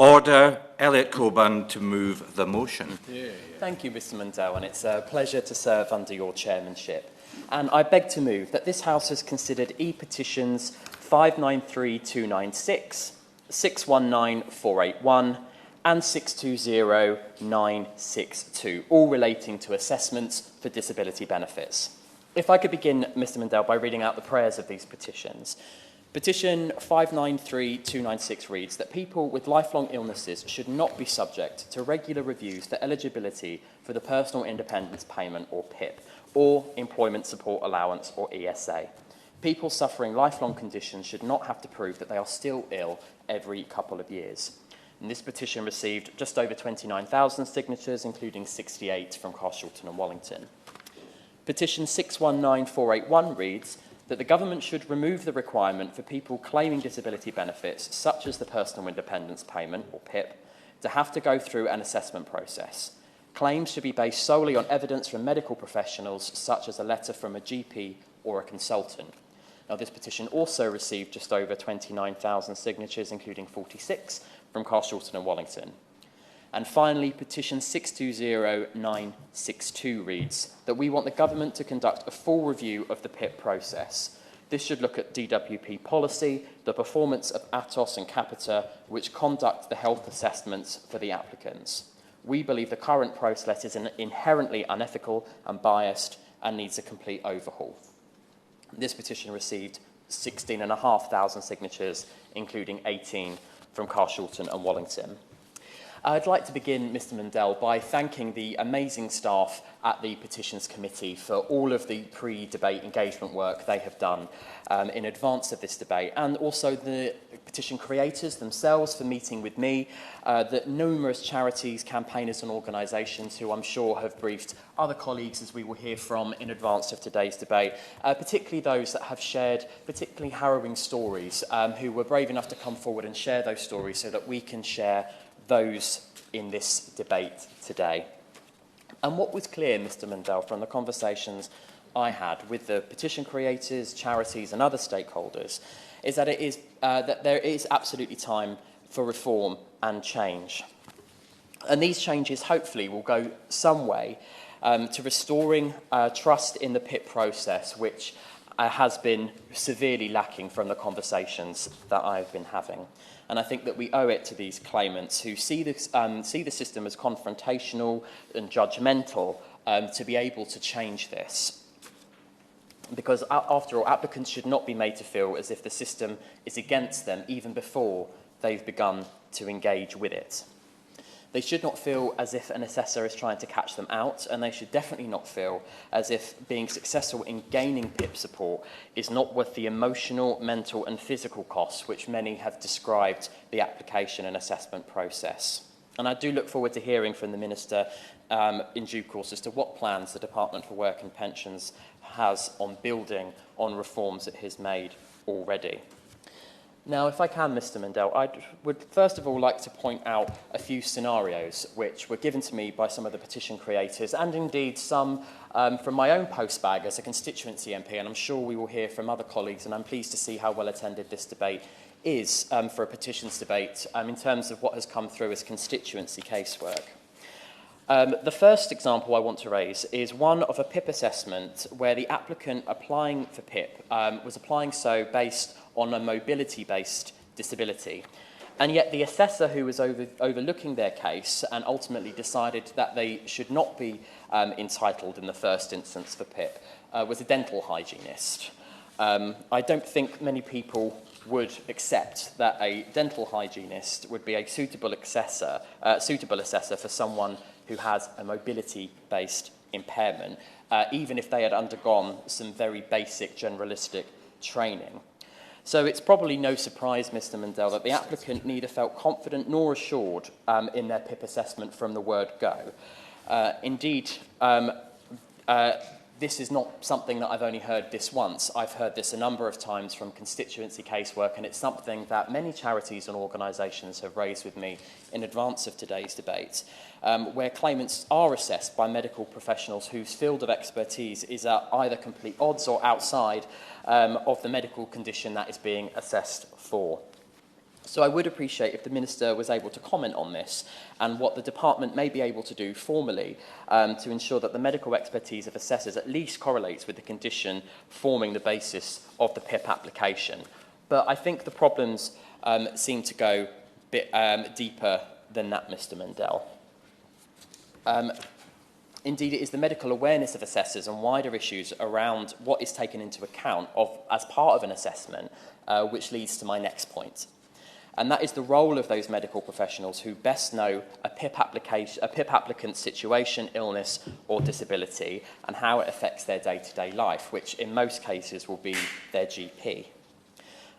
Order. Elliot Colburn to move the motion. Thank you, Mr Mundell, and it's a pleasure to serve under your chairmanship. And I beg to move that this House has considered E-petitions 593296, 619481 and 620962, all relating to assessments for disability benefits. If I could begin, Mr Mundell, by reading out the prayers of these petitions. Petition 593296 reads that people with lifelong illnesses should not be subject to regular reviews for eligibility for the Personal Independence Payment, or PIP, or Employment Support Allowance, or ESA. People suffering lifelong conditions should not have to prove that they are still ill every couple of years. And this petition received just over 29,000 signatures, including 68 from Carshalton and Wallington. Petition 619481 reads that the government should remove the requirement for people claiming disability benefits, such as the Personal Independence Payment, or PIP, to have to go through an assessment process. Claims should be based solely on evidence from medical professionals, such as a letter from a GP or a consultant. Now, this petition also received just over 29,000 signatures, including 46 from Carshalton and Wallington. And finally, petition 620962 reads that we want the government to conduct a full review of the PIP process. This should look at DWP policy, the performance of Atos and Capita, which conduct the health assessments for the applicants. We believe the current process is inherently unethical and biased and needs a complete overhaul. This petition received 16,500 signatures, including 18 from Carshalton and Wallington. I'd like to begin, Mr Mundell, by thanking the amazing staff at the Petitions Committee for all of the pre-debate engagement work they have done in advance of this debate, and also the petition creators themselves for meeting with me, the numerous charities, campaigners and organisations who I'm sure have briefed other colleagues, as we will hear from in advance of today's debate, particularly those that have shared particularly harrowing stories, who were brave enough to come forward and share those stories so that we can share those in this debate today. And what was clear, Mr Mundell, from the conversations I had with the petition creators, charities and other stakeholders, is that that there is absolutely time for reform and change. And these changes hopefully will go some way to restoring trust in the PIP process, which has been severely lacking from the conversations that I've been having. And I think that we owe it to these claimants who see the system as confrontational and judgmental to be able to change this. Because after all, applicants should not be made to feel as if the system is against them even before they've begun to engage with it. They should not feel as if an assessor is trying to catch them out, and they should definitely not feel as if being successful in gaining PIP support is not worth the emotional, mental and physical costs which many have described the application and assessment process. And I do look forward to hearing from the Minister in due course as to what plans the Department for Work and Pensions has on building on reforms it has made already. Now, if I can, Mr Mundell, I would first of all like to point out a few scenarios which were given to me by some of the petition creators and indeed some from my own postbag as a constituency MP, and I'm sure we will hear from other colleagues, and I'm pleased to see how well attended this debate is for a petitions debate in terms of what has come through as constituency casework. The first example I want to raise is one of a PIP assessment where the applicant applying for PIP was applying so based on a mobility-based disability. And yet the assessor who was overlooking their case and ultimately decided that they should not be entitled in the first instance for PIP was a dental hygienist. I don't think many people would accept that a dental hygienist would be a suitable assessor for someone who has a mobility-based impairment, even if they had undergone some very basic generalistic training. So it's probably no surprise, Mr Mundell, that the applicant neither felt confident nor assured in their PIP assessment from the word go. Indeed, this is not something that I've only heard this once. I've heard this a number of times from constituency casework, and it's something that many charities and organisations have raised with me in advance of today's debate, where claimants are assessed by medical professionals whose field of expertise is at either complete odds or outside of the medical condition that is being assessed for. So I would appreciate if the Minister was able to comment on this and what the department may be able to do formally to ensure that the medical expertise of assessors at least correlates with the condition forming the basis of the PIP application. But I think the problems seem to go a bit deeper than that, Mr. Mundell. Indeed, it is the medical awareness of assessors and wider issues around what is taken into account as part of an assessment which leads to my next point. And that is the role of those medical professionals who best know a PIP applicant's situation, illness or disability and how it affects their day-to-day life, which in most cases will be their GP.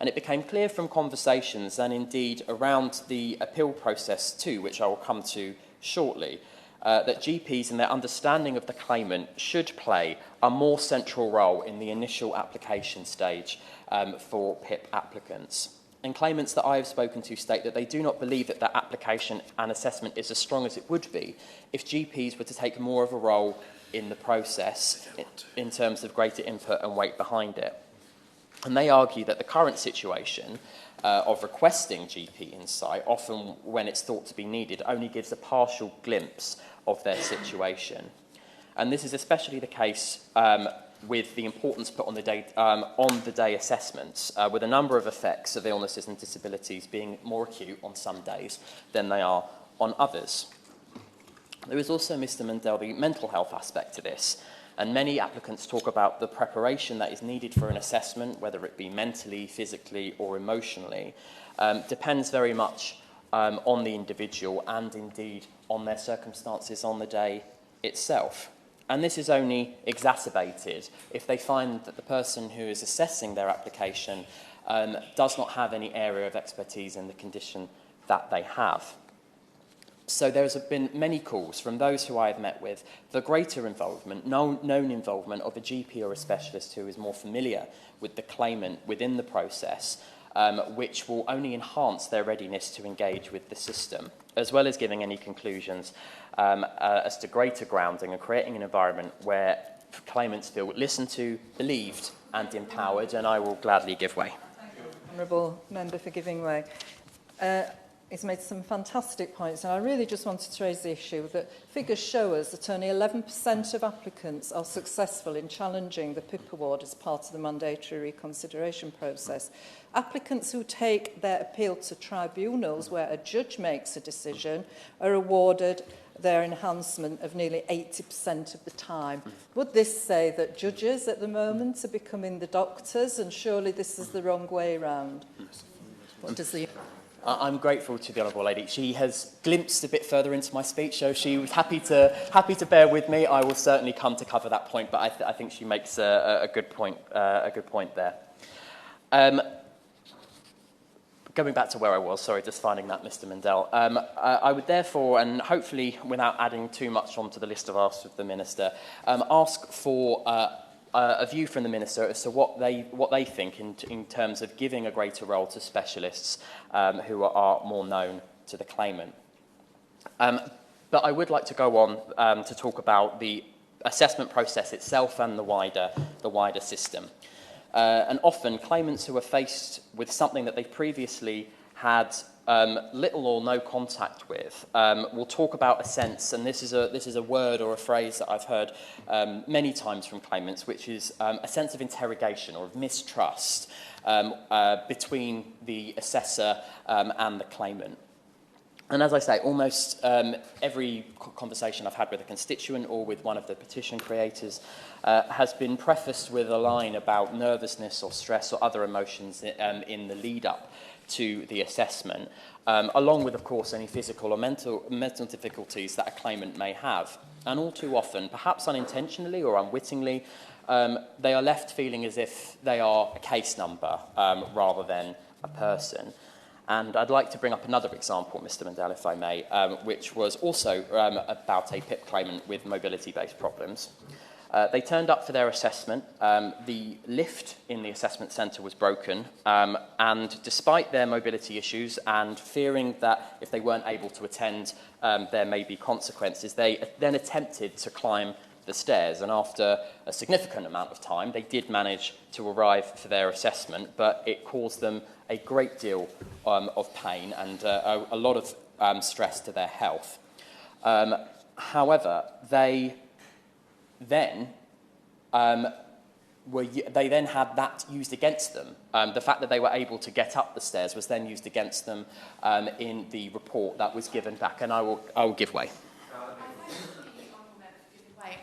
And it became clear from conversations and indeed around the appeal process too, which I will come to shortly, that GPs and their understanding of the claimant should play a more central role in the initial application stage for PIP applicants. And claimants that I have spoken to state that they do not believe that their application and assessment is as strong as it would be if GPs were to take more of a role in the process in terms of greater input and weight behind it. And they argue that the current situation of requesting GP insight, often when it's thought to be needed, only gives a partial glimpse of their situation. And this is especially the case with the importance put on the day assessments, with a number of effects of illnesses and disabilities being more acute on some days than they are on others. There is also, Mr. Mundell, the mental health aspect to this, and many applicants talk about the preparation that is needed for an assessment, whether it be mentally, physically or emotionally, depends very much on the individual and indeed on their circumstances on the day itself. And this is only exacerbated if they find that the person who is assessing their application does not have any area of expertise in the condition that they have. So there has been many calls from those who I have met with for greater involvement, known involvement of a GP or a specialist who is more familiar with the claimant within the process, which will only enhance their readiness to engage with the system, as well as giving any conclusions as to greater grounding and creating an environment where claimants feel listened to, believed and empowered, and I will gladly give way. Thank you, Honourable Member, for giving way. He's made some fantastic points, and I really just wanted to raise the issue that figures show us that only 11% of applicants are successful in challenging the PIP award as part of the mandatory reconsideration process. Applicants who take their appeal to tribunals where a judge makes a decision are awarded their enhancement of nearly 80% of the time. Would this say that judges at the moment are becoming the doctors, and surely this is the wrong way around? What does the... I'm grateful to the Honourable Lady. She has glimpsed a bit further into my speech, so she was happy to bear with me. I will certainly come to cover that point, but I think she makes a good point there. Going back to where I was, sorry, just finding that, Mr. Mundell. I would therefore, and hopefully without adding too much onto the list of asks of the Minister, ask for a view from the Minister as to what they think in terms of giving a greater role to specialists who are more known to the claimant. But I would like to go on to talk about the assessment process itself and the wider system. And often claimants who are faced with something that they previously had little or no contact with will talk about a sense, and this is a word or a phrase that I've heard many times from claimants, which is a sense of interrogation or of mistrust between the assessor and the claimant. And as I say, almost every conversation I've had with a constituent or with one of the petition creators has been prefaced with a line about nervousness or stress or other emotions in the lead-up to the assessment, along with, of course, any physical or mental difficulties that a claimant may have. And all too often, perhaps unintentionally or unwittingly, they are left feeling as if they are a case number rather than a person. And I'd like to bring up another example, Mr. Mundell, if I may, which was also about a PIP claimant with mobility-based problems. They turned up for their assessment. The lift in the assessment centre was broken, and despite their mobility issues and fearing that if they weren't able to attend, there may be consequences, they then attempted to climb the stairs, and after a significant amount of time, they did manage to arrive for their assessment, but it caused them a great deal of pain and a lot of stress to their health. However, they then had that used against them. The fact that they were able to get up the stairs was then used against them in the report that was given back, and I will give way.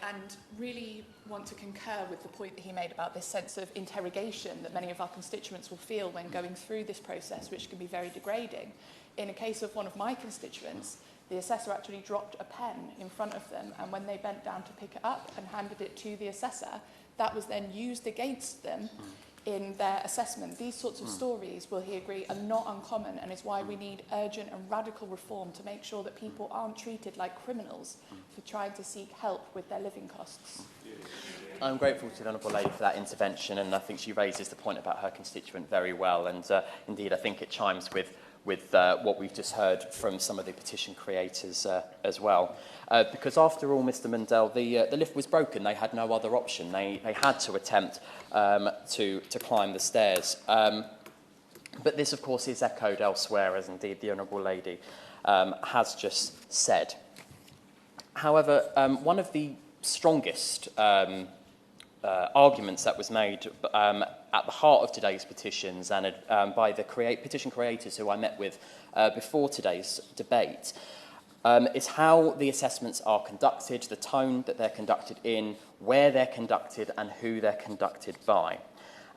And really want to concur with the point that he made about this sense of interrogation that many of our constituents will feel when going through this process, which can be very degrading. In a case of one of my constituents, the assessor actually dropped a pen in front of them, and when they bent down to pick it up and handed it to the assessor, that was then used against them in their assessment. These sorts of stories, will he agree, are not uncommon, and is why we need urgent and radical reform to make sure that people aren't treated like criminals for trying to seek help with their living costs. I'm grateful to the Honourable Lady for that intervention, and I think she raises the point about her constituent very well, and indeed I think it chimes with what we've just heard from some of the petition creators as well. Because after all, Mr Mundell, the lift was broken. They had no other option. They had to attempt to climb the stairs. But this, of course, is echoed elsewhere, as indeed the Honourable Lady has just said. However, one of the strongest arguments that was made at the heart of today's petitions and by the petition creators who I met with before today's debate is how the assessments are conducted, the tone that they're conducted in, where they're conducted and who they're conducted by.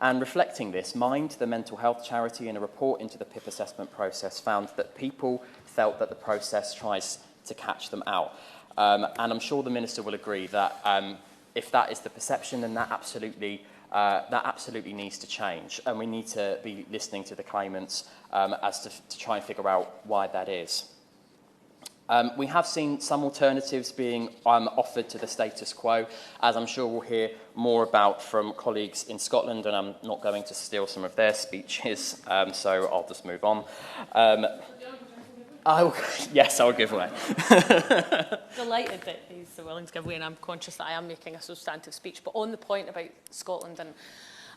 And reflecting this, Mind, the mental health charity, in a report into the PIP assessment process found that people felt that the process tries to catch them out. And I'm sure the Minister will agree that if that is the perception, then that absolutely needs to change, and we need to be listening to the claimants to try and figure out why that is. We have seen some alternatives being offered to the status quo, as I'm sure we'll hear more about from colleagues in Scotland, and I'm not going to steal some of their speeches, so I'll just move on. Yes, I'll give way. Delighted that he's so willing to give way, and I'm conscious that I am making a substantive speech. But on the point about Scotland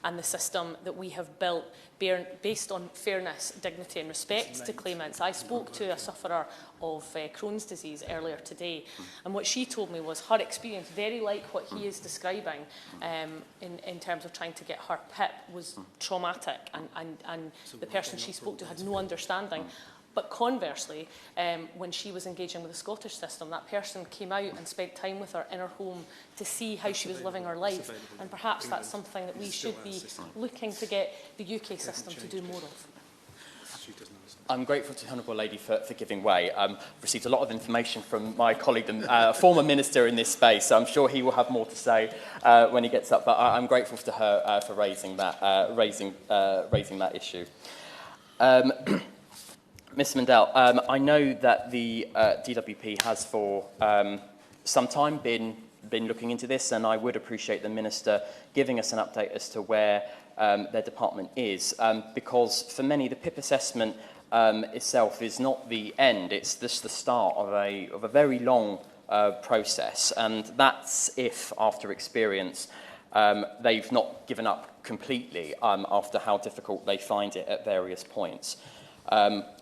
and the system that we have built based on fairness, dignity and respect to claimants, I spoke to a sufferer of Crohn's disease earlier today, and what she told me was her experience, very like what he is describing in terms of trying to get her PIP, was traumatic, and the person she spoke to had no understanding. But conversely, when she was engaging with the Scottish system, that person came out and spent time with her in her home to see how she was living her life. And perhaps that's something that we should be looking to get the UK system to do more of. I'm grateful to the Honourable Lady for giving way. I've received a lot of information from my colleague, the former minister in this space, so I'm sure he will have more to say when he gets up. But I'm grateful to her for raising that issue. Mr Mundell, I know that the DWP has for some time been looking into this, and I would appreciate the Minister giving us an update as to where their department is, because for many the PIP assessment itself is not the end, it's just the start of a very long process, and that's if, after experience, they've not given up completely after how difficult they find it at various points.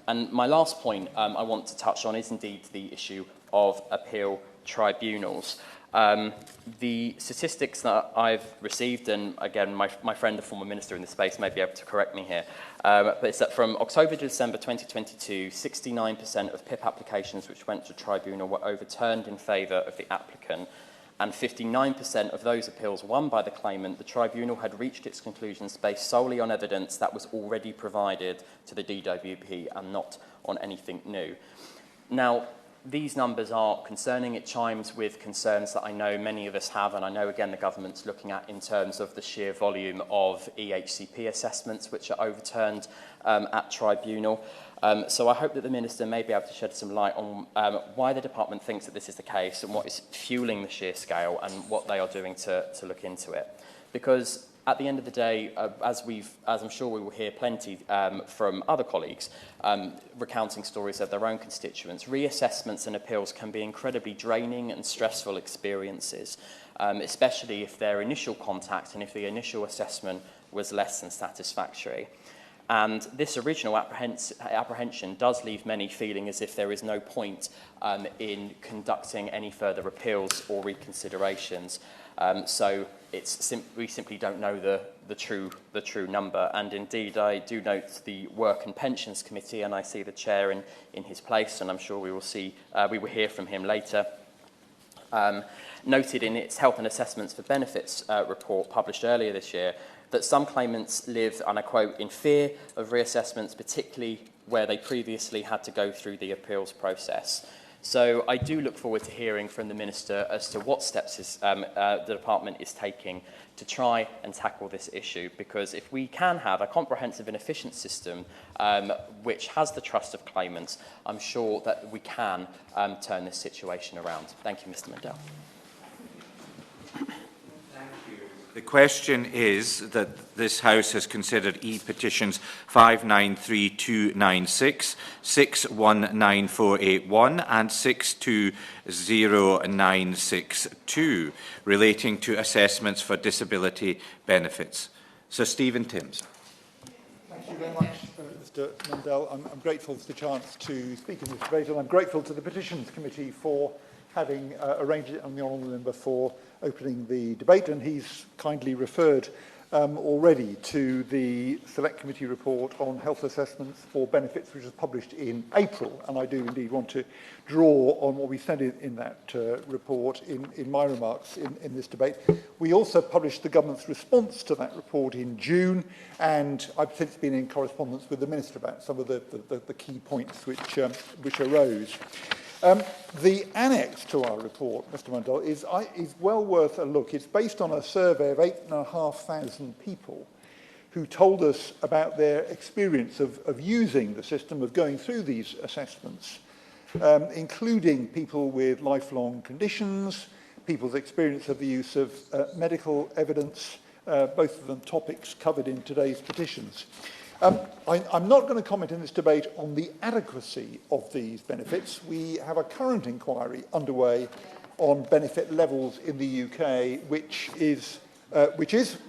And my last point I want to touch on is indeed the issue of appeal tribunals. The statistics that I've received, and again, my friend, the former minister in this space, may be able to correct me here, but it's that from October to December 2022, 69% of PIP applications which went to tribunal were overturned in favour of the applicant, and 59% of those appeals won by the claimant, the tribunal had reached its conclusions based solely on evidence that was already provided to the DWP and not on anything new. Now, these numbers are concerning. It chimes with concerns that I know many of us have, and I know, again, the government's looking at in terms of the sheer volume of EHCP assessments which are overturned at tribunal. So I hope that the Minister may be able to shed some light on why the department thinks that this is the case and what is fueling the sheer scale and what they are doing to look into it. Because at the end of the day, as I'm sure we will hear plenty from other colleagues recounting stories of their own constituents, reassessments and appeals can be incredibly draining and stressful experiences, especially if their initial contact and if the initial assessment was less than satisfactory. And this original apprehension does leave many feeling as if there is no point in conducting any further appeals or reconsiderations. So we simply don't know the true number. And indeed, I do note the Work and Pensions Committee, and I see the chair in his place, and I'm sure we will hear from him later. Noted in its Health and Assessments for Benefits report published earlier this year that some claimants live, and I quote, in fear of reassessments, particularly where they previously had to go through the appeals process. So I do look forward to hearing from the Minister as to what steps the Department is taking to try and tackle this issue, because if we can have a comprehensive and efficient system which has the trust of claimants, I'm sure that we can turn this situation around. Thank you, Mr. Mundell. The question is that this House has considered E-petitions 593296, 619481 and 620962 relating to assessments for disability benefits. Sir Stephen Timms. Thank you very much, Mr. Mundell. I'm grateful for the chance to speak in this debate, and I'm grateful to the Petitions Committee for having arranged it, and the Honourable Member for opening the debate, and he's kindly referred already to the Select Committee report on health assessments for benefits, which was published in April, and I do indeed want to draw on what we said in that report in my remarks in this debate. We also published the Government's response to that report in June, and I've since been in correspondence with the Minister about some of the key points which arose. The annex to our report, Mr. Mundell, is well worth a look. It's based on a survey of 8,500 people who told us about their experience of using the system, of going through these assessments, including people with lifelong conditions, people's experience of the use of medical evidence, both of them topics covered in today's petitions. I'm not going to comment in this debate on the adequacy of these benefits. We have a current inquiry underway on benefit levels in the UK, which is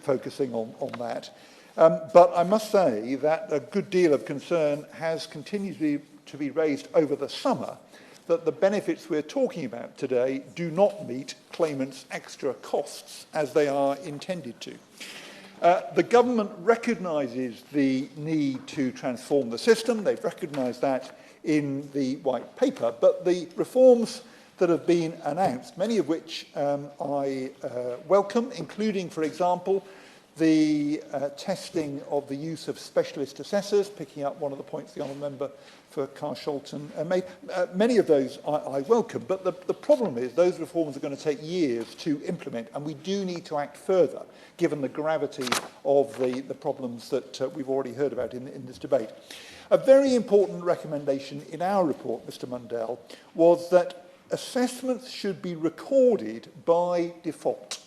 focusing on that. But I must say that a good deal of concern has continued to be raised over the summer that the benefits we're talking about today do not meet claimants' extra costs as they are intended to. The government recognises the need to transform the system. They've recognised that in the white paper, but the reforms that have been announced, many of which I welcome, including, for example, the testing of the use of specialist assessors, picking up one of the points the Honourable Member for Carshalton made. Many of those I welcome, but the problem is those reforms are going to take years to implement, and we do need to act further, given the gravity of the problems that we've already heard about in this debate. A very important recommendation in our report, Mr. Mundell, was that assessments should be recorded by default.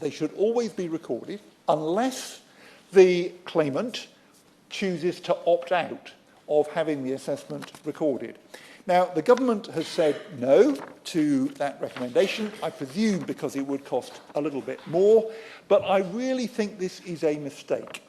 They should always be recorded unless the claimant chooses to opt out of having the assessment recorded. Now, the government has said no to that recommendation, I presume because it would cost a little bit more, but I really think this is a mistake.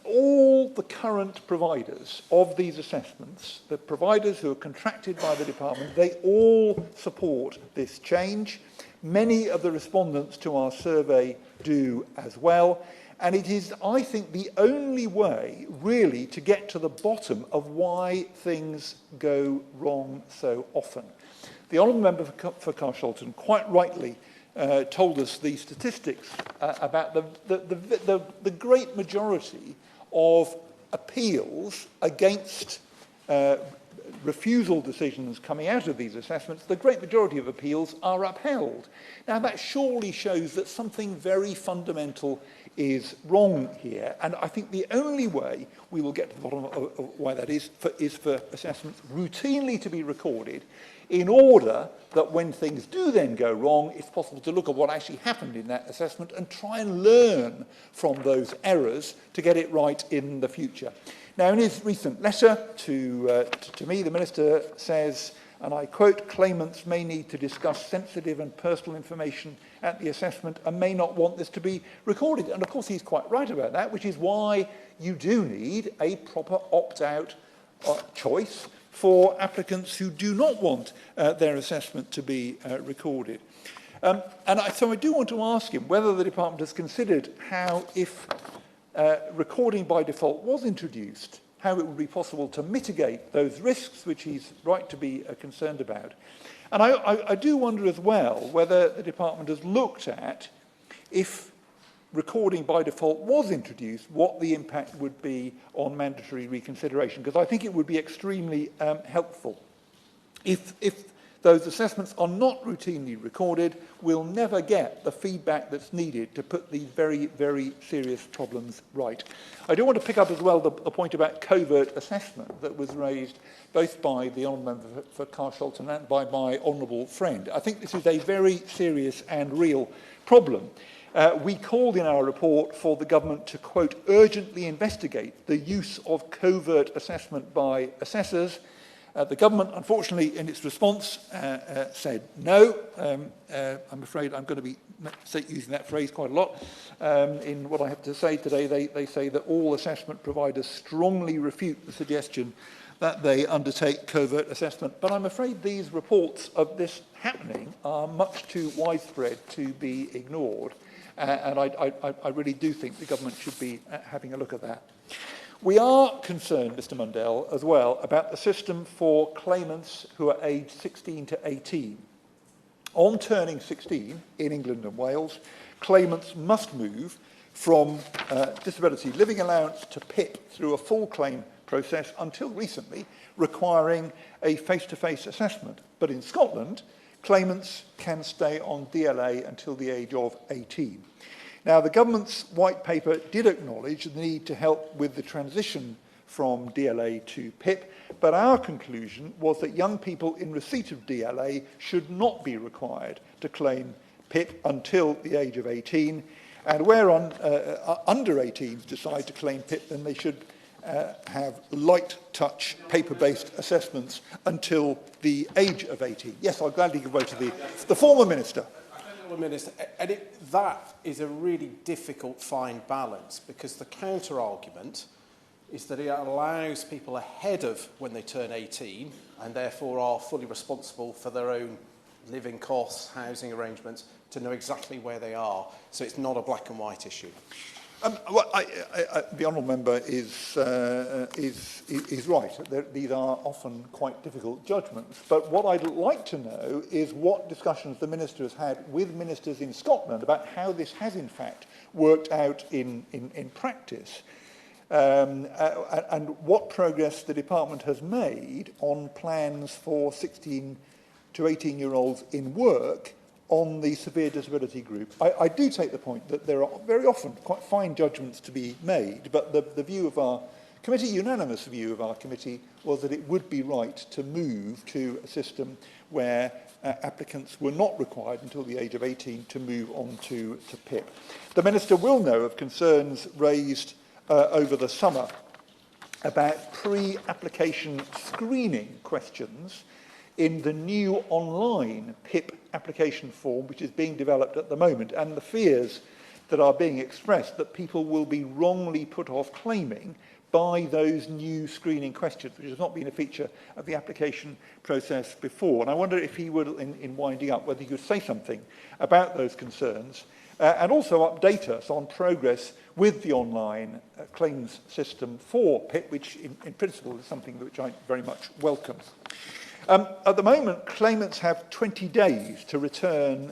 All the current providers of these assessments, the providers who are contracted by the department, they all support this change. Many of the respondents to our survey do as well. And it is, I think, the only way, really, to get to the bottom of why things go wrong so often. The Honourable Member for Carshalton quite rightly told us the statistics about the great majority of appeals against refusal decisions coming out of these assessments, the great majority of appeals are upheld. Now, that surely shows that something very fundamental is wrong here, and I think the only way we will get to the bottom of why that is for assessments routinely to be recorded, in order that when things do then go wrong, it's possible to look at what actually happened in that assessment and try and learn from those errors to get it right in the future. Now, in his recent letter to me, the Minister says and I quote, claimants may need to discuss sensitive and personal information at the assessment and may not want this to be recorded. And of course he's quite right about that, which is why you do need a proper opt-out choice for applicants who do not want their assessment to be recorded. So I do want to ask him whether the department has considered how, if recording by default was introduced, how it would be possible to mitigate those risks which he's right to be concerned about. And I do wonder as well whether the department has looked at, if recording by default was introduced, what the impact would be on mandatory reconsideration, because I think it would be extremely helpful. If those assessments are not routinely recorded, we'll never get the feedback that's needed to put these very, very serious problems right. I do want to pick up as well the point about covert assessment that was raised both by the Honourable Member for Carshalton and by my honourable friend. I think this is a very serious and real problem. We called in our report for the government to, quote, urgently investigate the use of covert assessment by assessors. The government, unfortunately, in its response, said no. I'm afraid I'm going to be using that phrase quite a lot. In what I have to say today, they say that all assessment providers strongly refute the suggestion that they undertake covert assessment. But I'm afraid these reports of this happening are much too widespread to be ignored. And I really do think the government should be having a look at that. We are concerned, Mr Mundell, as well, about the system for claimants who are aged 16 to 18. On turning 16 in England and Wales, claimants must move from disability living allowance to PIP through a full claim process, until recently requiring a face-to-face assessment. But in Scotland, claimants can stay on DLA until the age of 18. Now, the government's white paper did acknowledge the need to help with the transition from DLA to PIP, but our conclusion was that young people in receipt of DLA should not be required to claim PIP until the age of 18, and where under 18s decide to claim PIP, then they should have light touch paper-based assessments until the age of 18. Yes, I'll gladly give way to the former Minister. Minister, and that is a really difficult fine balance, because the counter-argument is that it allows people ahead of when they turn 18 and therefore are fully responsible for their own living costs, housing arrangements, to know exactly where they are. So it's not a black and white issue. The honourable member is right. These are often quite difficult judgments. But what I'd like to know is what discussions the Minister has had with ministers in Scotland about how this has in fact worked out in practice, and what progress the department has made on plans for 16 to 18-year-olds in work on the severe disability group. I do take the point that there are very often quite fine judgments to be made, but the view of our committee, unanimous view of our committee, was that it would be right to move to a system where applicants were not required until the age of 18 to move on to PIP. The Minister will know of concerns raised over the summer about pre-application screening questions in the new online PIP application form, which is being developed at the moment, and the fears that are being expressed that people will be wrongly put off claiming by those new screening questions, which has not been a feature of the application process before. And I wonder if he would, in winding up, whether he could say something about those concerns, and also update us on progress with the online claims system for PIP, which in principle is something which I very much welcome. At the moment, claimants have 20 days to return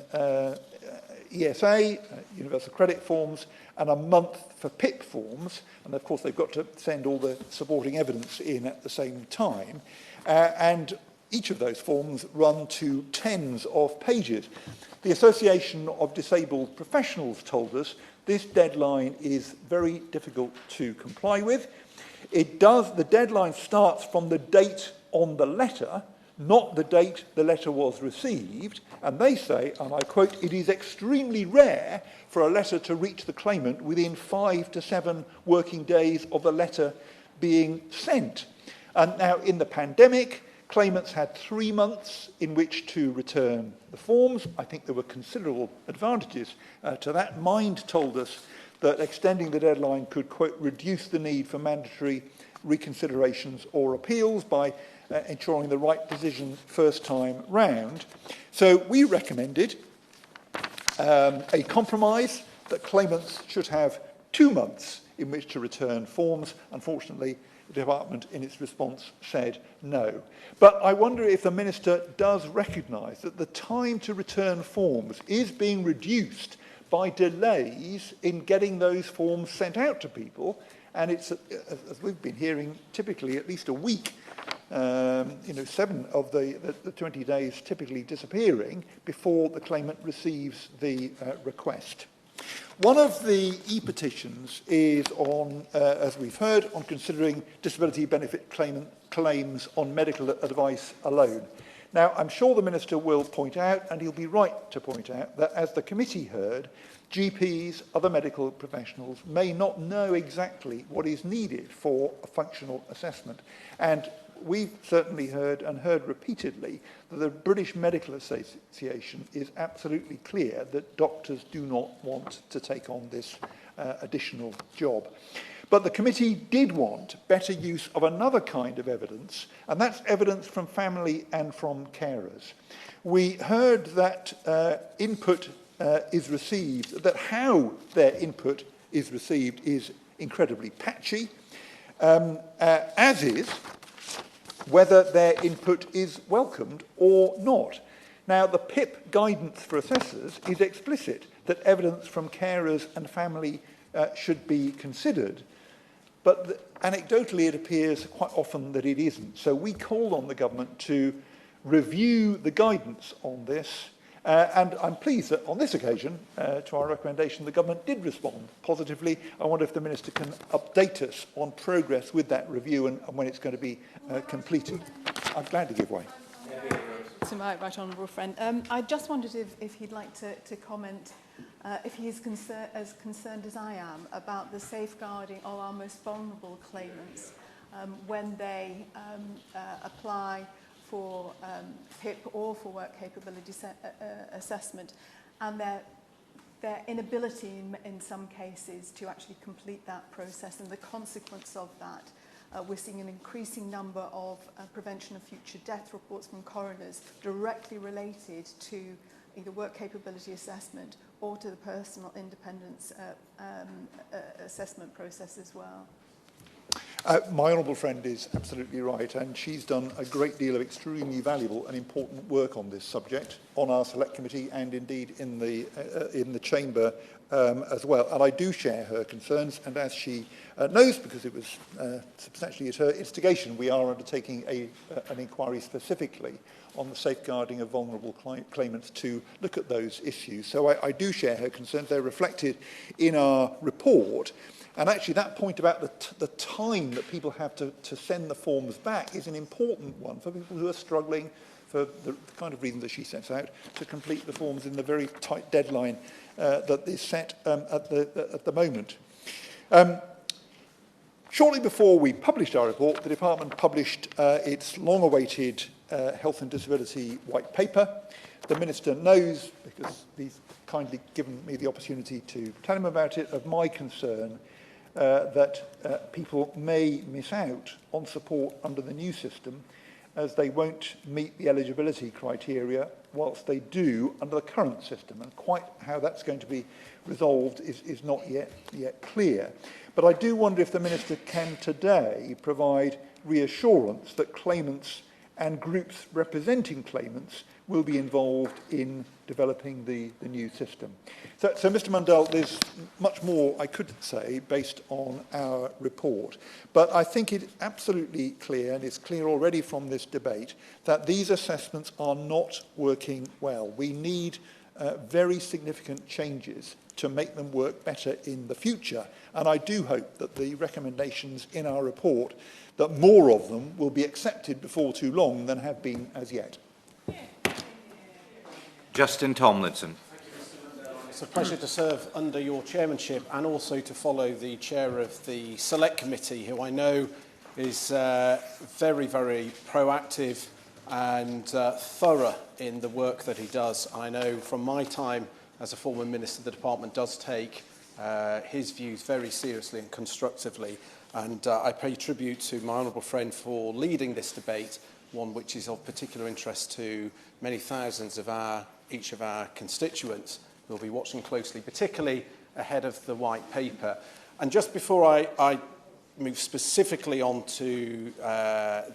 ESA, universal credit forms, and a month for PIP forms. And of course, they've got to send all the supporting evidence in at the same time. And each of those forms run to tens of pages. The Association of Disabled Professionals told us this deadline is very difficult to comply with. The deadline starts from the date on the letter, not the date the letter was received, and they say, and I quote, "It is extremely rare for a letter to reach the claimant within 5 to 7 working days of the letter being sent." And now, in the pandemic, Claimants had 3 months in which to return the forms. I think there were considerable advantages to that. Mind told us that extending the deadline could, quote, reduce the need for mandatory reconsiderations or appeals by ensuring the right decision first time round. So we recommended a compromise that claimants should have 2 months in which to return forms. Unfortunately, the Department, in its response, said no. But I wonder if the Minister does recognise that the time to return forms is being reduced by delays in getting those forms sent out to people, and it's, as we've been hearing, typically at least a week. 7 of the 20 days typically disappearing before the claimant receives the request. One of the e-petitions is on, as we've heard, on considering disability benefit claims on medical advice alone. Now, I'm sure the Minister will point out, and he'll be right to point out, that as the committee heard, GPs, other medical professionals, may not know exactly what is needed for a functional assessment. And we've certainly heard, and heard repeatedly, that the British Medical Association is absolutely clear that doctors do not want to take on this additional job. But the committee did want better use of another kind of evidence, and that's evidence from family and from carers. We heard that input is received, that how their input is received is incredibly patchy, as is whether their input is welcomed or not. Now, the PIP guidance for assessors is explicit that evidence from carers and family should be considered, but anecdotally it appears quite often that it isn't. So we called on the government to review the guidance on this, and I'm pleased that on this occasion, to our recommendation, the government did respond positively. I wonder if the Minister can update us on progress with that review and when it's going to be completed. I'm glad to give way. To my right honourable friend, I just wondered if he'd like to comment, if he's as concerned as I am about the safeguarding of our most vulnerable claimants when they apply for PIP or for work capability assessment, and their inability in some cases to actually complete that process, and the consequence of that. We're seeing an increasing number of prevention of future death reports from coroners directly related to either work capability assessment or to the personal independence assessment process as well. My honourable friend is absolutely right, and she's done a great deal of extremely valuable and important work on this subject on our Select Committee and indeed in the Chamber as well. And I do share her concerns, and as she knows, because it was substantially at her instigation, we are undertaking an inquiry specifically on the safeguarding of vulnerable claimants to look at those issues. So I do share her concerns. They're reflected in our report. And actually that point about the time that people have to send the forms back is an important one for people who are struggling, for the kind of reason that she sets out, to complete the forms in the very tight deadline that is set at the moment. Shortly before we published our report, the Department published its long-awaited Health and Disability White Paper. The Minister knows, because he's kindly given me the opportunity to tell him about it, of my concern that people may miss out on support under the new system as they won't meet the eligibility criteria whilst they do under the current system. And quite how that's going to be resolved is not yet clear. But I do wonder if the Minister can today provide reassurance that claimants and groups representing claimants will be involved in developing the new system. So Mr Mundell, there's much more I could say based on our report, but I think it's absolutely clear, and it's clear already from this debate, that these assessments are not working well. We need very significant changes to make them work better in the future, and I do hope that the recommendations in our report, that more of them will be accepted before too long than have been as yet. Justin Tomlinson. It's a pleasure to serve under your chairmanship and also to follow the chair of the Select Committee, who I know is very, very proactive and thorough in the work that he does. I know from my time as a former minister, the department does take his views very seriously and constructively, and I pay tribute to my honourable friend for leading this debate, one which is of particular interest to many thousands of each of our constituents who will be watching closely, particularly ahead of the white paper. And just before I move specifically on to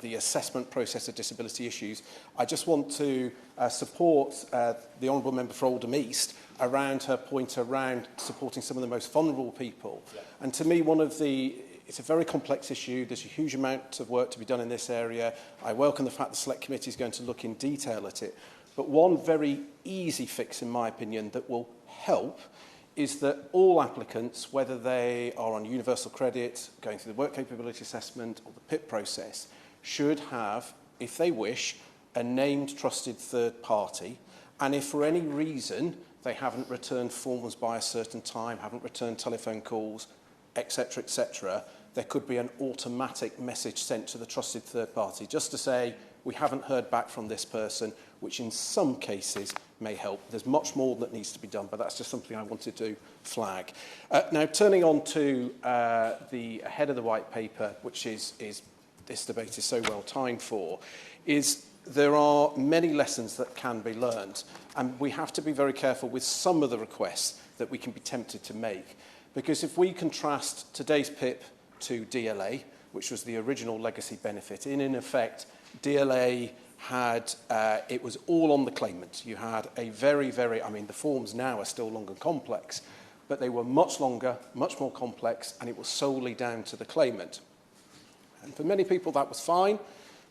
the assessment process of disability issues, I just want to support the Honourable Member for Oldham East around her point around supporting some of the most vulnerable people. Yeah. And to me, it's a very complex issue. There's a huge amount of work to be done in this area. I welcome the fact the Select Committee is going to look in detail at it. But one very easy fix, in my opinion, that will help is that all applicants, whether they are on universal credit, going through the work capability assessment or the PIP process, should have, if they wish, a named trusted third party. And if for any reason they haven't returned forms by a certain time, haven't returned telephone calls, etc., there could be an automatic message sent to the trusted third party just to say, we haven't heard back from this person, which in some cases may help. There's much more that needs to be done, but that's just something I wanted to flag. Now, turning on to the head of the white paper, which is this debate is so well timed for, is there are many lessons that can be learned, and we have to be very careful with some of the requests that we can be tempted to make. Because if we contrast today's PIP to DLA, which was the original legacy benefit, in effect, DLA had, it was all on the claimant. You had a very, I mean, the forms now are still long and complex, but they were much longer, much more complex, and it was solely down to the claimant. And for many people, that was fine,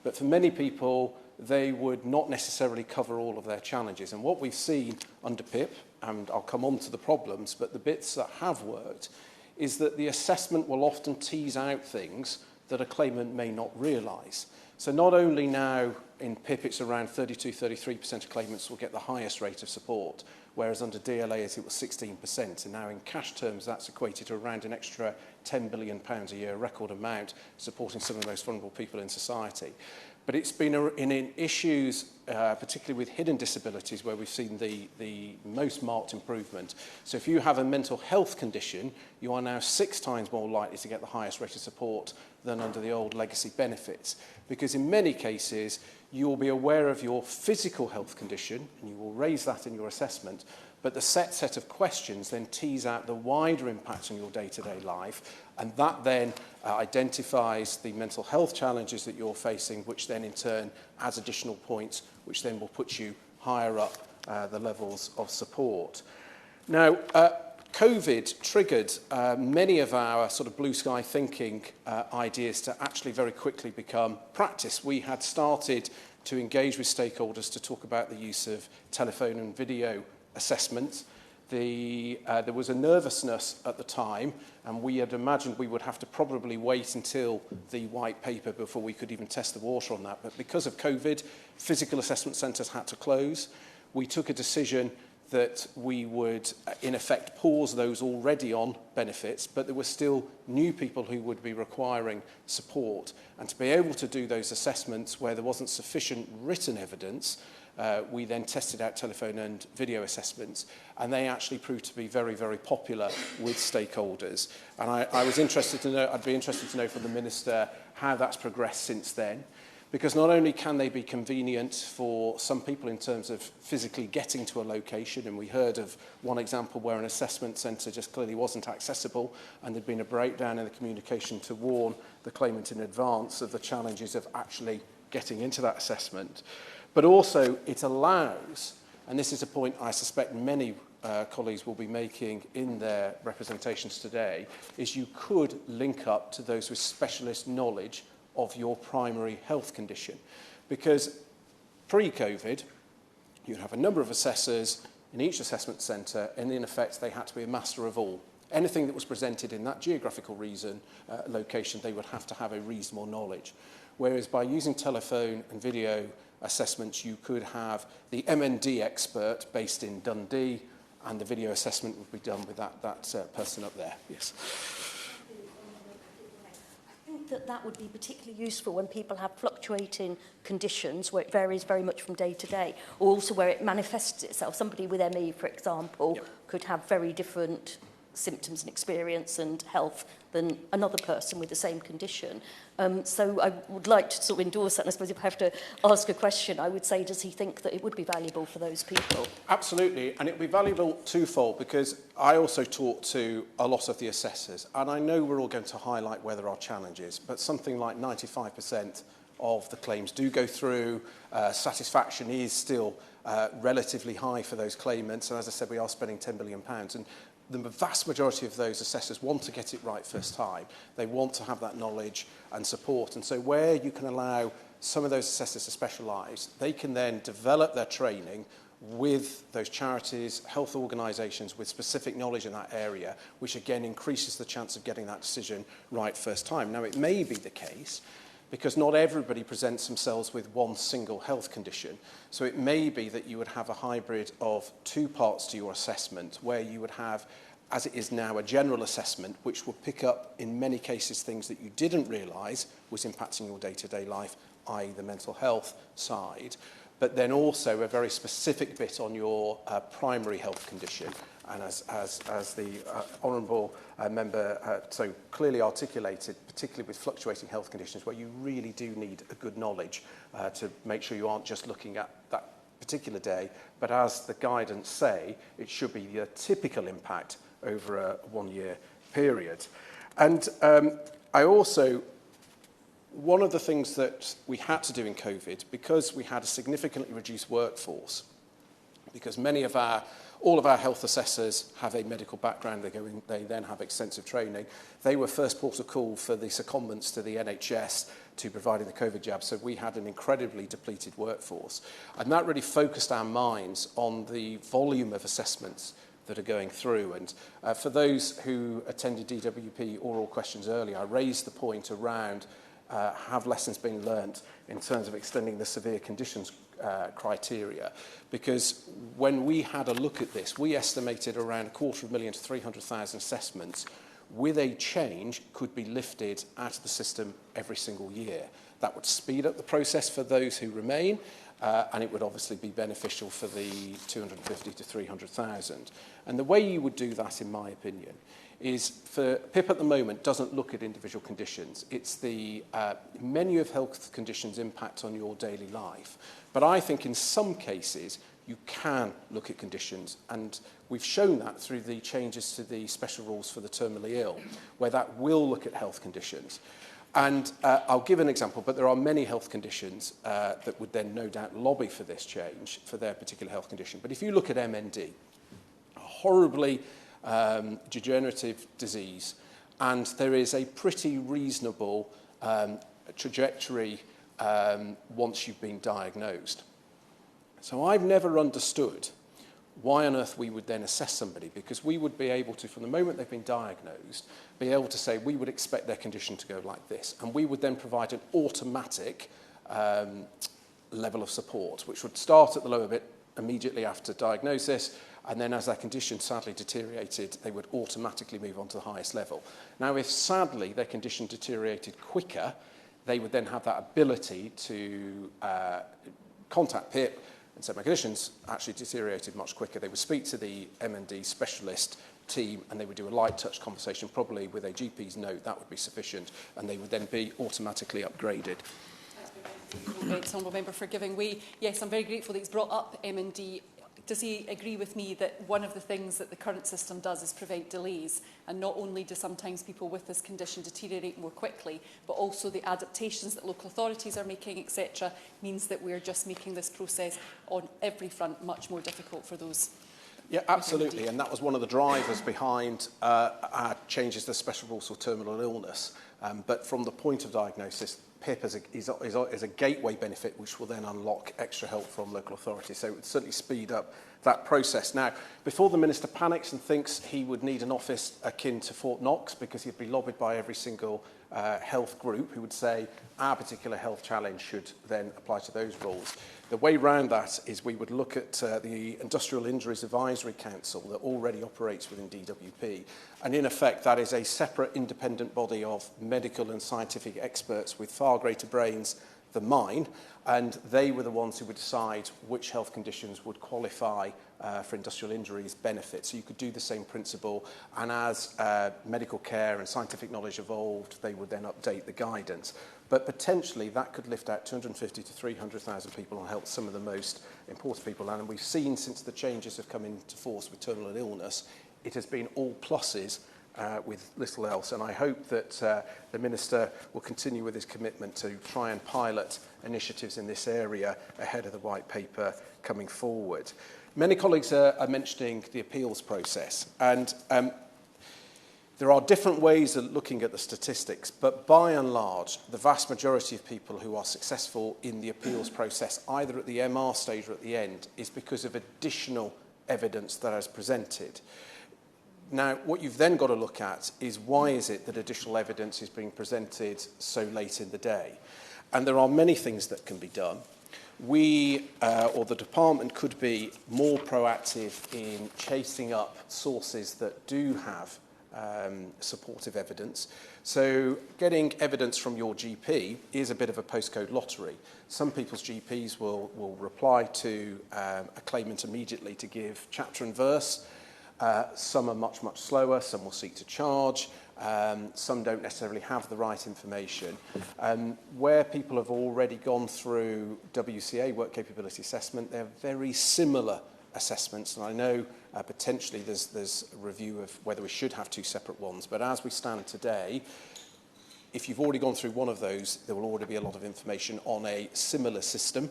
but for many people, they would not necessarily cover all of their challenges. And what we've seen under PIP, and I'll come on to the problems, but the bits that have worked, is that the assessment will often tease out things that a claimant may not realise. So not only now in PIP it's around 32-33% of claimants will get the highest rate of support, whereas under DLA it was 16%, and now in cash terms that's equated to around an extra £10 billion a year, a record amount, supporting some of the most vulnerable people in society. But it's been in issues, particularly with hidden disabilities, where we've seen the most marked improvement. So if you have a mental health condition, you are now 6 times more likely to get the highest rate of support than under the old legacy benefits. Because in many cases, you will be aware of your physical health condition, and you will raise that in your assessment, but the set of questions then tease out the wider impact on your day-to-day life, and that then identifies the mental health challenges that you're facing, which then in turn adds additional points, which then will put you higher up the levels of support. Now, COVID triggered many of our sort of blue sky thinking ideas to actually very quickly become practice. We had started to engage with stakeholders to talk about the use of telephone and video assessment. There was a nervousness at the time, and we had imagined we would have to probably wait until the white paper before we could even test the water on that. But because of COVID, physical assessment centres had to close. We took a decision that we would, in effect, pause those already on benefits, but there were still new people who would be requiring support. And to be able to do those assessments where there wasn't sufficient written evidence, we then tested out telephone and video assessments, and they actually proved to be very, very popular with stakeholders. And I was interested to know, I'd be interested to know from the Minister how that's progressed since then. Because not only can they be convenient for some people in terms of physically getting to a location, and we heard of one example where an assessment centre just clearly wasn't accessible, and there'd been a breakdown in the communication to warn the claimant in advance of the challenges of actually getting into that assessment. But also it allows, and this is a point I suspect many colleagues will be making in their representations today, is you could link up to those with specialist knowledge of your primary health condition. Because pre-COVID, you'd have a number of assessors in each assessment centre, and in effect, they had to be a master of all. Anything that was presented in that geographical location, they would have to have a reasonable knowledge. Whereas by using telephone and video assessments, you could have the MND expert based in Dundee, and the video assessment would be done with that person up there. Yes. that that would be particularly useful when people have fluctuating conditions where it varies very much from day to day, or also where it manifests itself. Somebody with ME, for example, could have very different symptoms and experience and health than another person with the same condition. So I would like to sort of endorse that, and I suppose if I have to ask a question, I would say, does he think that it would be valuable for those people? Absolutely, and it would be valuable twofold, because I also talk to a lot of the assessors, and I know we're all going to highlight where there are challenges, but something like 95% of the claims do go through. Satisfaction is still relatively high for those claimants, and as I said, we are spending £10 billion, and the vast majority of those assessors want to get it right first time. They want to have that knowledge and support. And so where you can allow some of those assessors to specialise, they can then develop their training with those charities, health organisations with specific knowledge in that area, which again increases the chance of getting that decision right first time. Now, it may be the case, because not everybody presents themselves with one single health condition. So it may be that you would have a hybrid of two parts to your assessment, where you would have, as it is now, a general assessment, which will pick up, in many cases, things that you didn't realise was impacting your day-to-day life, i.e. the mental health side, but then also a very specific bit on your primary health condition. And as the honourable member so clearly articulated, particularly with fluctuating health conditions, where you really do need a good knowledge to make sure you aren't just looking at that particular day, but as the guidance say, it should be the typical impact over a one-year period. And I also, one of the things that we had to do in COVID, because we had a significantly reduced workforce, because all of our health assessors have a medical background, they then have extensive training. They were first port of call for the secondments to the NHS to providing the COVID jab, so we had an incredibly depleted workforce. And that really focused our minds on the volume of assessments that are going through. And for those who attended DWP oral questions earlier, I raised the point around have lessons been learnt in terms of extending the severe conditions criteria, because when we had a look at this, we estimated around 250,000 to 300,000 assessments with a change could be lifted out of the system every single year. That would speed up the process for those who remain, and it would obviously be beneficial for the 250,000 to 300,000. And the way you would do that, in my opinion, is for PIP at the moment doesn't look at individual conditions. It's the menu of health conditions impact on your daily life. But I think in some cases you can look at conditions, and we've shown that through the changes to the special rules for the terminally ill, where that will look at health conditions. And I'll give an example, but there are many health conditions that would then no doubt lobby for this change for their particular health condition. But if you look at MND, a horribly degenerative disease, and there is a pretty reasonable trajectory once you've been diagnosed. So I've never understood why on earth we would then assess somebody, because we would be able to, from the moment they've been diagnosed, be able to say we would expect their condition to go like this, and we would then provide an automatic level of support, which would start at the lower bit immediately after diagnosis, and then as their condition sadly deteriorated, they would automatically move on to the highest level. Now, if sadly their condition deteriorated quicker, they would then have that ability to contact PIP and say, my condition's actually deteriorated much quicker. They would speak to the M&D specialist team, and they would do a light touch conversation, probably with a GP's note. That would be sufficient, and they would then be automatically upgraded. Thanks, Honourable Member, for giving way. Yes, I'm very grateful that he's brought up M&D. Does he agree with me that one of the things that the current system does is prevent delays? And not only do sometimes people with this condition deteriorate more quickly, but also the adaptations that local authorities are making, etc., means that we're just making this process on every front much more difficult for those. Yeah, absolutely, and that was one of the drivers behind our changes to special rules for terminal illness. But from the point of diagnosis, PIP is a gateway benefit which will then unlock extra help from local authorities. So it would certainly speed up that process. Now, before the Minister panics and thinks he would need an office akin to Fort Knox, because he'd be lobbied by every single health group who would say our particular health challenge should then apply to those rules. The way round that is we would look at the Industrial Injuries Advisory Council that already operates within DWP, and in effect that is a separate independent body of medical and scientific experts with far greater brains than mine, and they were the ones who would decide which health conditions would qualify for industrial injuries benefits. So you could do the same principle, and as medical care and scientific knowledge evolved, they would then update the guidance. But potentially that could lift out 250 to 300,000 people and help some of the most important people. And we've seen since the changes have come into force with terminal illness, it has been all pluses with little else. And I hope that the Minister will continue with his commitment to try and pilot initiatives in this area ahead of the White Paper coming forward. Many colleagues are mentioning the appeals process, and there are different ways of looking at the statistics, but by and large, the vast majority of people who are successful in the appeals process, either at the MR stage or at the end, is because of additional evidence that is presented. Now, what you've then got to look at is why is it that additional evidence is being presented so late in the day? And there are many things that can be done. We, or the department, could be more proactive in chasing up sources that do have supportive evidence. So getting evidence from your GP is a bit of a postcode lottery. Some people's GPs will reply to a claimant immediately to give chapter and verse. Some are much, much slower. Some will seek to charge. Some don't necessarily have the right information. Where people have already gone through WCA, Work Capability Assessment, they're very similar assessments, and I know potentially there's a review of whether we should have two separate ones, but as we stand today, if you've already gone through one of those, there will already be a lot of information on a similar system,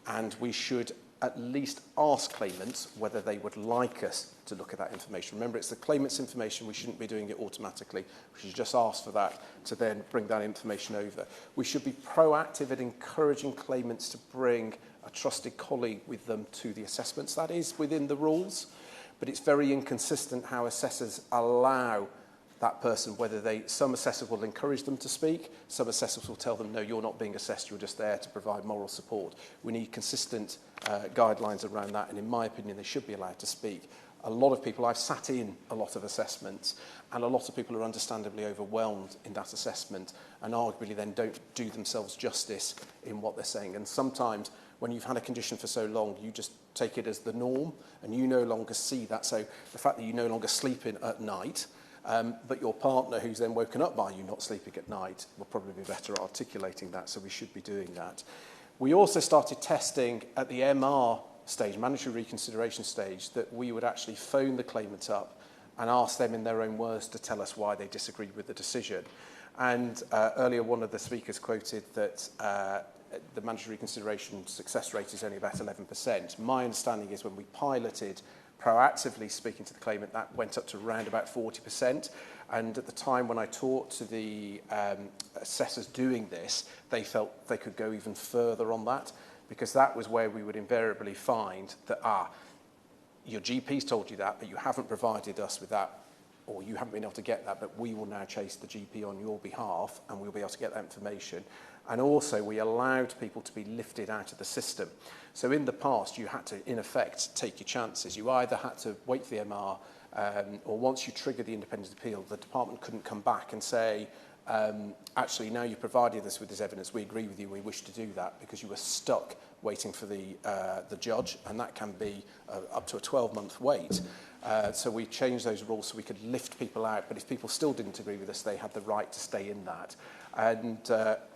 and we should at least ask claimants whether they would like us to look at that information. Remember, it's the claimant's information. We shouldn't be doing it automatically. We should just ask for that to then bring that information over. We should be proactive at encouraging claimants to bring a trusted colleague with them to the assessments. That is within the rules, but it's very inconsistent how assessors allow that person, some assessors will encourage them to speak, some assessors will tell them, no, you're not being assessed, you're just there to provide moral support. We need consistent guidelines around that, and in my opinion, they should be allowed to speak. A lot of people, I've sat in a lot of assessments, and a lot of people are understandably overwhelmed in that assessment, and arguably then don't do themselves justice in what they're saying. And sometimes, when you've had a condition for so long, you just take it as the norm, and you no longer see that. So the fact that you no longer sleep in at night, but your partner, who's then woken up by you not sleeping at night, will probably be better at articulating that, so we should be doing that. We also started testing at the MR stage, mandatory reconsideration stage, that we would actually phone the claimant up and ask them in their own words to tell us why they disagreed with the decision. And earlier one of the speakers quoted that the mandatory reconsideration success rate is only about 11%. My understanding is when we piloted proactively speaking to the claimant, that went up to around about 40%. And at the time when I talked to the assessors doing this, they felt they could go even further on that, because that was where we would invariably find that, your GP's told you that, but you haven't provided us with that, or you haven't been able to get that, but we will now chase the GP on your behalf, and we'll be able to get that information. And also, we allowed people to be lifted out of the system. So in the past, you had to, in effect, take your chances. You either had to wait for the MR, or once you triggered the independent appeal, the department couldn't come back and say, actually, now you've provided us with this evidence, we agree with you, we wish to do that, because you were stuck waiting for the judge, and that can be up to a 12-month wait. So we changed those rules so we could lift people out, but if people still didn't agree with us, they had the right to stay in that. And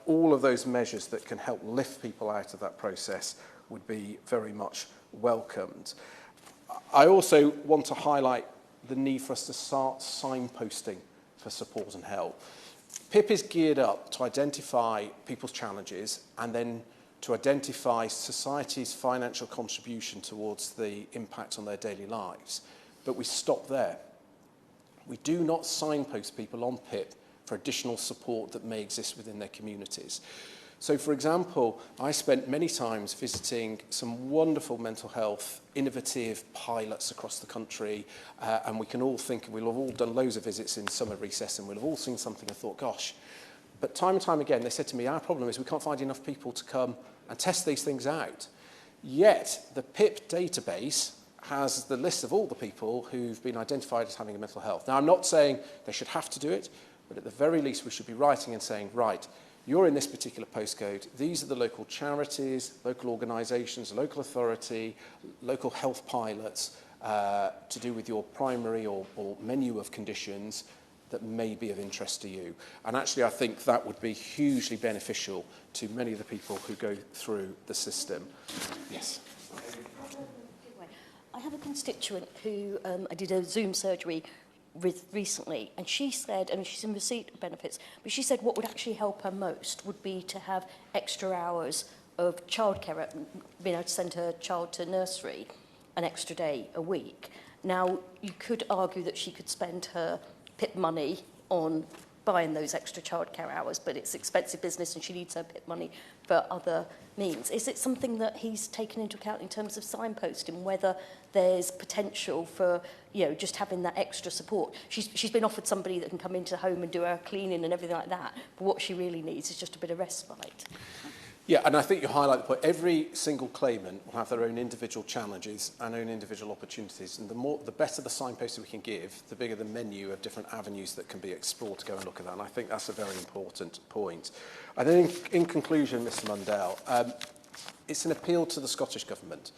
all of those measures that can help lift people out of that process would be very much welcomed. I also want to highlight the need for us to start signposting for support and help. PIP is geared up to identify people's challenges and then to identify society's financial contribution towards the impact on their daily lives. But we stop there. We do not signpost people on PIP for additional support that may exist within their communities. So, for example, I spent many times visiting some wonderful mental health, innovative pilots across the country, and we can all think, we'll have all done loads of visits in summer recess, and we'll have all seen something and thought, gosh, But time and time again, they said to me, our problem is we can't find enough people to come and test these things out. Yet, the PIP database has the list of all the people who've been identified as having a mental health. Now, I'm not saying they should have to do it, but at the very least, we should be writing and saying, right, you're in this particular postcode, these are the local charities, local organisations, local authority, local health pilots to do with your primary or menu of conditions that may be of interest to you. And actually, I think that would be hugely beneficial to many of the people who go through the system. Yes. I have a constituent who I did a Zoom surgery with recently, and she said, and she's in receipt of benefits, but she said what would actually help her most would be to have extra hours of childcare, being able to send her child to nursery an extra day a week. Now, you could argue that she could spend her PIP money on buying those extra childcare hours, but it's expensive business and she needs her PIP money for other means. Is it something that he's taken into account in terms of signposting, whether there's potential for, you know, just having that extra support? She's been offered somebody that can come into the home and do her cleaning and everything like that, but what she really needs is just a bit of respite. Yeah, and I think you highlight the point. Every single claimant will have their own individual challenges and own individual opportunities, and the better the signposting we can give, the bigger the menu of different avenues that can be explored to go and look at that. And I think that's a very important point. I think, in conclusion, Mr. Mundell, it's an appeal to the Scottish Government.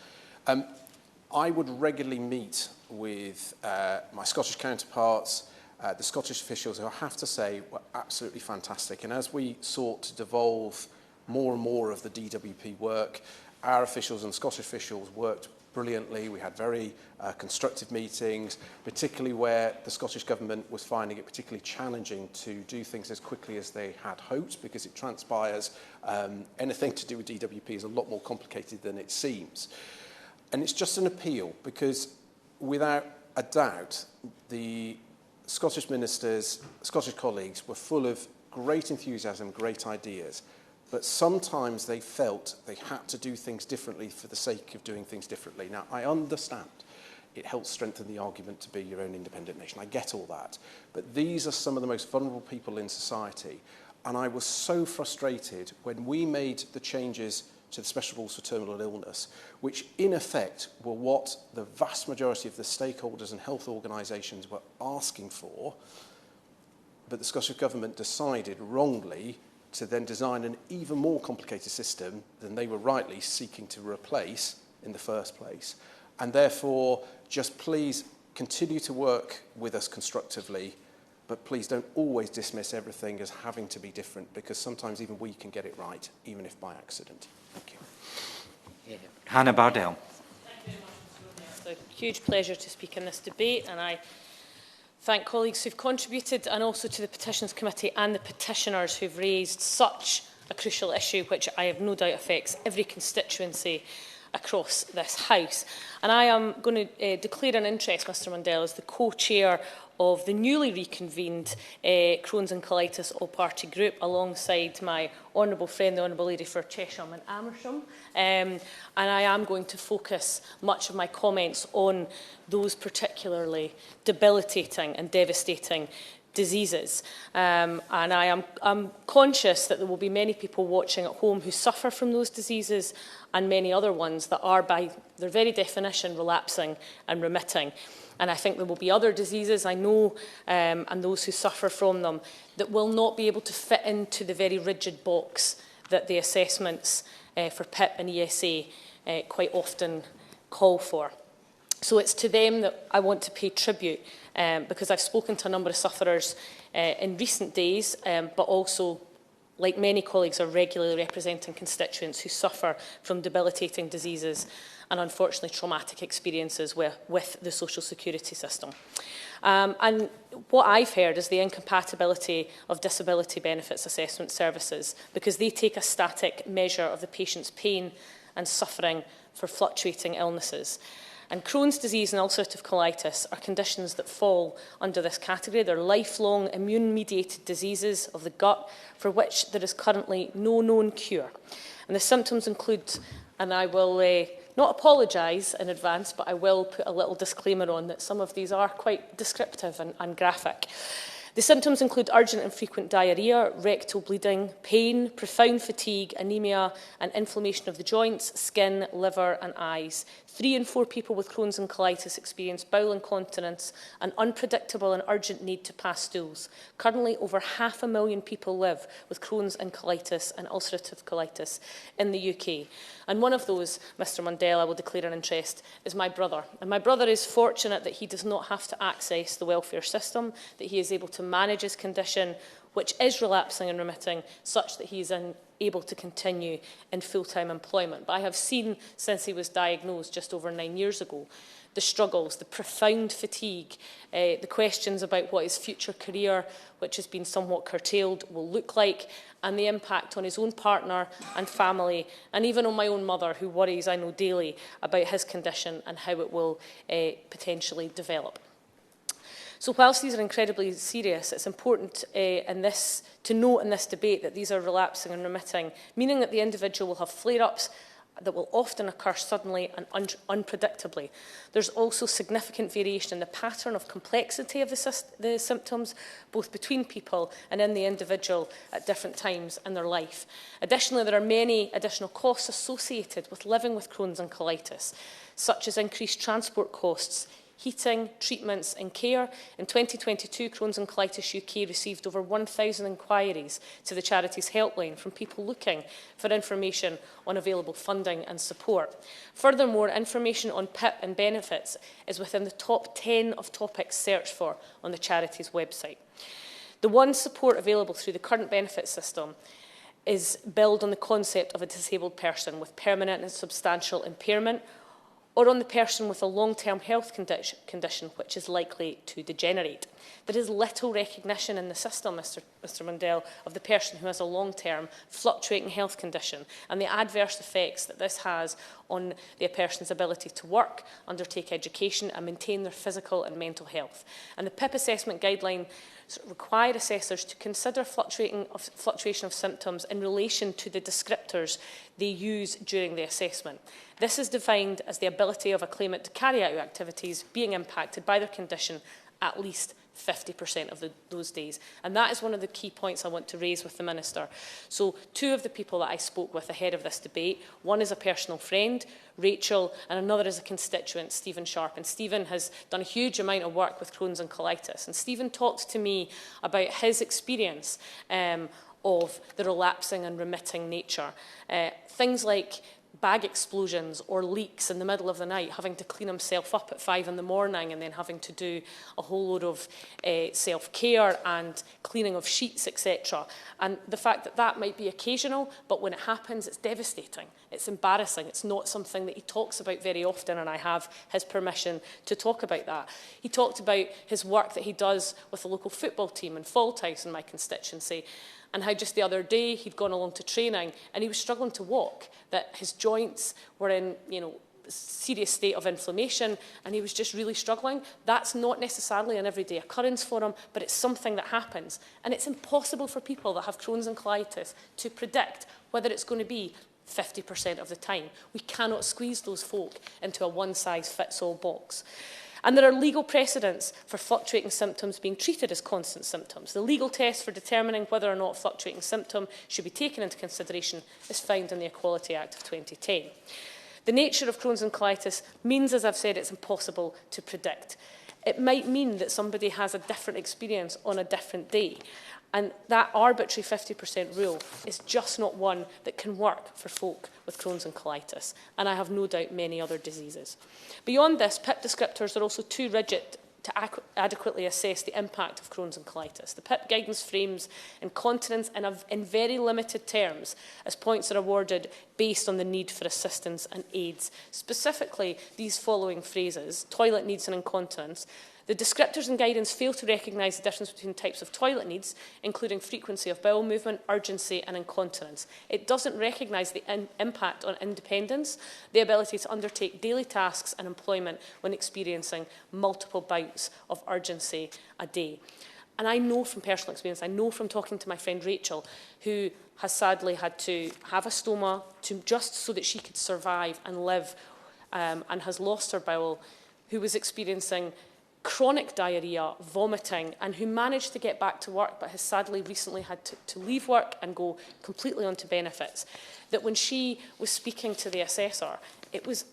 I would regularly meet with my Scottish counterparts, the Scottish officials, who I have to say were absolutely fantastic. And as we sought to devolve more and more of the DWP work, our officials and Scottish officials worked brilliantly. We had very constructive meetings, particularly where the Scottish Government was finding it particularly challenging to do things as quickly as they had hoped, because it transpires anything to do with DWP is a lot more complicated than it seems. And it's just an appeal, because without a doubt, the Scottish ministers, Scottish colleagues were full of great enthusiasm, great ideas. But sometimes they felt they had to do things differently for the sake of doing things differently. Now, I understand it helps strengthen the argument to be your own independent nation. I get all that. But these are some of the most vulnerable people in society. And I was so frustrated when we made the changes to the special rules for terminal illness, which in effect were what the vast majority of the stakeholders and health organisations were asking for. But the Scottish Government decided wrongly to then design an even more complicated system than they were rightly seeking to replace in the first place. And therefore, just please continue to work with us constructively, but please don't always dismiss everything as having to be different, because sometimes even we can get it right, even if by accident. Thank you. Hannah Bardell. Thank you very much, Mr. O'Neill. It's a huge pleasure to speak in this debate, and I thank colleagues who've contributed, and also to the Petitions Committee and the petitioners who've raised such a crucial issue, which I have no doubt affects every constituency across this House. And I am going to declare an interest, Mr Mundell, as the co-chair of the newly reconvened Crohn's and Colitis All-Party Group, alongside my honourable friend, the Honourable Lady for Chesham and Amersham. And I am going to focus much of my comments on those particularly debilitating and devastating diseases. And I'm conscious that there will be many people watching at home who suffer from those diseases, and many other ones that are, by their very definition, relapsing and remitting. And I think there will be other diseases, I know, and those who suffer from them, that will not be able to fit into the very rigid box that the assessments for PIP and ESA quite often call for. So it's to them that I want to pay tribute, because I've spoken to a number of sufferers in recent days, but also, like many colleagues, are regularly representing constituents who suffer from debilitating diseases and unfortunately traumatic experiences with the social security system. And what I've heard is the incompatibility of disability benefits assessment services, because they take a static measure of the patient's pain and suffering for fluctuating illnesses. And Crohn's disease and ulcerative colitis are conditions that fall under this category. They're lifelong immune-mediated diseases of the gut for which there is currently no known cure. And the symptoms include, and I will not apologise in advance, but I will put a little disclaimer on that some of these are quite descriptive and graphic. The symptoms include urgent and frequent diarrhoea, rectal bleeding, pain, profound fatigue, anemia and inflammation of the joints, skin, liver and eyes. 3 in 4 people with Crohn's and colitis experience bowel incontinence, an unpredictable and urgent need to pass stools. Currently, over 500,000 people live with Crohn's and colitis and ulcerative colitis in the UK. And one of those, Mr Mundell, I will declare an interest, is my brother. And my brother is fortunate that he does not have to access the welfare system, that he is able to manage his condition, which is relapsing and remitting, such that he is able to continue in full-time employment. But I have seen, since he was diagnosed just over 9 years ago, the struggles, the profound fatigue, the questions about what his future career, which has been somewhat curtailed, will look like, and the impact on his own partner and family, and even on my own mother, who worries, I know, daily about his condition and how it will potentially develop. So whilst these are incredibly serious, it's important to note in this debate that these are relapsing and remitting, meaning that the individual will have flare-ups that will often occur suddenly and unpredictably. There's also significant variation in the pattern of complexity of the symptoms, both between people and in the individual at different times in their life. Additionally, there are many additional costs associated with living with Crohn's and colitis, such as increased transport costs, heating, treatments and care. In 2022, Crohn's and Colitis UK received over 1,000 inquiries to the charity's helpline from people looking for information on available funding and support. Furthermore, information on PIP and benefits is within the top 10 of topics searched for on the charity's website. The one support available through the current benefit system is built on the concept of a disabled person with permanent and substantial impairment, or on the person with a long-term health condition which is likely to degenerate. There is little recognition in the system, Mr Mundell, of the person who has a long-term fluctuating health condition and the adverse effects that this has on the person's ability to work, undertake education and maintain their physical and mental health. And the PIP assessment guideline require assessors to consider fluctuation of symptoms in relation to the descriptors they use during the assessment. This is defined as the ability of a claimant to carry out activities being impacted by their condition at least 50% of those days. And that is one of the key points I want to raise with the Minister. So 2 of the people that I spoke with ahead of this debate, one is a personal friend, Rachel, and another is a constituent, Stephen Sharp. And Stephen has done a huge amount of work with Crohn's and colitis. And Stephen talked to me about his experience of the relapsing and remitting nature. Things like bag explosions or leaks in the middle of the night, having to clean himself up at 5 in the morning and then having to do a whole load of self-care and cleaning of sheets, etc. And the fact that that might be occasional, but when it happens, it's devastating. It's embarrassing. It's not something that he talks about very often, and I have his permission to talk about that. He talked about his work that he does with the local football team in Faulthouse in my constituency, and how just the other day he'd gone along to training and he was struggling to walk, that his joints were in, serious state of inflammation and he was just really struggling. That's not necessarily an everyday occurrence for him, but it's something that happens. And it's impossible for people that have Crohn's and colitis to predict whether it's going to be 50% of the time. We cannot squeeze those folk into a one-size-fits-all box. And there are legal precedents for fluctuating symptoms being treated as constant symptoms. The legal test for determining whether or not a fluctuating symptom should be taken into consideration is found in the Equality Act of 2010. The nature of Crohn's and colitis means, as I've said, it's impossible to predict. It might mean that somebody has a different experience on a different day. And that arbitrary 50% rule is just not one that can work for folk with Crohn's and colitis. And I have no doubt many other diseases. Beyond this, PIP descriptors are also too rigid to adequately assess the impact of Crohn's and colitis. The PIP guidance frames incontinence in very limited terms as points are awarded based on the need for assistance and aids. Specifically, these following phrases: toilet needs and incontinence. The descriptors and guidance fail to recognise the difference between types of toilet needs, including frequency of bowel movement, urgency and incontinence. It doesn't recognise the impact on independence, the ability to undertake daily tasks and employment when experiencing multiple bouts of urgency a day. And I know from personal experience, I know from talking to my friend Rachel, who has sadly had to have a stoma just so that she could survive and live, and has lost her bowel, who was experiencing chronic diarrhoea, vomiting, and who managed to get back to work but has sadly recently had to leave work and go completely onto benefits, that when she was speaking to the assessor, it was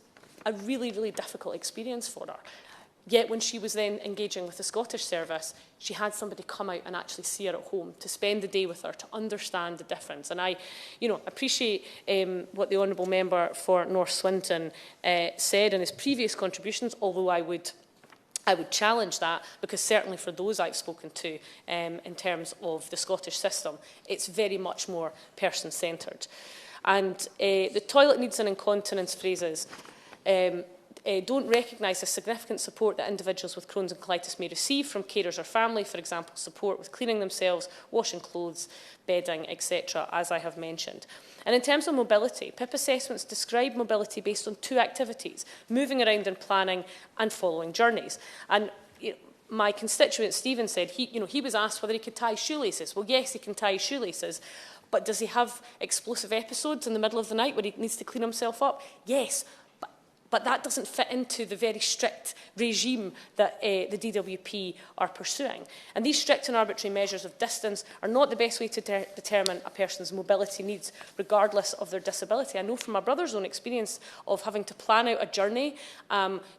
a really, really difficult experience for her. Yet when she was then engaging with the Scottish service, she had somebody come out and actually see her at home, to spend the day with her, to understand the difference. And I, appreciate what the Honourable Member for North Swinton said in his previous contributions, although I would challenge that, because certainly for those I've spoken to in terms of the Scottish system, it's very much more person-centred. And the toilet needs and incontinence phrases don't recognise the significant support that individuals with Crohn's and colitis may receive from carers or family, for example, support with cleaning themselves, washing clothes, bedding, etc., as I have mentioned. And in terms of mobility, PIP assessments describe mobility based on two activities: moving around and planning, and following journeys. And my constituent Stephen said he was asked whether he could tie shoelaces. Well, yes, he can tie shoelaces, but does he have explosive episodes in the middle of the night where he needs to clean himself up? Yes. But that doesn't fit into the very strict regime that the DWP are pursuing. And these strict and arbitrary measures of distance are not the best way to determine a person's mobility needs, regardless of their disability. I know from my brother's own experience of having to plan out a journey,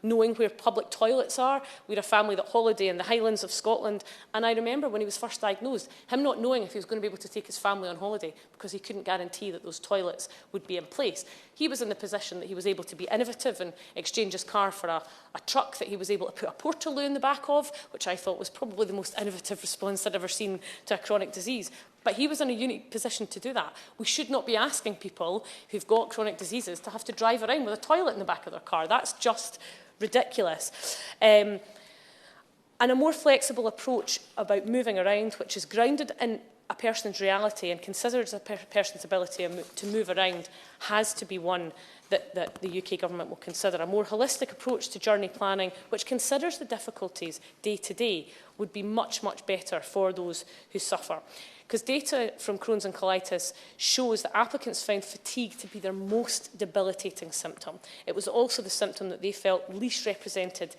knowing where public toilets are. We had a family that holiday in the Highlands of Scotland, and I remember when he was first diagnosed, him not knowing if he was going to be able to take his family on holiday because he couldn't guarantee that those toilets would be in place. He was in the position that he was able to be innovative and exchange his car for a truck that he was able to put a portaloo in the back of, which I thought was probably the most innovative response I'd ever seen to a chronic disease. But he was in a unique position to do that. We should not be asking people who've got chronic diseases to have to drive around with a toilet in the back of their car. That's just ridiculous. And a more flexible approach about moving around, which is grounded in a person's reality and considers a person's ability to move around, has to be one that the UK Government will consider. A more holistic approach to journey planning, which considers the difficulties day to day, would be much, much better for those who suffer. Because data from Crohn's and colitis shows that applicants found fatigue to be their most debilitating symptom. It was also the symptom that they felt least represented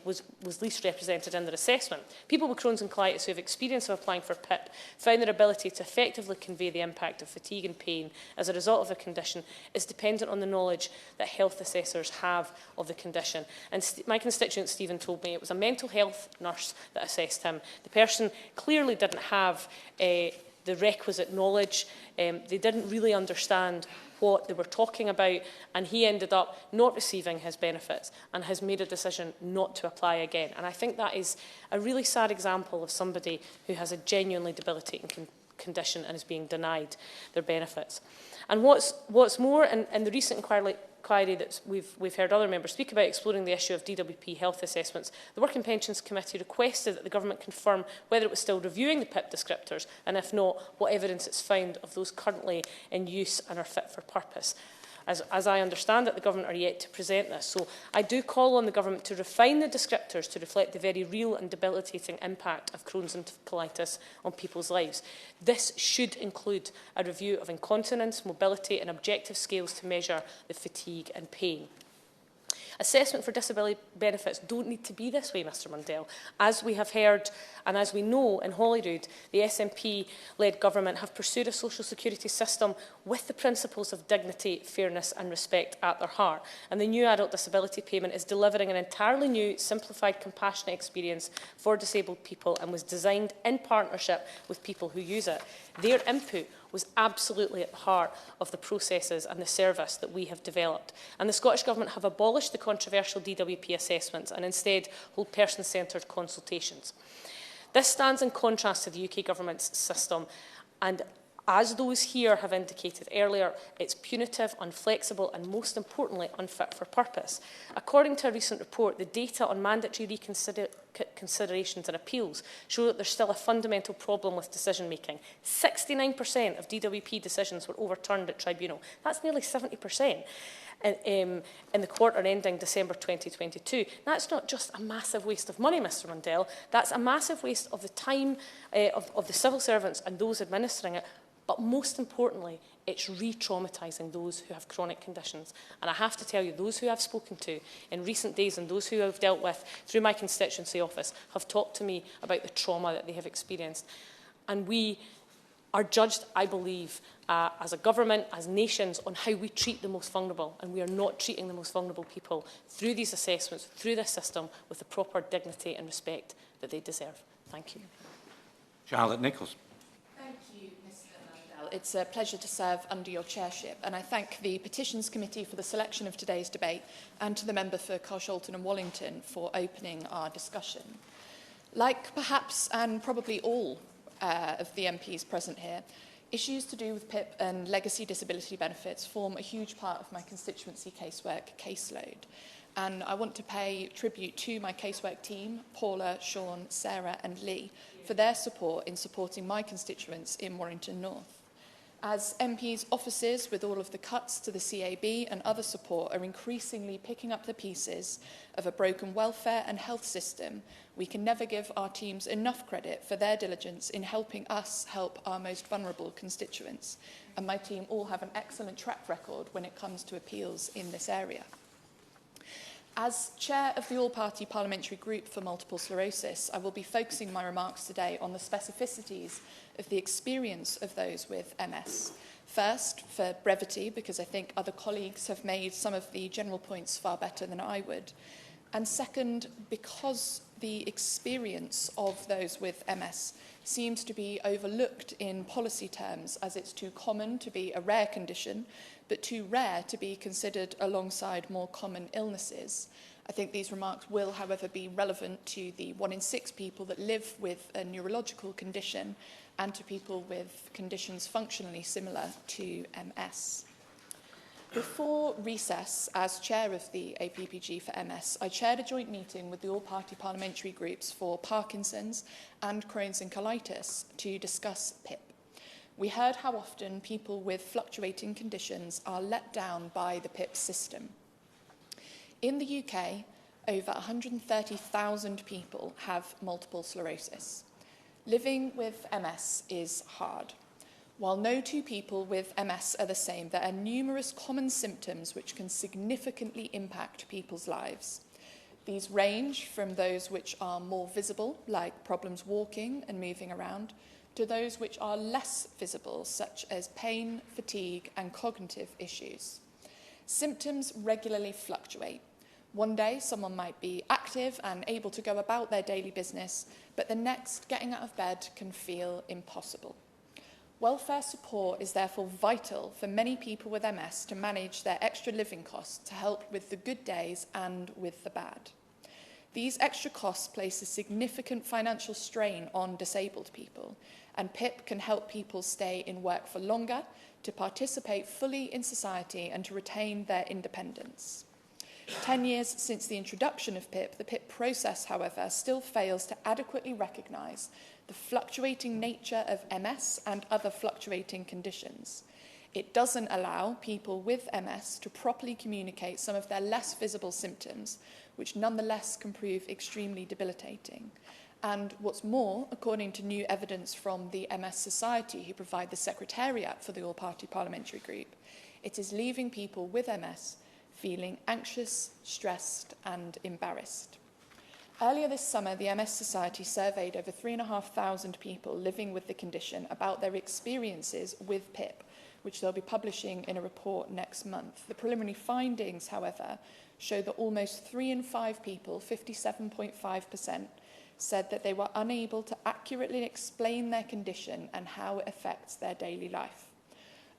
was least represented in their assessment. People with Crohn's and colitis who have experience of applying for PIP found their ability to effectively convey the impact of fatigue and pain as a result of the condition is dependent on the knowledge that health assessors have of the condition. And my constituent Stephen told me it was a mental health nurse that assessed him. The person clearly didn't have the requisite knowledge. They didn't really understand what they were talking about, and he ended up not receiving his benefits and has made a decision not to apply again. And I think that is a really sad example of somebody who has a genuinely debilitating condition and is being denied their benefits. And what's more, in the recent inquiry that we've heard other members speak about exploring the issue of DWP health assessments, the Work and Pensions Committee requested that the Government confirm whether it was still reviewing the PIP descriptors, and if not, what evidence it's found of those currently in use and are fit for purpose. As I understand it, the Government are yet to present this. So I do call on the Government to refine the descriptors to reflect the very real and debilitating impact of Crohn's and colitis on people's lives. This should include a review of incontinence, mobility and objective scales to measure the fatigue and pain. Assessment for disability benefits don't need to be this way, Mr Mundell. As we have heard and as we know in Holyrood, the SNP-led government have pursued a social security system with the principles of dignity, fairness and respect at their heart. And the new adult disability payment is delivering an entirely new, simplified, compassionate experience for disabled people and was designed in partnership with people who use it. Their input was absolutely at the heart of the processes and the service that we have developed. And the Scottish Government have abolished the controversial DWP assessments and instead hold person-centred consultations. This stands in contrast to the UK Government's system, and as those here have indicated earlier, it's punitive, unflexible and, most importantly, unfit for purpose. According to a recent report, the data on mandatory reconsiderations and appeals show that there's still a fundamental problem with decision-making. 69% of DWP decisions were overturned at tribunal. That's nearly 70%. In the quarter ending December 2022. That's not just a massive waste of money, Mr Mundell, that's a massive waste of the time of the civil servants and those administering it, But most importantly, it's re-traumatising those who have chronic conditions. And I have to tell you, those who I've spoken to in recent days and those who I've dealt with through my constituency office have talked to me about the trauma that they have experienced. And we are judged, I believe, as a government, as nations, on how we treat the most vulnerable. And we are not treating the most vulnerable people through these assessments, through this system, with the proper dignity and respect that they deserve. Thank you. Charlotte Nichols. Thank you, Mr. Mandel. It's a pleasure to serve under your chairship, and I thank the Petitions Committee for the selection of today's debate and to the member for Carshalton and Wallington for opening our discussion. Like perhaps and probably all of the MPs present here, issues to do with PIP and legacy disability benefits form a huge part of my constituency casework caseload. And I want to pay tribute to my casework team, Paula, Sean, Sarah and Lee, for their support in supporting my constituents in Warrington North. As MPs' offices, with all of the cuts to the CAB and other support, are increasingly picking up the pieces of a broken welfare and health system, we can never give our teams enough credit for their diligence in helping us help our most vulnerable constituents. And my team all have an excellent track record when it comes to appeals in this area. As chair of the all-party parliamentary group for multiple sclerosis, I will be focusing my remarks today on the specificities of the experience of those with MS. First, for brevity, because I think other colleagues have made some of the general points far better than I would. And second, because the experience of those with MS seems to be overlooked in policy terms, as it's too common to be a rare condition, but too rare to be considered alongside more common illnesses. I think these remarks will, however, be relevant to the 1 in 6 people that live with a neurological condition and to people with conditions functionally similar to MS. Before recess, as chair of the APPG for MS, I chaired a joint meeting with the all-party parliamentary groups for Parkinson's and Crohn's and colitis to discuss PIP. We heard how often people with fluctuating conditions are let down by the PIP system. In the UK, over 130,000 people have multiple sclerosis. Living with MS is hard. While no two people with MS are the same, there are numerous common symptoms which can significantly impact people's lives. These range from those which are more visible, like problems walking and moving around, to those which are less visible, such as pain, fatigue, and cognitive issues. Symptoms regularly fluctuate. One day, someone might be active and able to go about their daily business, but the next, getting out of bed can feel impossible. Welfare support is therefore vital for many people with MS to manage their extra living costs to help with the good days and with the bad. These extra costs place a significant financial strain on disabled people, and PIP can help people stay in work for longer, to participate fully in society and to retain their independence. 10 years since the introduction of PIP, the PIP process, however, still fails to adequately recognise the fluctuating nature of MS and other fluctuating conditions. It doesn't allow people with MS to properly communicate some of their less visible symptoms, which nonetheless can prove extremely debilitating. And what's more, according to new evidence from the MS Society, who provide the secretariat for the all-party parliamentary group, it is leaving people with MS feeling anxious, stressed, and embarrassed. Earlier this summer, the MS Society surveyed over 3,500 people living with the condition about their experiences with PIP, which they'll be publishing in a report next month. The preliminary findings, however, show that almost 3 in 5 people, 57.5%, said that they were unable to accurately explain their condition and how it affects their daily life.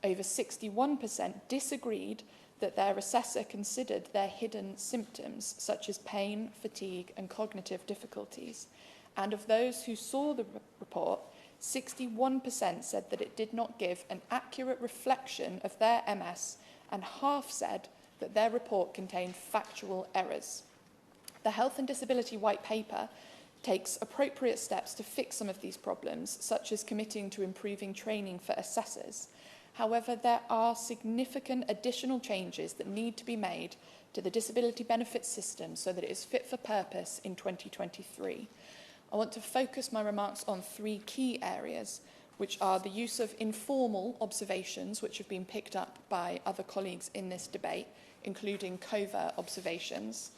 Over 61% disagreed that their assessor considered their hidden symptoms, such as pain, fatigue, and cognitive difficulties. And of those who saw the report, 61% said that it did not give an accurate reflection of their MS, and half said that their report contained factual errors. The Health and Disability White Paper takes appropriate steps to fix some of these problems, such as committing to improving training for assessors. However, there are significant additional changes that need to be made to the disability benefit system so that it is fit for purpose in 2023. I want to focus my remarks on 3 key areas. which are the use of informal observations, which have been picked up by other colleagues in this debate, including covert observations,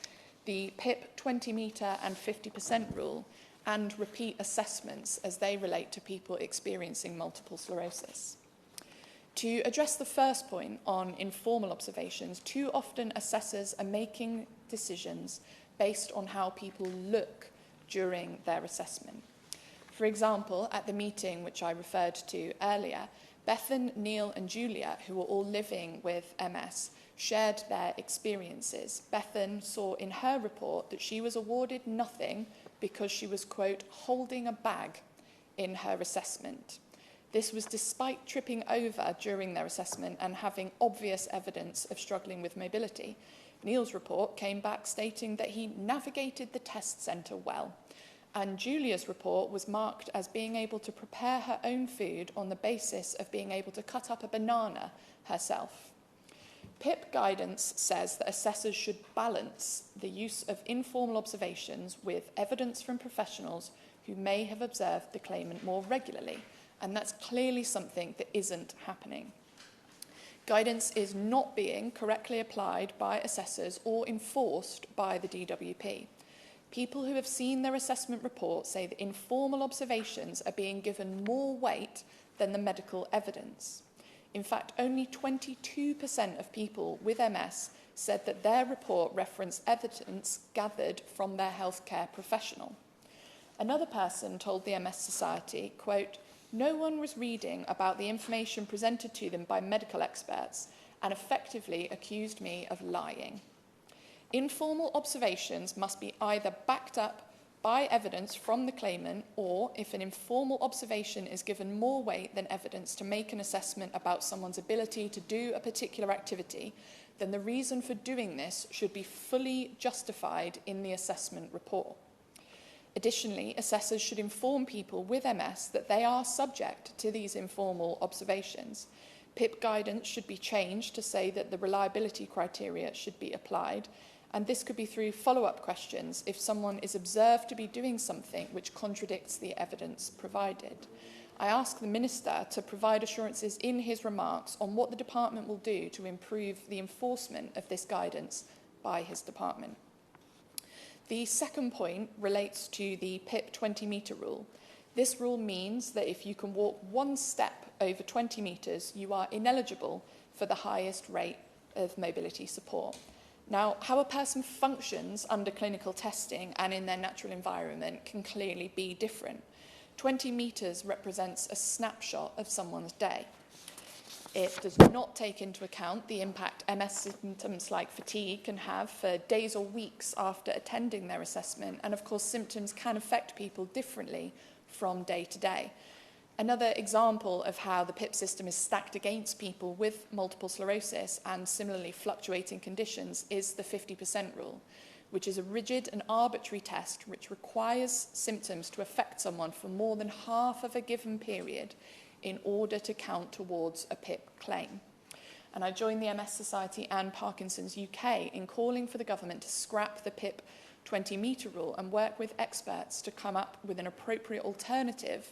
the PIP 20-metre and 50% rule, and repeat assessments as they relate to people experiencing multiple sclerosis. To address the first point on informal observations, too often assessors are making decisions based on how people look during their assessment. For example, at the meeting which I referred to earlier, Bethan, Neil and Julia, who were all living with MS, shared their experiences. Bethan saw in her report that she was awarded nothing because she was, quote, holding a bag in her assessment. This was despite tripping over during their assessment and having obvious evidence of struggling with mobility. Neil's report came back stating that he navigated the test centre well, and Julia's report was marked as being able to prepare her own food on the basis of being able to cut up a banana herself. PIP guidance says that assessors should balance the use of informal observations with evidence from professionals who may have observed the claimant more regularly, and that's clearly something that isn't happening. Guidance is not being correctly applied by assessors or enforced by the DWP. People who have seen their assessment report say that informal observations are being given more weight than the medical evidence. In fact, only 22% of people with MS said that their report referenced evidence gathered from their healthcare professional. Another person told the MS Society, quote, no one was reading about the information presented to them by medical experts and effectively accused me of lying. Informal observations must be either backed up by evidence from the claimant, or if an informal observation is given more weight than evidence to make an assessment about someone's ability to do a particular activity, then the reason for doing this should be fully justified in the assessment report. Additionally, assessors should inform people with MS that they are subject to these informal observations. PIP guidance should be changed to say that the reliability criteria should be applied, and this could be through follow-up questions if someone is observed to be doing something which contradicts the evidence provided. I ask the Minister to provide assurances in his remarks on what the Department will do to improve the enforcement of this guidance by his Department. The second point relates to the PIP 20-metre rule. This rule means that if you can walk one step over 20 metres, you are ineligible for the highest rate of mobility support. Now, how a person functions under clinical testing and in their natural environment can clearly be different. 20 metres represents a snapshot of someone's day. It does not take into account the impact MS symptoms like fatigue can have for days or weeks after attending their assessment, and of course symptoms can affect people differently from day to day. Another example of how the PIP system is stacked against people with multiple sclerosis and similarly fluctuating conditions is the 50% rule, which is a rigid and arbitrary test which requires symptoms to affect someone for more than half of a given period in order to count towards a PIP claim. And I join the MS Society and Parkinson's UK in calling for the government to scrap the PIP 20-metre rule and work with experts to come up with an appropriate alternative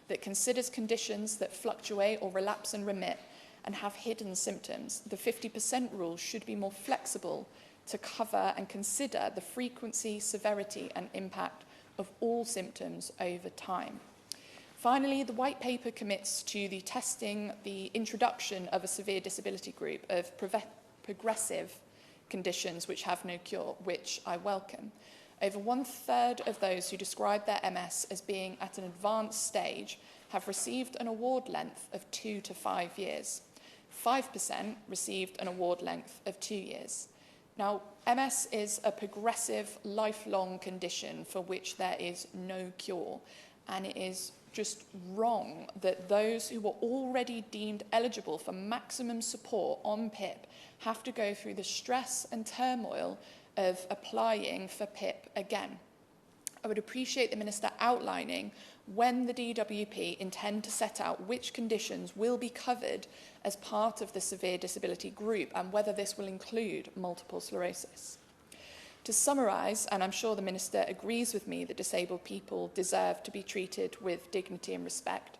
that considers conditions that fluctuate or relapse and remit and have hidden symptoms. The 50% rule should be more flexible to cover and consider the frequency, severity and impact of all symptoms over time. Finally, the White Paper commits to the testing the introduction of a severe disability group of progressive conditions which have no cure, which I welcome. Over 1/3 of those who describe their MS as being at an advanced stage have received an award length of 2 to 5 years. 5% received an award length of 2 years. Now, MS is a progressive, lifelong condition for which there is no cure, and it is just wrong that those who were already deemed eligible for maximum support on PIP have to go through the stress and turmoil of applying for PIP again. I would appreciate the Minister outlining when the DWP intend to set out which conditions will be covered as part of the severe disability group and whether this will include multiple sclerosis. To summarise, and I'm sure the Minister agrees with me that disabled people deserve to be treated with dignity and respect,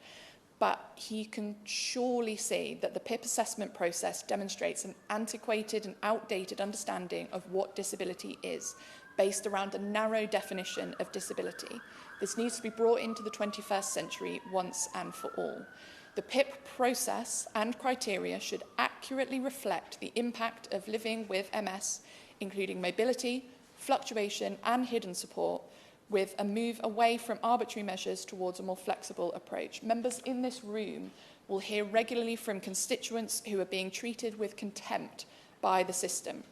but he can surely see that the PIP assessment process demonstrates an antiquated and outdated understanding of what disability is, based around a narrow definition of disability. This needs to be brought into the 21st century once and for all. The PIP process and criteria should accurately reflect the impact of living with MS, including mobility, fluctuation and hidden support, with a move away from arbitrary measures towards a more flexible approach. Members in this room will hear regularly from constituents who are being treated with contempt by the system,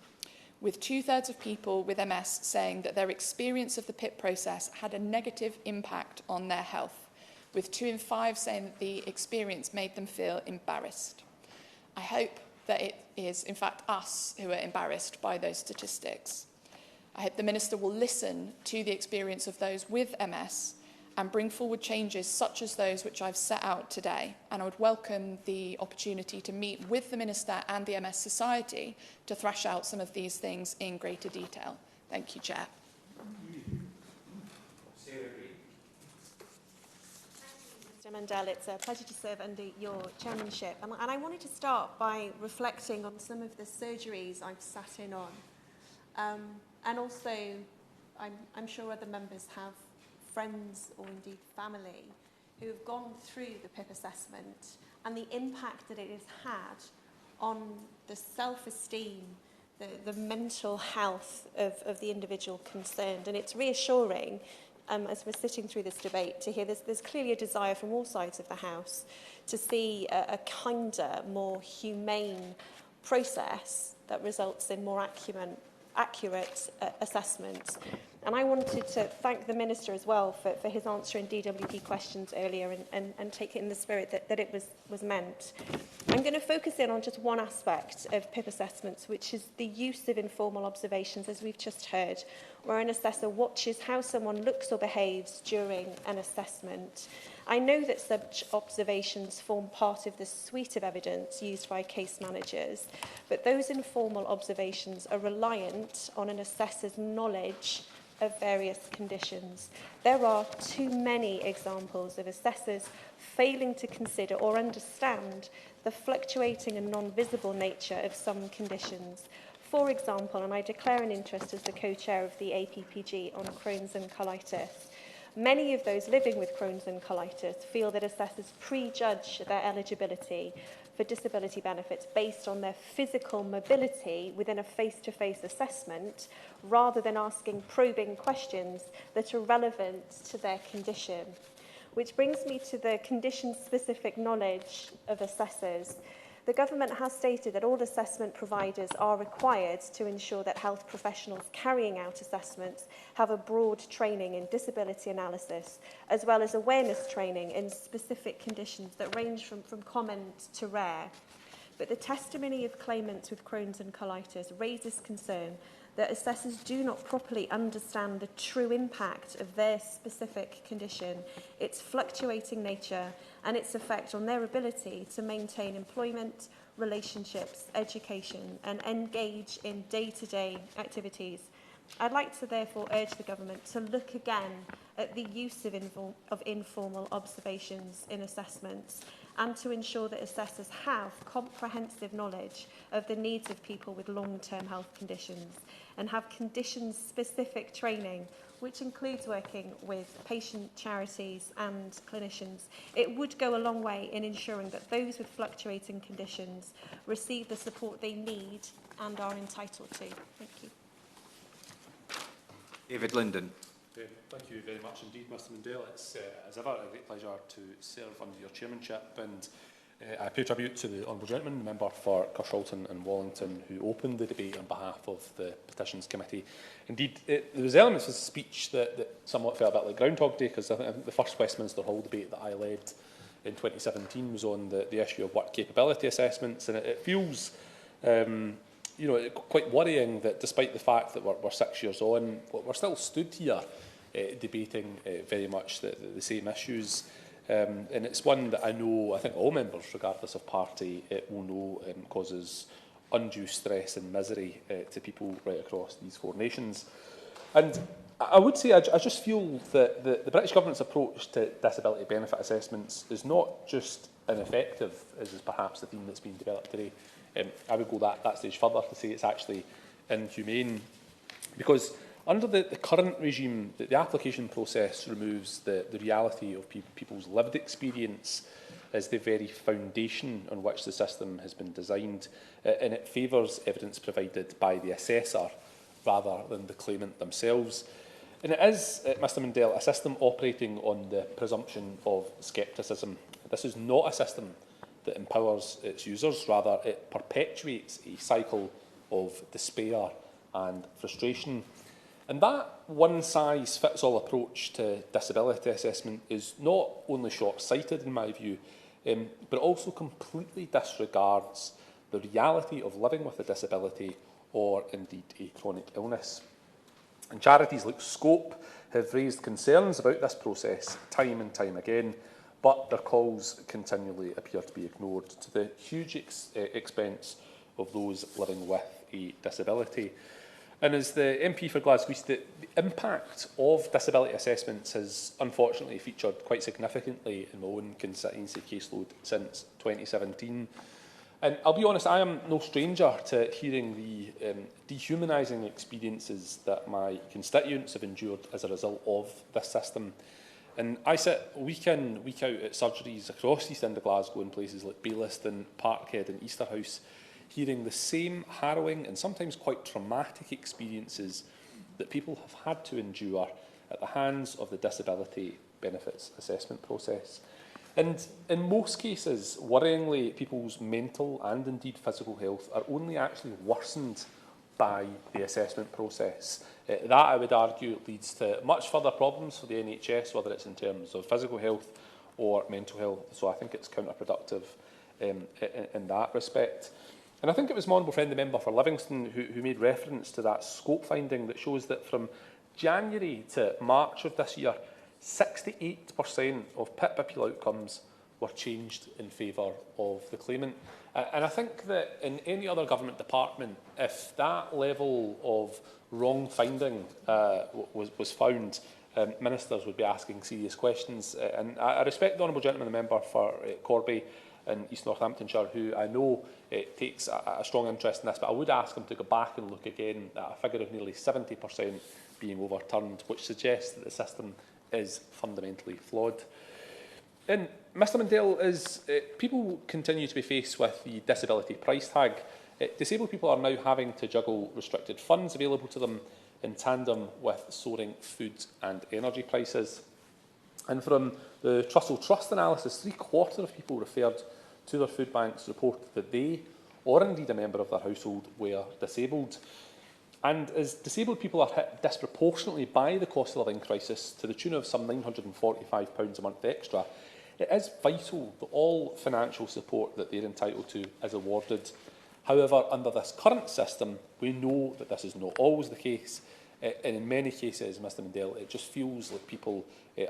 with 2/3 of people with MS saying that their experience of the PIP process had a negative impact on their health, with 2 in 5 saying that the experience made them feel embarrassed. I hope that it is, in fact, us who are embarrassed by those statistics. I hope the Minister will listen to the experience of those with MS and bring forward changes such as those which I've set out today. And I would welcome the opportunity to meet with the Minister and the MS Society to thrash out some of these things in greater detail. Thank you, Chair. Mr Mandel, it's a pleasure to serve under your chairmanship. And I wanted to start by reflecting on some of the surgeries I've sat in on. And also, I'm sure other members have friends or indeed family who have gone through the PIP assessment and the impact that it has had on the self-esteem, the mental health of the individual concerned. And it's reassuring, as we're sitting through this debate, to hear there's clearly a desire from all sides of the House to see a kinder, more humane process that results in more accurate assessments. And I wanted to thank the Minister as well for his answering DWP questions earlier and take it in the spirit that it was meant. I'm going to focus in on just one aspect of PIP assessments, which is the use of informal observations, as we've just heard, where an assessor watches how someone looks or behaves during an assessment. I know that such observations form part of the suite of evidence used by case managers, but those informal observations are reliant on an assessor's knowledge of various conditions. There are too many examples of assessors failing to consider or understand the fluctuating and non-visible nature of some conditions. For example, and I declare an interest as the co-chair of the APPG on Crohn's and colitis, many of those living with Crohn's and colitis feel that assessors prejudge their eligibility for disability benefits based on their physical mobility within a face-to-face assessment, rather than asking probing questions that are relevant to their condition. Which brings me to the condition-specific knowledge of assessors. The government has stated that all assessment providers are required to ensure that health professionals carrying out assessments have a broad training in disability analysis, as well as awareness training in specific conditions that range from common to rare. But the testimony of claimants with Crohn's and colitis raises concern that assessors do not properly understand the true impact of their specific condition, its fluctuating nature, and its effect on their ability to maintain employment, relationships, education, and engage in day-to-day activities. I'd like to therefore urge the government to look again at the use of informal observations in assessments, and to ensure that assessors have comprehensive knowledge of the needs of people with long-term health conditions, and have condition-specific training, which includes working with patient charities and clinicians. It would go a long way in ensuring that those with fluctuating conditions receive the support they need and are entitled to. Thank you. David Linden. Thank you very much indeed, Mr Mandel. It's, as ever, a great pleasure to serve under your chairmanship, and I pay tribute to the Honourable Gentleman, the member for Carshalton and Wallington, who opened the debate on behalf of the Petitions Committee. Indeed, there was elements of the speech that somewhat felt a bit like Groundhog Day, because I think the first Westminster Hall debate that I led in 2017 was on the issue of work capability assessments, and it feels you know, quite worrying that despite the fact that we're 6 years on, we're still stood here debating very much the same issues. And it's one that I think all members, regardless of party, will know causes undue stress and misery to people right across these 4 nations. And I would say I just feel that the British Government's approach to disability benefit assessments is not just ineffective, as is perhaps the theme that's been developed today. I would go that stage further to say it's actually inhumane, because under the current regime, the application process removes the reality of people's lived experience as the very foundation on which the system has been designed, and it favours evidence provided by the assessor rather than the claimant themselves. And it is, Mr Mundell, a system operating on the presumption of scepticism. This is not a system that empowers its users, rather it perpetuates a cycle of despair and frustration. And that one-size-fits-all approach to disability assessment is not only short-sighted in my view, but also completely disregards the reality of living with a disability or indeed a chronic illness. And charities like Scope have raised concerns about this process time and time again, but their calls continually appear to be ignored, to the huge expense of those living with a disability. And as the MP for Glasgow East, the impact of disability assessments has unfortunately featured quite significantly in my own constituency caseload since 2017. And I'll be honest, I am no stranger to hearing the dehumanising experiences that my constituents have endured as a result of this system. And I sit week in, week out at surgeries across the East End of Glasgow in places like Baillieston, Parkhead and Easterhouse, hearing the same harrowing and sometimes quite traumatic experiences that people have had to endure at the hands of the disability benefits assessment process. And in most cases, worryingly, people's mental and indeed physical health are only actually worsened by the assessment process. That, I would argue, leads to much further problems for the NHS, whether it's in terms of physical health or mental health. So I think it's counterproductive in that respect. And I think it was my honourable friend, the member for Livingston, who made reference to that Scope finding that shows that from January to March of this year, 68% of PIP appeal outcomes were changed in favour of the claimant. And I think that in any other government department, if that level of wrong finding was found, ministers would be asking serious questions. And I respect the honourable gentleman, the member for Corby in East Northamptonshire, who I know takes a strong interest in this, but I would ask him to go back and look again at a figure of nearly 70% being overturned, which suggests that the system is fundamentally flawed. And Mr Mundell, as people continue to be faced with the disability price tag, disabled people are now having to juggle restricted funds available to them in tandem with soaring food and energy prices. And from the Trussell Trust analysis, 3/4 of people referred to their food banks report that they, or indeed a member of their household, were disabled. And as disabled people are hit disproportionately by the cost of living crisis to the tune of some £945 a month extra, it is vital that all financial support that they're entitled to is awarded. However, under this current system, we know that this is not always the case, and in many cases, Mr Mundell, it just feels like people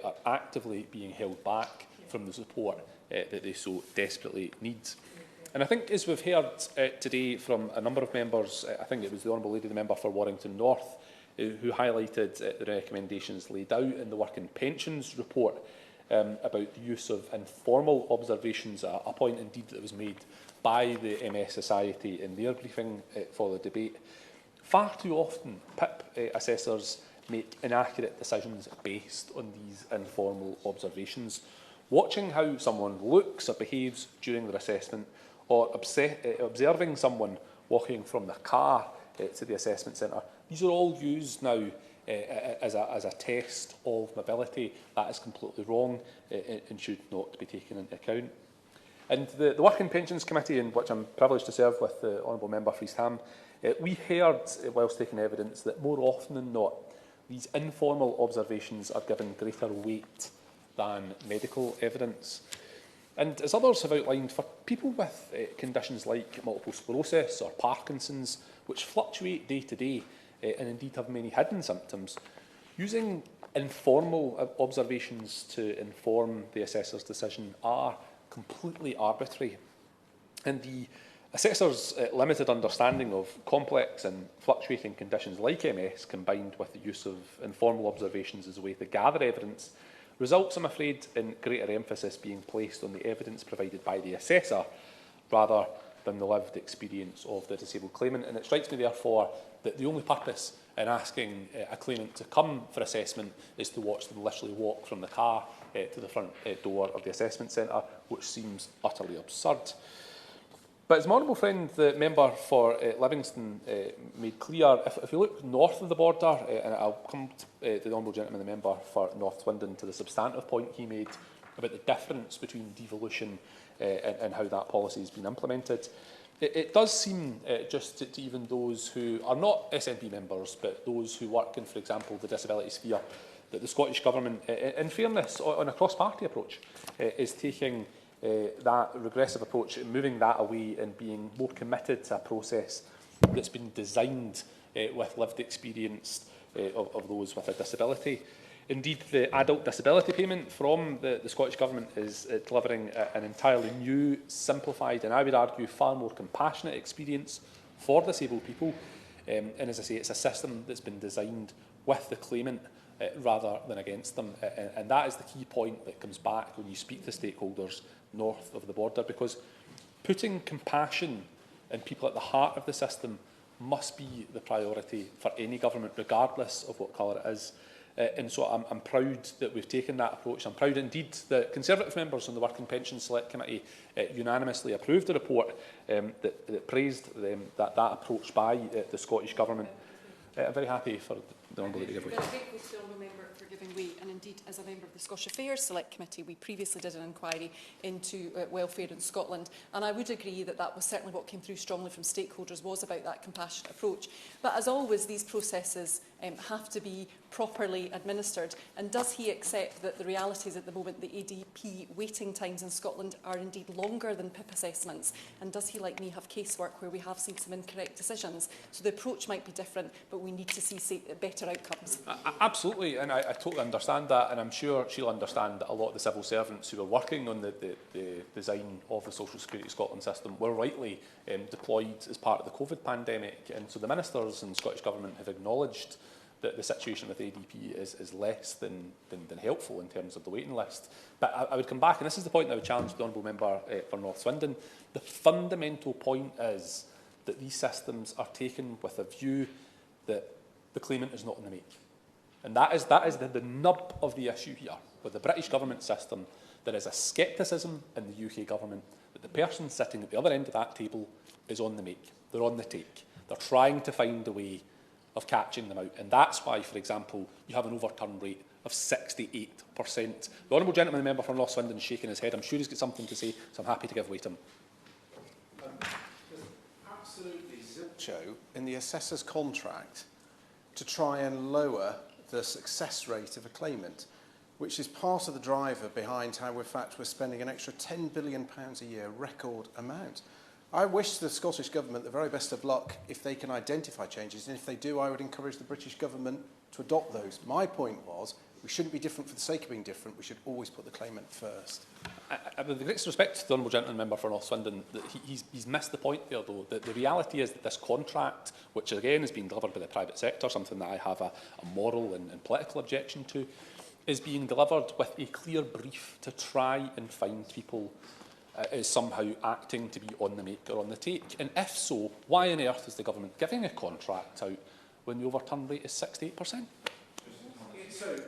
are actively being held back from the support that they so desperately need. And I think, as we've heard today from a number of members, I think it was the Honourable Lady, the member for Warrington North, who highlighted the recommendations laid out in the Work and Pensions report about the use of informal observations, a point indeed that was made by the MS Society in their briefing for the debate. Far too often, PIP assessors make inaccurate decisions based on these informal observations. Watching how someone looks or behaves during their assessment, or observing someone walking from their car to the assessment centre, these are all used now as a test of mobility. That is completely wrong and should not be taken into account. And the Work and Pensions Committee, in which I'm privileged to serve with the Honourable Member for East Ham, we heard, whilst taking evidence, that more often than not, these informal observations are given greater weight than medical evidence. And as others have outlined, for people with conditions like multiple sclerosis or Parkinson's, which fluctuate day to day and indeed have many hidden symptoms, using informal observations to inform the assessor's decision are completely arbitrary. And the assessor's limited understanding of complex and fluctuating conditions like MS, combined with the use of informal observations as a way to gather evidence, results, I'm afraid, in greater emphasis being placed on the evidence provided by the assessor rather than the lived experience of the disabled claimant. And it strikes me, therefore, that the only purpose in asking a claimant to come for assessment is to watch them literally walk from the car to the front door of the assessment centre, which seems utterly absurd. But as my honourable friend, the member for Livingston, made clear, if you look north of the border, and I'll come to the honourable gentleman, the member for North Swindon, to the substantive point he made about the difference between devolution and how that policy has been implemented, it does seem, just to even those who are not SNP members, but those who work in, for example, the disability sphere, that the Scottish Government, in fairness, on a cross-party approach, is taking that regressive approach, moving that away and being more committed to a process that's been designed with lived experience of those with a disability. Indeed, the adult disability payment from the Scottish Government is delivering an entirely new, simplified and, I would argue, far more compassionate experience for disabled people. And as I say, it's a system that's been designed with the claimant rather than against them. And that is the key point that comes back when you speak to stakeholders north of the border, because putting compassion and people at the heart of the system must be the priority for any government, regardless of what colour it is. And so I'm proud that we've taken that approach. I'm proud indeed that Conservative members on the Working Pensions Select Committee unanimously approved the report that praised that approach by the Scottish Government. I'm very happy for the honourable to give way. For giving way, and indeed as a member of the Scottish Affairs Select Committee, we previously did an inquiry into welfare in Scotland, and I would agree that that was certainly what came through strongly from stakeholders, was about that compassionate approach. But as always, these processes have to be properly administered. And does he accept that the realities at the moment, the ADP waiting times in Scotland are indeed longer than PIP assessments? And does he, like me, have casework where we have seen some incorrect decisions? So the approach might be different, but we need to see better outcomes. Absolutely, and I totally understand that, and I'm sure she'll understand that a lot of the civil servants who are working on the design of the Social Security Scotland system were rightly deployed as part of the COVID pandemic, and so the ministers and Scottish Government have acknowledged that the situation with ADP is less than helpful in terms of the waiting list. But I would come back, and this is the point that I would challenge the honourable member for North Swindon. The fundamental point is that these systems are taken with a view that the claimant is not in the make. And that is the nub of the issue here. With the British government system, there is a scepticism in the UK government that the person sitting at the other end of that table is on the make. They're on the take. They're trying to find a way of catching them out. And that's why, for example, you have an overturn rate of 68%. The honourable gentleman, the member for North Swindon, is shaking his head. I'm sure he's got something to say, so I'm happy to give way to him. Absolutely zilcho in the assessor's contract to try and lower the success rate of a claimant, which is part of the driver behind how, in fact, we're spending an extra £10 billion a year, record amount. I wish the Scottish Government the very best of luck if they can identify changes, and if they do, I would encourage the British Government to adopt those. My point was, we shouldn't be different for the sake of being different. We should always put the claimant first. With the greatest respect to the honourable gentleman member for North Swindon, he's missed the point there, though. The reality is that this contract, which again has been delivered by the private sector, something that I have a moral and political objection to, is being delivered with a clear brief to try and find people is somehow acting to be on the make or on the take. And if so, why on earth is the government giving a contract out when the overturn rate is 68%? So,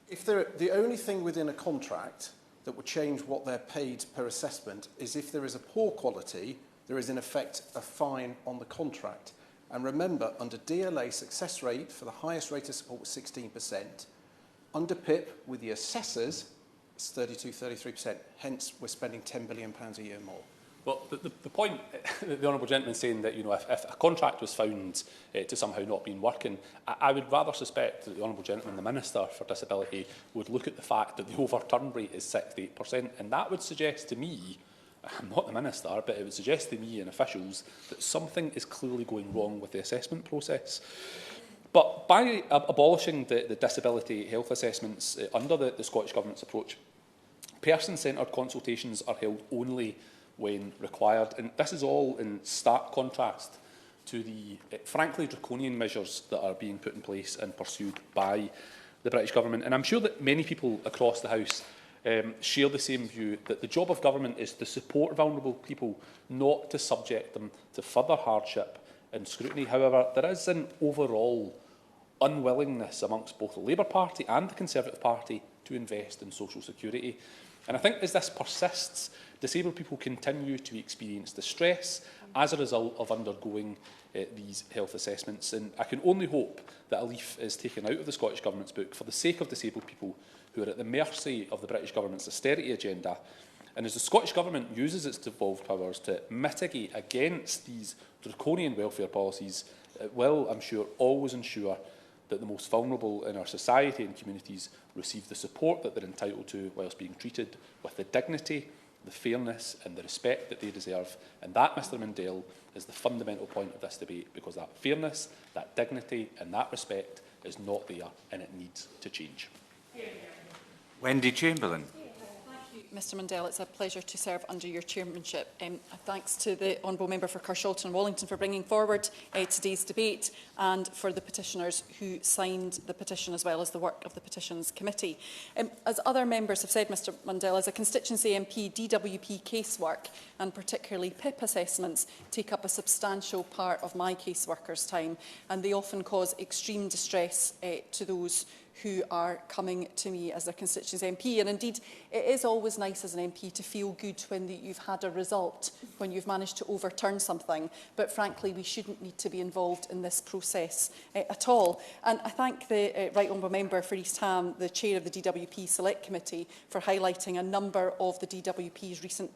if the only thing within a contract that would change what they're paid per assessment is if there is a poor quality, there is in effect a fine on the contract. And remember, under DLA, success rate for the highest rate of support was 16%. Under PIP, with the assessors, it's 32-33%. Hence, we're spending £10 billion a year more. Well, the point that the honourable gentleman is saying that, you know, if a contract was found to somehow not be working, I would rather suspect that the honourable gentleman, the Minister for Disability, would look at the fact that the overturn rate is 68%, and that would suggest to me, I'm not the Minister, but it would suggest to me and officials that something is clearly going wrong with the assessment process. But by abolishing the disability health assessments under the Scottish Government's approach, person-centred consultations are held only when required. And this is all in stark contrast to the, frankly, draconian measures that are being put in place and pursued by the British Government. And I'm sure that many people across the House share the same view, that the job of government is to support vulnerable people, not to subject them to further hardship and scrutiny. However, there is an overall unwillingness amongst both the Labour Party and the Conservative Party to invest in social security. And I think as this persists, disabled people continue to experience distress as a result of undergoing these health assessments. And I can only hope that a leaf is taken out of the Scottish Government's book for the sake of disabled people who are at the mercy of the British Government's austerity agenda. And as the Scottish Government uses its devolved powers to mitigate against these draconian welfare policies, it will, I'm sure, always ensure that the most vulnerable in our society and communities receive the support that they're entitled to, whilst being treated with the dignity, the fairness and the respect that they deserve. And that, Mr Mundell, is the fundamental point of this debate, because that fairness, that dignity and that respect is not there, and it needs to change. Wendy Chamberlain. Mr Mundell, it's a pleasure to serve under your chairmanship. Thanks to the Honourable Member for Carshalton and Wallington for bringing forward today's debate, and for the petitioners who signed the petition, as well as the work of the Petitions Committee. As other members have said, Mr Mundell, as a constituency MP, DWP casework, and particularly PIP assessments, take up a substantial part of my caseworkers' time, and they often cause extreme distress to those who are coming to me as their constituency MP. And indeed, it is always nice as an MP to feel good when you've had a result, when you've managed to overturn something. But frankly, we shouldn't need to be involved in this process at all. And I thank the Right Honourable Member for East Ham, the chair of the DWP Select Committee, for highlighting a number of the DWP's recent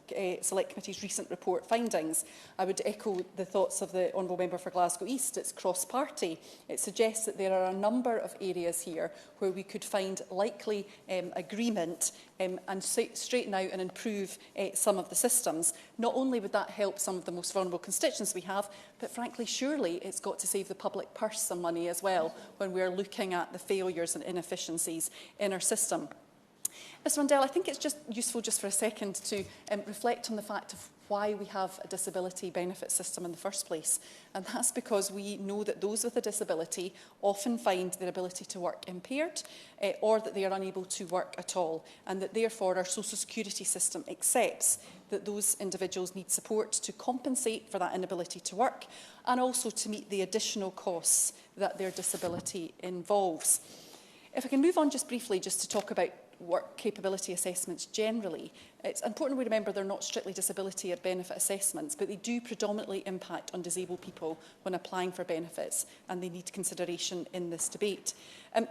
Select Committee's recent report findings. I would echo the thoughts of the Honourable Member for Glasgow East. It's cross-party. It suggests that there are a number of areas here where we could find likely agreement and straighten out and improve some of the systems. Not only would that help some of the most vulnerable constituents we have, but frankly, surely it's got to save the public purse some money as well when we're looking at the failures and inefficiencies in our system. Mr Mundell, I think it's just useful just for a second to reflect on the fact of why we have a disability benefit system in the first place. And that's because we know that those with a disability often find their ability to work impaired, or that they are unable to work at all, and that therefore our social security system accepts that those individuals need support to compensate for that inability to work, and also to meet the additional costs that their disability involves. If I can move on just briefly just to talk about work capability assessments generally, it's important we remember they're not strictly disability or benefit assessments, but they do predominantly impact on disabled people when applying for benefits, and they need consideration in this debate.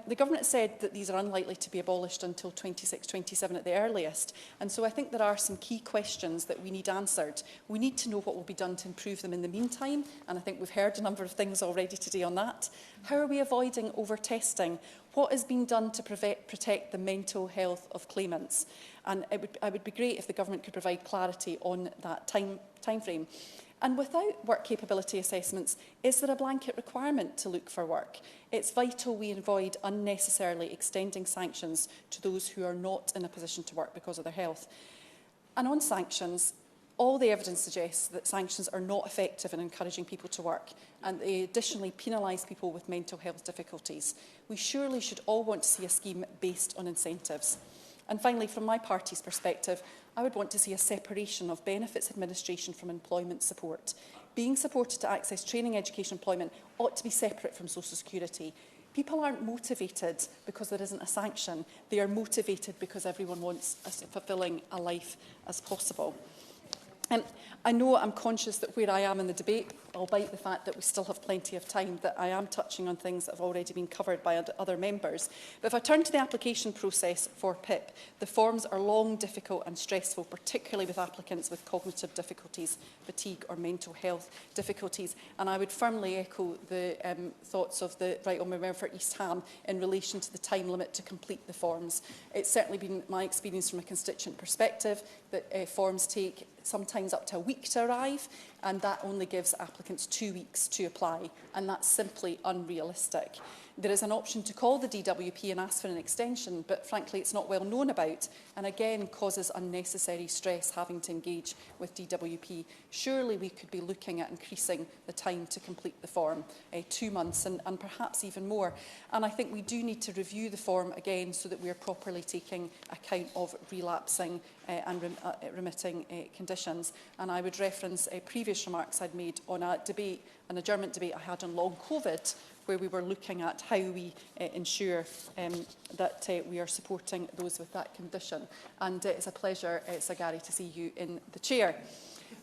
The Government said that these are unlikely to be abolished until 26-27 at the earliest, and so I think there are some key questions that we need answered. We need to know what will be done to improve them in the meantime, and I think we've heard a number of things already today on that. How are we avoiding over-testing? What is being done to protect the mental health of claimants? And it would be great if the Government could provide clarity on that time frame. And without work capability assessments, is there a blanket requirement to look for work? It's vital we avoid unnecessarily extending sanctions to those who are not in a position to work because of their health. And on sanctions, all the evidence suggests that sanctions are not effective in encouraging people to work, and they additionally penalise people with mental health difficulties. We surely should all want to see a scheme based on incentives. And finally, from my party's perspective, I would want to see a separation of benefits administration from employment support. Being supported to access training, education, employment ought to be separate from social security. People aren't motivated because there isn't a sanction. They are motivated because everyone wants as fulfilling a life as possible. I know I'm conscious that where I am in the debate, albeit the fact that we still have plenty of time, that I am touching on things that have already been covered by other members. But if I turn to the application process for PIP, the forms are long, difficult and stressful, particularly with applicants with cognitive difficulties, fatigue or mental health difficulties. And I would firmly echo the thoughts of the Right Honourable Member for East Ham in relation to the time limit to complete the forms. It's certainly been my experience from a constituent perspective that forms take sometimes up to a week to arrive, and that only gives applicants 2 weeks to apply, and that's simply unrealistic. There is an option to call the DWP and ask for an extension, but frankly it's not well known about, and again causes unnecessary stress having to engage with DWP. Surely we could be looking at increasing the time to complete the form, 2 months and perhaps even more. And I think we do need to review the form again so that we are properly taking account of relapsing and remitting conditions. And I would reference previous remarks I'd made on an adjournment debate I had on long COVID, where we were looking at how we ensure that we are supporting those with that condition. And it's a pleasure, Sir Gary, to see you in the chair.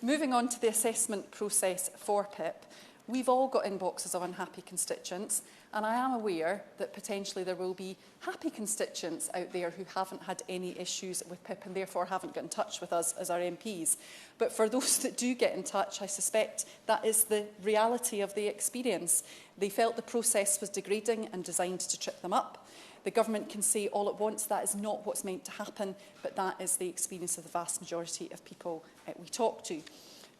Moving on to the assessment process for PIP, we've all got inboxes of unhappy constituents, and I am aware that potentially there will be happy constituents out there who haven't had any issues with PIP and therefore haven't got in touch with us as our MPs. But for those that do get in touch, I suspect that is the reality of the experience. They felt the process was degrading and designed to trip them up. The government can say all at once that is not what's meant to happen, but that is the experience of the vast majority of people we talk to.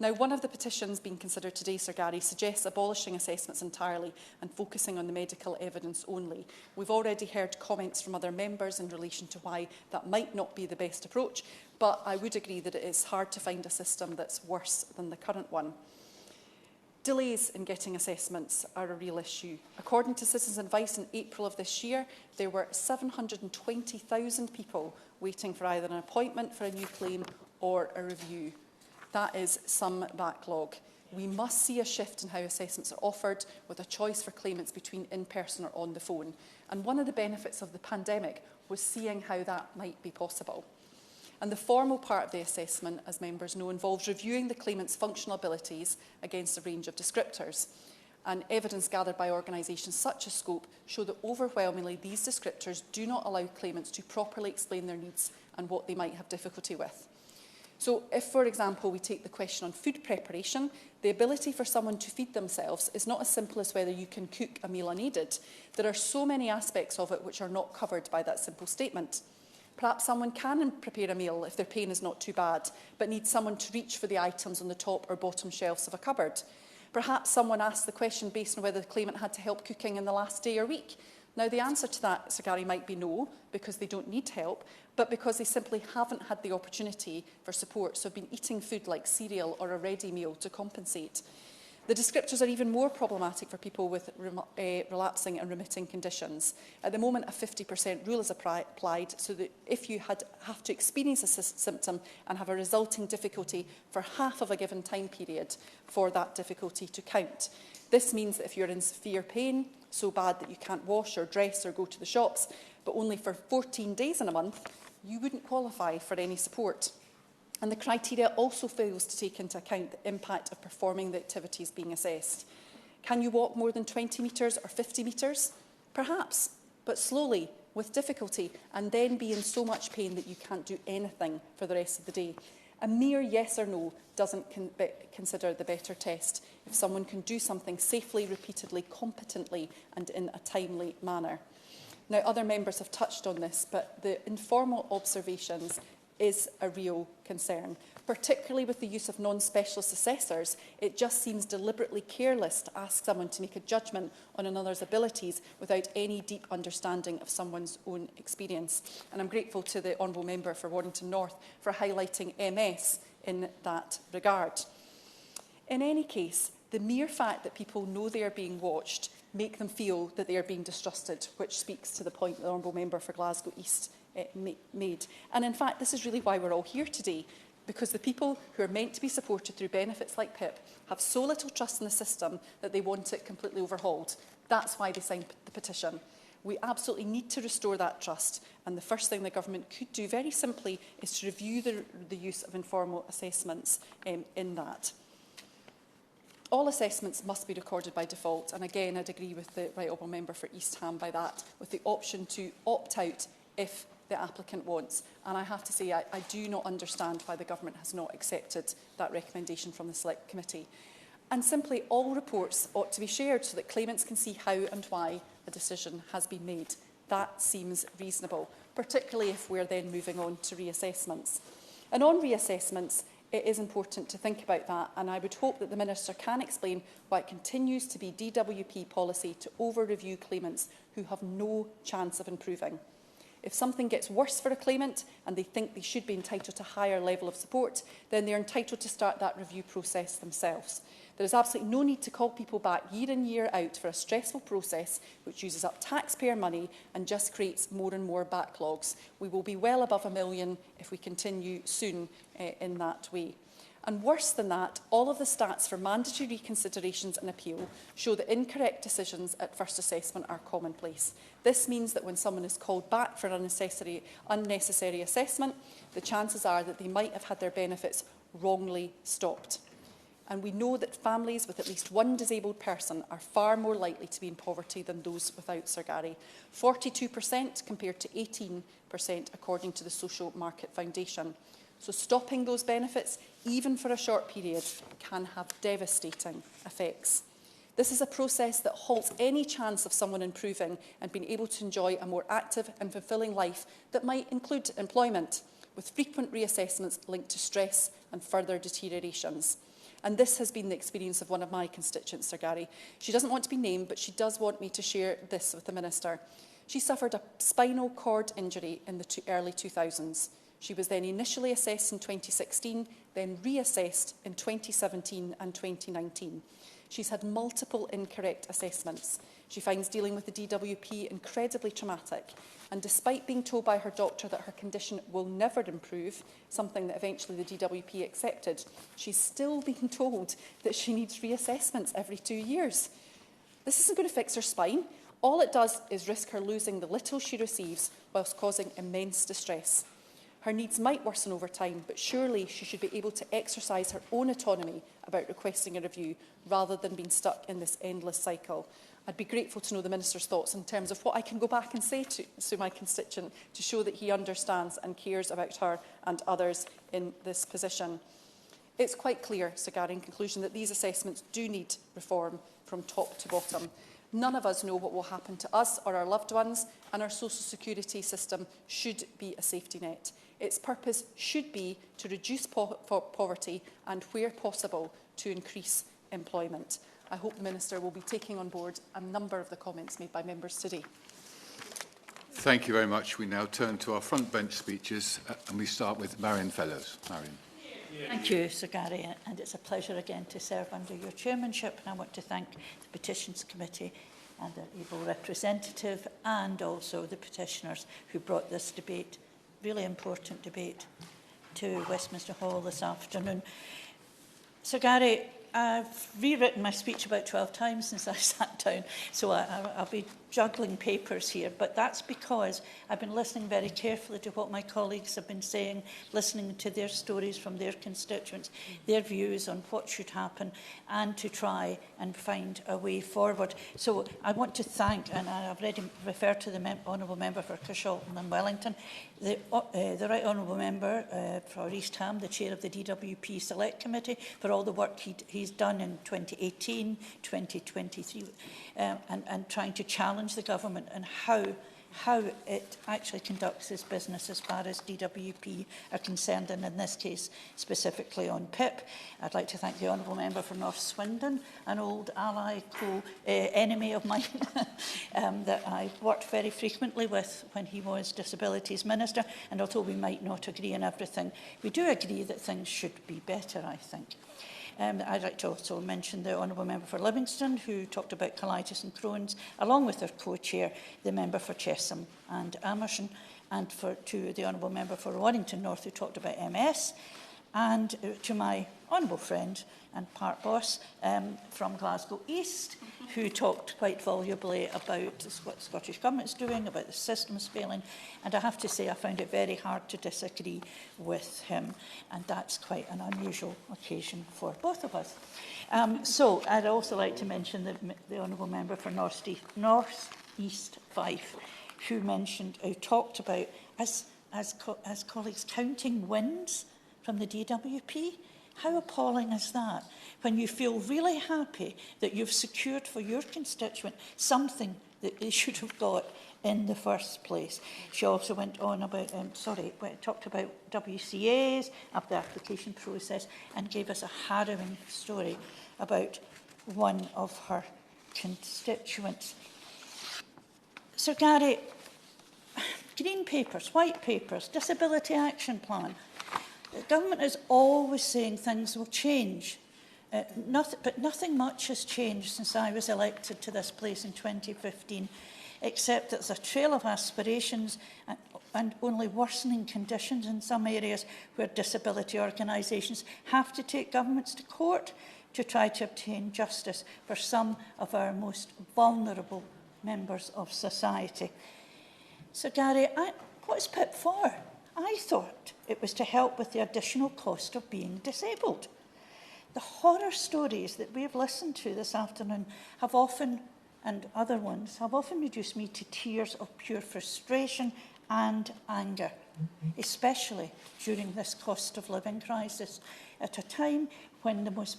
Now, one of the petitions being considered today, Sir Gary, suggests abolishing assessments entirely and focusing on the medical evidence only. We've already heard comments from other members in relation to why that might not be the best approach, but I would agree that it is hard to find a system that's worse than the current one. Delays in getting assessments are a real issue. According to Citizens Advice in April of this year, there were 720,000 people waiting for either an appointment for a new claim or a review. That is some backlog. We must see a shift in how assessments are offered, with a choice for claimants between in-person or on the phone. And one of the benefits of the pandemic was seeing how that might be possible. And the formal part of the assessment, as members know, involves reviewing the claimant's functional abilities against a range of descriptors. And evidence gathered by organisations such as Scope show that overwhelmingly these descriptors do not allow claimants to properly explain their needs and what they might have difficulty with. So if, for example, we take the question on food preparation, the ability for someone to feed themselves is not as simple as whether you can cook a meal unaided. There are so many aspects of it which are not covered by that simple statement. Perhaps someone can prepare a meal if their pain is not too bad, but needs someone to reach for the items on the top or bottom shelves of a cupboard. Perhaps someone asked the question based on whether the claimant had to help cooking in the last day or week. Now, the answer to that, Sir Gary, might be no, because they don't need help, but because they simply haven't had the opportunity for support, so have been eating food like cereal or a ready meal to compensate. The descriptors are even more problematic for people with relapsing and remitting conditions. At the moment, a 50% rule is applied, so that if you have to experience a symptom and have a resulting difficulty for half of a given time period for that difficulty to count. This means that if you're in severe pain, so bad that you can't wash or dress or go to the shops, but only for 14 days in a month, you wouldn't qualify for any support. And the criteria also fails to take into account the impact of performing the activities being assessed. Can you walk more than 20 metres or 50 metres? Perhaps, but slowly, with difficulty, and then be in so much pain that you can't do anything for the rest of the day. A mere yes or no doesn't consider the better test if someone can do something safely, repeatedly, competently and in a timely manner. Now, other members have touched on this, but the informal observations is a real concern. Particularly with the use of non-specialist assessors, it just seems deliberately careless to ask someone to make a judgment on another's abilities without any deep understanding of someone's own experience. And I'm grateful to the Honourable Member for Warrington North for highlighting MS in that regard. In any case, the mere fact that people know they are being watched make them feel that they are being distrusted, which speaks to the point the Honourable Member for Glasgow East made. And in fact, this is really why we're all here today, because the people who are meant to be supported through benefits like PIP have so little trust in the system that they want it completely overhauled. That's why they signed the petition. We absolutely need to restore that trust, and the first thing the government could do very simply is to review the use of informal assessments in that. All assessments must be recorded by default, and again I'd agree with the Right Honourable Member for East Ham by that, with the option to opt out if the applicant wants. And I have to say I do not understand why the government has not accepted that recommendation from the Select Committee. And simply all reports ought to be shared so that claimants can see how and why a decision has been made. That seems reasonable, particularly if we're then moving on to reassessments. And on reassessments, it is important to think about that, and I would hope that the Minister can explain why it continues to be DWP policy to over-review claimants who have no chance of improving. If something gets worse for a claimant and they think they should be entitled to a higher level of support, then they're entitled to start that review process themselves. There is absolutely no need to call people back year in, year out for a stressful process which uses up taxpayer money and just creates more and more backlogs. We will be well above £1 million if we continue soon in that way. And worse than that, all of the stats for mandatory reconsiderations and appeal show that incorrect decisions at first assessment are commonplace. This means that when someone is called back for an unnecessary assessment, the chances are that they might have had their benefits wrongly stopped. And we know that families with at least one disabled person are far more likely to be in poverty than those without Sir Gary. 42% compared to 18% according to the Social Market Foundation. So stopping those benefits, even for a short period, can have devastating effects. This is a process that halts any chance of someone improving and being able to enjoy a more active and fulfilling life that might include employment, with frequent reassessments linked to stress and further deteriorations. And this has been the experience of one of my constituents, Sir Gary. She doesn't want to be named, but she does want me to share this with the Minister. She suffered a spinal cord injury in the early 2000s. She was then initially assessed in 2016, then reassessed in 2017 and 2019. She's had multiple incorrect assessments. She finds dealing with the DWP incredibly traumatic. And despite being told by her doctor that her condition will never improve, something that eventually the DWP accepted, she's still being told that she needs reassessments every 2 years. This isn't going to fix her spine. All it does is risk her losing the little she receives whilst causing immense distress. Her needs might worsen over time, but surely she should be able to exercise her own autonomy about requesting a review rather than being stuck in this endless cycle. I'd be grateful to know the Minister's thoughts in terms of what I can go back and say to my constituent to show that he understands and cares about her and others in this position. It's quite clear, Sir Gary, in conclusion, that these assessments do need reform from top to bottom. None of us know what will happen to us or our loved ones, and our social security system should be a safety net. Its purpose should be to reduce poverty and, where possible, to increase employment. I hope the Minister will be taking on board a number of the comments made by members today. Thank you very much. We now turn to our front bench speeches and we start with Marion Fellows. Marion. Thank you, Sir Gary, and it's a pleasure again to serve under your chairmanship, and I want to thank the Petitions Committee and their able representative and also the petitioners who brought this debate, really important debate, to Westminster Hall this afternoon. Sir Gary, I've rewritten my speech about 12 times since I sat down, so I'll be juggling papers here, but that's because I've been listening very carefully to what my colleagues have been saying, listening to their stories from their constituents, their views on what should happen, and to try and find a way forward. So I want to thank, and I've already referred to the Honourable Member for Carshalton and Wellington, the Right Honourable Member for East Ham, the Chair of the DWP Select Committee, for all the work he's done in 2018, 2023, and trying to challenge the government and how it actually conducts its business as far as DWP are concerned, and in this case specifically on PIP. I'd like to thank the Honourable Member for North Swindon, an old ally, enemy of mine that I worked very frequently with when he was Disabilities Minister, and although we might not agree on everything, we do agree that things should be better, I think. I'd like to also mention the Honourable Member for Livingston, who talked about colitis and Crohn's, along with their co-chair, the Member for Chesham and Amersham, and to the Honourable Member for Warrington North, who talked about MS, and to my honourable friend and part boss from Glasgow East, who talked quite volubly about what the Scottish Government's doing, about the systems failing, and I have to say I found it very hard to disagree with him, and that's quite an unusual occasion for both of us. So I'd also like to mention the Honourable Member for North East Fife, who talked about, as colleagues, counting wins from the DWP. How appalling is that? When you feel really happy that you've secured for your constituent something that they should have got in the first place. She also went on about, talked about WCAs, of the application process, and gave us a harrowing story about one of her constituents. So Gary, green papers, white papers, disability action plan. The government is always saying things will change. But nothing much has changed since I was elected to this place in 2015, except that there's a trail of aspirations and only worsening conditions in some areas where disability organisations have to take governments to court to try to obtain justice for some of our most vulnerable members of society. So Gary, what's PIP for? I thought it was to help with the additional cost of being disabled. The horror stories that we've listened to this afternoon have often, and other ones, have often reduced me to tears of pure frustration and anger, especially during this cost of living crisis, at a time when the most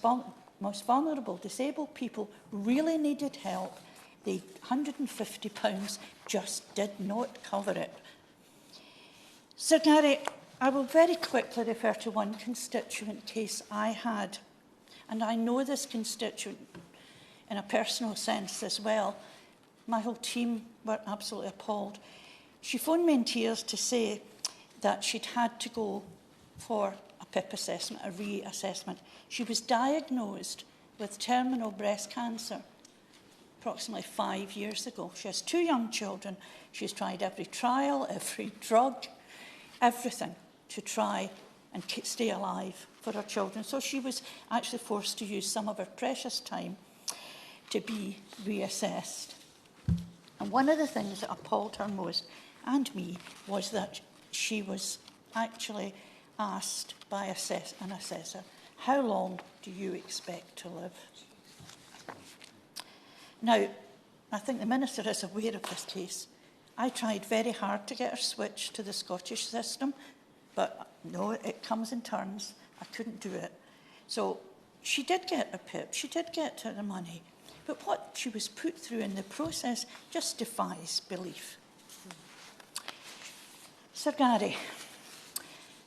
vulnerable disabled people really needed help. The £150 just did not cover it. So Gary, I will very quickly refer to one constituent case I had. And I know this constituent in a personal sense as well. My whole team were absolutely appalled. She phoned me in tears to say that she'd had to go for a PIP assessment, a reassessment. She was diagnosed with terminal breast cancer approximately 5 years ago. She has 2 young children. She's tried every trial, every drug, everything to try and stay alive for her children. So she was actually forced to use some of her precious time to be reassessed. And one of the things that appalled her most, and me, was that she was actually asked by an assessor, how long do you expect to live? Now, I think the Minister is aware of this case. I tried very hard to get her switched to the Scottish system, but no, it comes in turns. I couldn't do it. So she did get a PIP, she did get the money, but what she was put through in the process just defies belief. Sir Gary,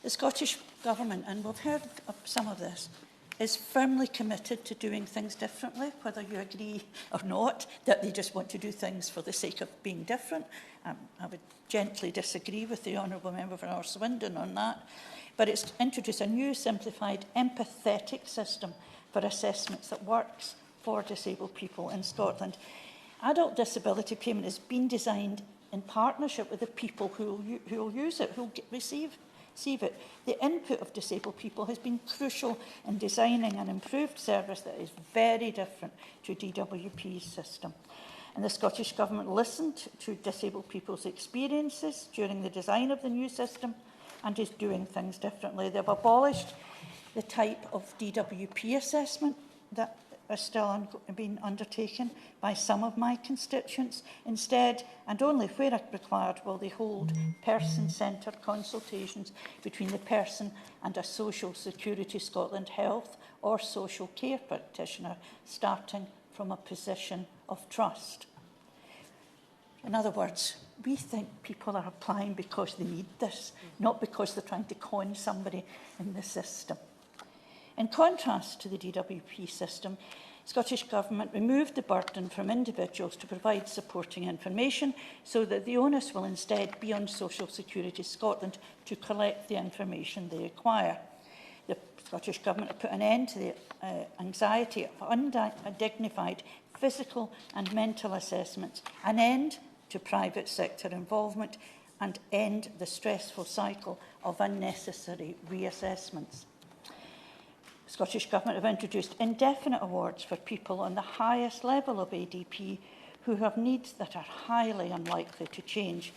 the Scottish Government, and we've heard of some of this, is firmly committed to doing things differently, whether you agree or not, that they just want to do things for the sake of being different. I would gently disagree with the Honourable Member for North Swindon on that. But it's introduced a new, simplified, empathetic system for assessments that works for disabled people in Scotland. Adult disability payment has been designed in partnership with the people who will use it, who will receive it. The input of disabled people has been crucial in designing an improved service that is very different to DWP's system. And the Scottish Government listened to disabled people's experiences during the design of the new system and is doing things differently. They've abolished the type of DWP assessment that is still being undertaken by some of my constituents. Instead, and only where required, will they hold person-centred consultations between the person and a Social Security Scotland health or social care practitioner, starting from a position of trust. In other words, we think people are applying because they need this, not because they're trying to con somebody in the system. In contrast to the DWP system, the Scottish Government removed the burden from individuals to provide supporting information so that the onus will instead be on Social Security Scotland to collect the information they acquire. The Scottish Government have put an end to the anxiety of undignified physical and mental assessments, an end to private sector involvement, and end the stressful cycle of unnecessary reassessments. The Scottish Government have introduced indefinite awards for people on the highest level of ADP who have needs that are highly unlikely to change,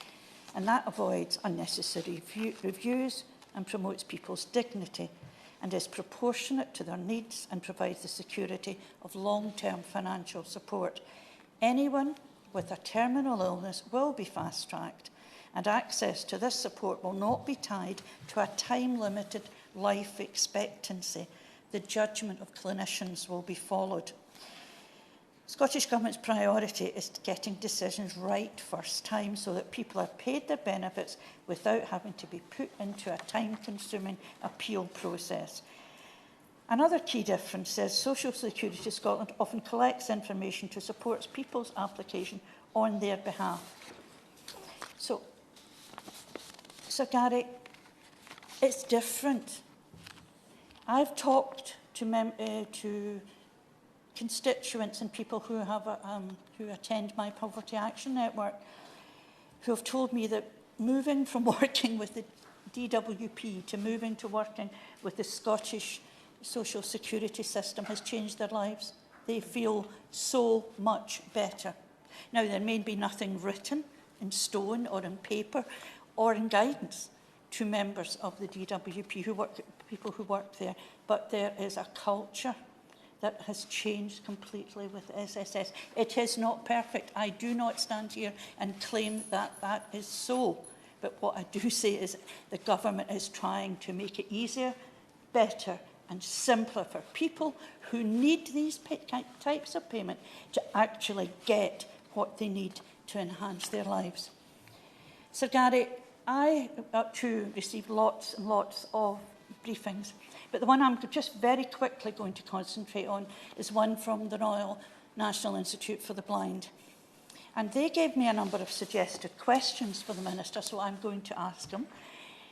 and that avoids unnecessary reviews and promotes people's dignity and is proportionate to their needs and provides the security of long-term financial support. Anyone with a terminal illness will be fast-tracked, and access to this support will not be tied to a time-limited life expectancy. The judgment of clinicians will be followed. Scottish Government's priority is getting decisions right first time so that people are paid their benefits without having to be put into a time-consuming appeal process. Another key difference is Social Security Scotland often collects information to support people's application on their behalf. So Gary, it's different. I've talked to constituents and people who have who attend my Poverty Action Network, who have told me that moving from working with the DWP to moving to working with the Scottish social security system has changed their lives. They feel so much better. Now, there may be nothing written in stone or in paper or in guidance to members of the DWP, people who work there, but there is a culture that has changed completely with SSS. It is not perfect. I do not stand here and claim that that is so. But what I do say is the government is trying to make it easier, better and simpler for people who need these types of payment to actually get what they need to enhance their lives. So Gary, I too received lots and lots of briefings, but the one I'm just very quickly going to concentrate on is one from the Royal National Institute for the Blind. And they gave me a number of suggested questions for the Minister, so I'm going to ask them.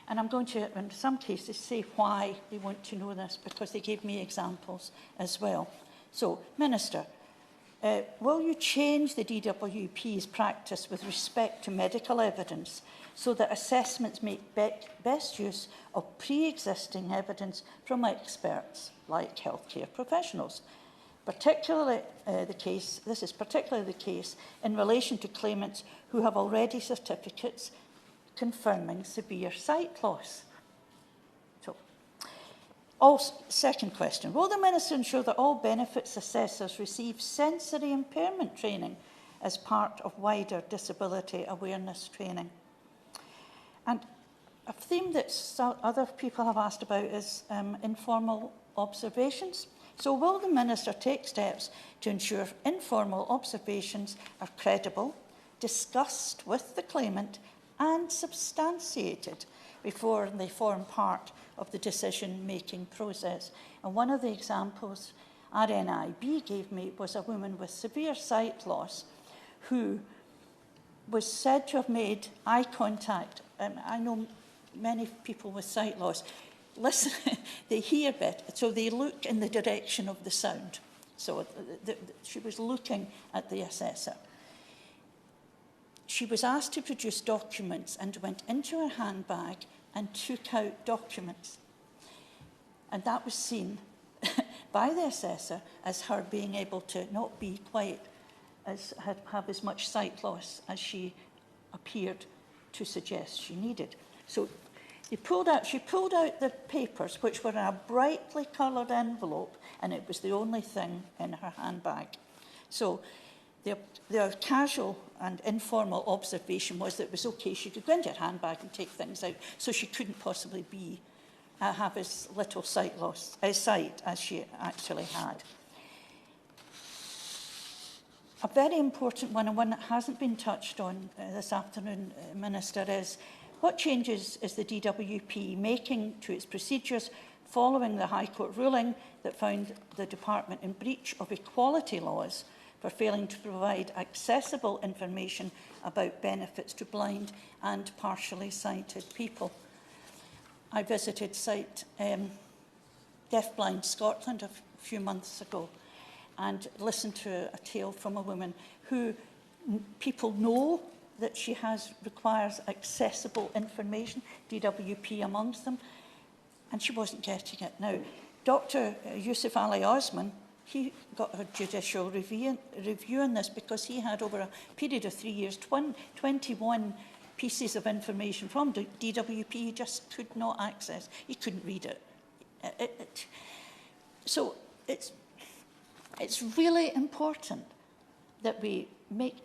And I'm going to, in some cases, say why they want to know this, because they gave me examples as well. So, Minister, will you change the DWP's practice with respect to medical evidence so that assessments make best use of pre-existing evidence from experts like healthcare professionals? This is particularly the case in relation to claimants who have already certificates confirming severe sight loss. Second question, will the Minister ensure that all benefits assessors receive sensory impairment training as part of wider disability awareness training? And a theme that other people have asked about is informal observations. So will the Minister take steps to ensure informal observations are credible, discussed with the claimant and substantiated before they form part of the decision-making process? And one of the examples RNIB gave me was a woman with severe sight loss who was said to have made eye contact. I know many people with sight loss. Listen, they hear better, so they look in the direction of the sound. So she was looking at the assessor. She was asked to produce documents and went into her handbag and took out documents. And that was seen by the assessor as her being able to not be quite have as much sight loss as she appeared to suggest she needed. So she pulled out the papers, which were in a brightly coloured envelope, and it was the only thing in her handbag. So the casual and informal observation was that it was okay, she could go into her handbag and take things out, so she couldn't possibly have as little sight as she actually had. A very important one, and one that hasn't been touched on this afternoon, Minister, is what changes is the DWP making to its procedures following the High Court ruling that found the Department in breach of equality laws for failing to provide accessible information about benefits to blind and partially sighted people? I visited Deafblind Scotland a few months ago and listened to a tale from a woman who people know that she requires accessible information, DWP amongst them, and she wasn't getting it. Now, Dr. Yusuf Ali Osman, he got a judicial review on this because he had, over a period of 3 years, 21 pieces of information from DWP he just could not access. He couldn't read it. So it's really important that we make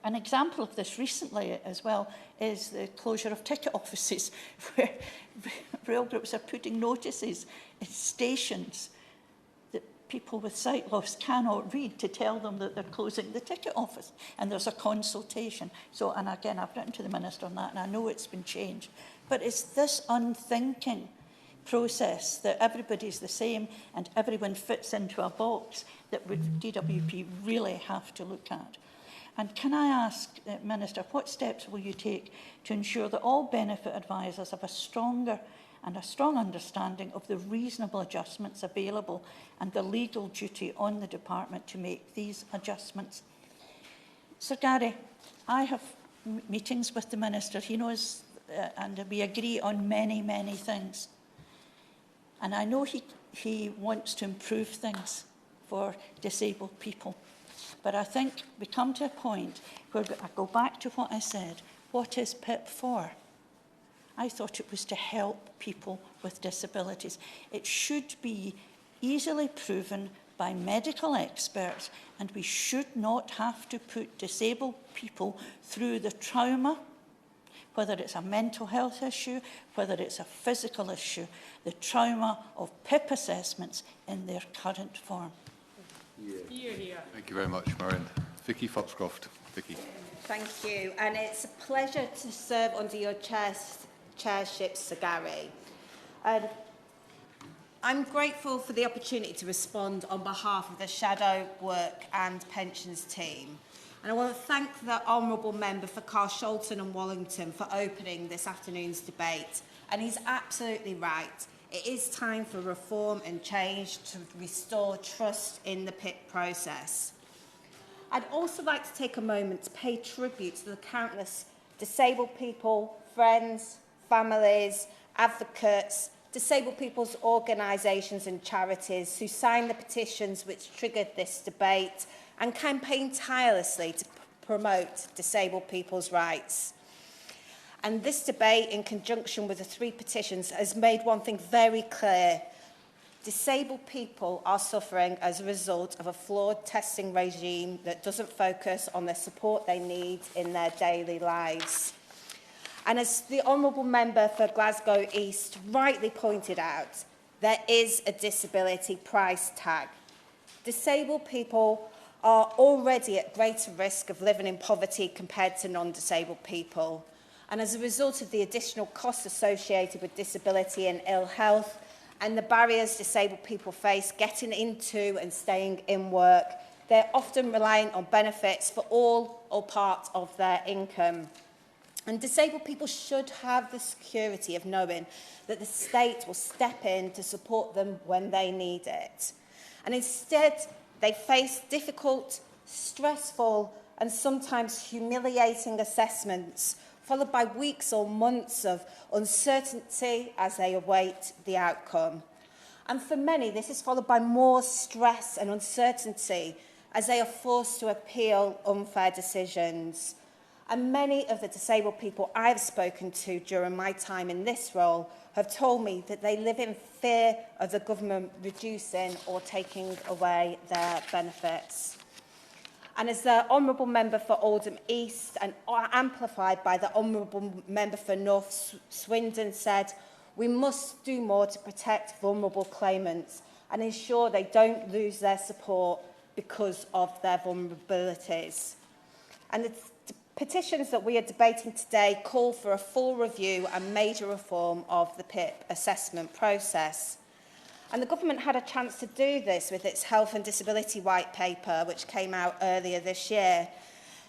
an example of this recently as well is the closure of ticket offices where rail groups are putting notices in stations that people with sight loss cannot read to tell them that they're closing the ticket office, and there's a consultation. So, and again, I've written to the Minister on that, and I know it's been changed. But it's this unthinking process that everybody's the same and everyone fits into a box that would DWP really have to look at. And can I ask, Minister, what steps will you take to ensure that all benefit advisors have a strong understanding of the reasonable adjustments available and the legal duty on the department to make these adjustments? Sir Gary, I have meetings with the Minister. He knows, and we agree on many, many things. And I know he wants to improve things for disabled people. But I think we come to a point where I go back to what I said. What is PIP for? I thought it was to help people with disabilities. It should be easily proven by medical experts, and we should not have to put disabled people through the trauma, whether it's a mental health issue, whether it's a physical issue, the trauma of PIP assessments in their current form. Thank you very much, Marion. Vicky Foxcroft. Vicky. Thank you, and it's a pleasure to serve under your chairship, Sir Gary. I'm grateful for the opportunity to respond on behalf of the Shadow Work and Pensions team. And I want to thank the Honourable Member for Carshalton and Wallington for opening this afternoon's debate. And he's absolutely right. It is time for reform and change to restore trust in the PIP process. I'd also like to take a moment to pay tribute to the countless disabled people, friends, families, advocates, disabled people's organisations and charities who signed the petitions which triggered this debate and campaigned tirelessly to promote disabled people's rights. And this debate, in conjunction with the 3 petitions, has made one thing very clear. Disabled people are suffering as a result of a flawed testing regime that doesn't focus on the support they need in their daily lives. And as the Honourable Member for Glasgow East rightly pointed out, there is a disability price tag. Disabled people are already at greater risk of living in poverty compared to non-disabled people. And as a result of the additional costs associated with disability and ill health and the barriers disabled people face getting into and staying in work, they're often reliant on benefits for all or part of their income. And disabled people should have the security of knowing that the state will step in to support them when they need it. And instead, they face difficult, stressful, and sometimes humiliating assessments, followed by weeks or months of uncertainty as they await the outcome. And for many, this is followed by more stress and uncertainty as they are forced to appeal unfair decisions. And many of the disabled people I've spoken to during my time in this role have told me that they live in fear of the government reducing or taking away their benefits. And as the Honourable Member for Oldham East and amplified by the Honourable Member for North Swindon said, we must do more to protect vulnerable claimants and ensure they don't lose their support because of their vulnerabilities. And the petitions that we are debating today call for a full review and major reform of the PIP assessment process. And the government had a chance to do this with its Health and Disability White Paper, which came out earlier this year.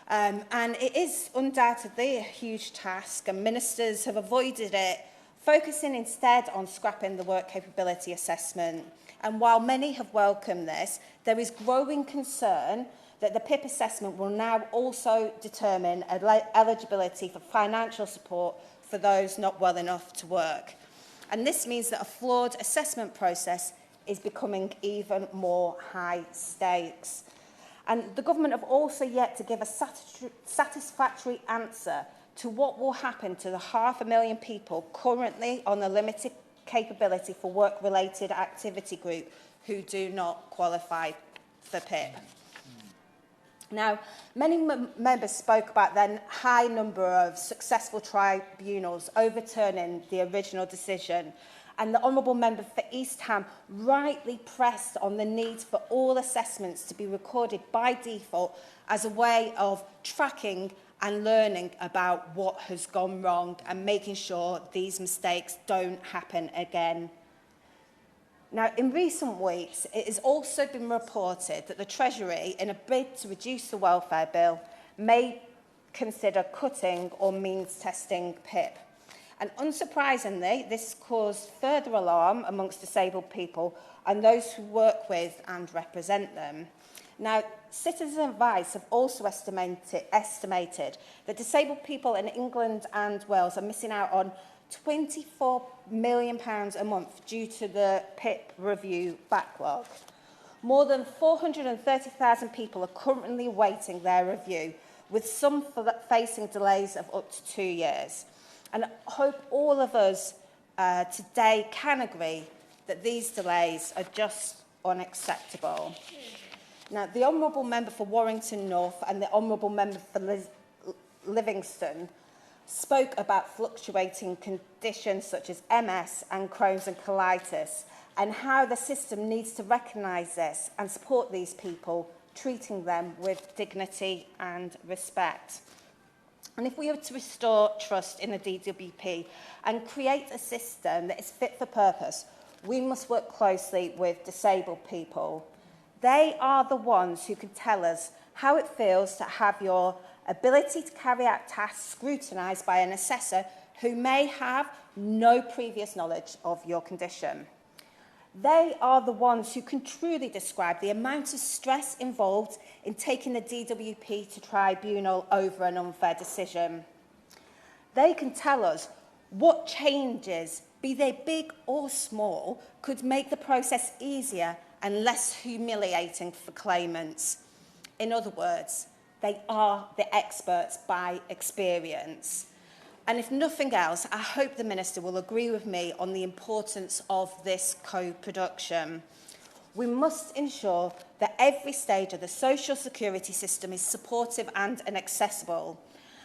And it is undoubtedly a huge task, and ministers have avoided it, focusing instead on scrapping the work capability assessment. And while many have welcomed this, there is growing concern that the PIP assessment will now also determine eligibility for financial support for those not well enough to work. And this means that a flawed assessment process is becoming even more high stakes. And the government have also yet to give a satisfactory answer to what will happen to the 500,000 people currently on the limited capability for work-related activity group who do not qualify for PIP. Now, many members spoke about the high number of successful tribunals overturning the original decision, And the Honourable Member for East Ham rightly pressed on the need for all assessments to be recorded by default as a way of tracking and learning about what has gone wrong and making sure these mistakes don't happen again. Now, in recent weeks, it has also been reported that the Treasury, in a bid to reduce the welfare bill, may consider cutting or means testing PIP. And unsurprisingly, this caused further alarm amongst disabled people and those who work with and represent them. Now, Citizen Advice have also estimated that disabled people in England and Wales are missing out on £24 million a month due to the PIP review backlog. More than 430,000 people are currently waiting their review, with some facing delays of up to 2 years. And I hope all of us today can agree that these delays are just unacceptable. Now, the Honourable Member for Warrington North and the Honourable Member for Livingston spoke about fluctuating conditions such as MS and Crohn's and colitis, and how the system needs to recognise this and support these people, treating them with dignity and respect. And if we are to restore trust in the DWP and create a system that is fit for purpose, we must work closely with disabled people. They are the ones who can tell us how it feels to have your ability to carry out tasks scrutinised by an assessor who may have no previous knowledge of your condition. They are the ones who can truly describe the amount of stress involved in taking the DWP to tribunal over an unfair decision. They can tell us what changes, be they big or small, could make the process easier and less humiliating for claimants. In other words, they are the experts by experience. And if nothing else, I hope the Minister will agree with me on the importance of this co-production. We must ensure that every stage of the social security system is supportive and accessible,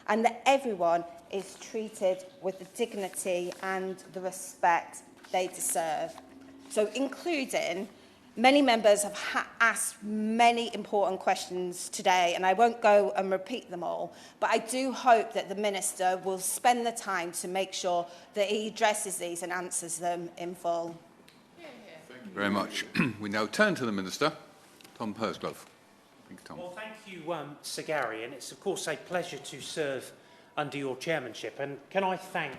and that everyone is treated with the dignity and the respect they deserve. So, including, many members have asked many important questions today, and I won't go and repeat them all, but I do hope that the Minister will spend the time to make sure that he addresses these and answers them in full. Thank you very much. We now turn to the Minister, Tom Pursglove. Thank you, Tom. Well, thank you, Sir Gary, and it's of course a pleasure to serve under your chairmanship. And can I thank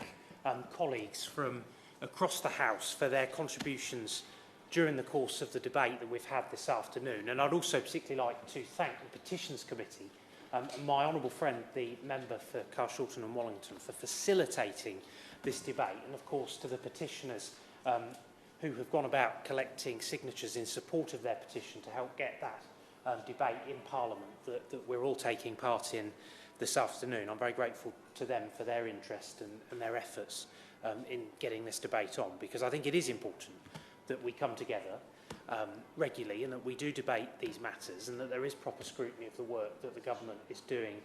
colleagues from across the House for their contributions during the course of the debate that we've had this afternoon. And I'd also particularly like to thank the Petitions Committee and my honourable friend, the member for Carshalton and Wallington, for facilitating this debate, and of course to the petitioners who have gone about collecting signatures in support of their petition to help get that debate in Parliament that we're all taking part in this afternoon. I'm very grateful to them for their interest and their efforts in getting this debate on, because I think it is important that we come together regularly and that we do debate these matters, and that there is proper scrutiny of the work that the government is doing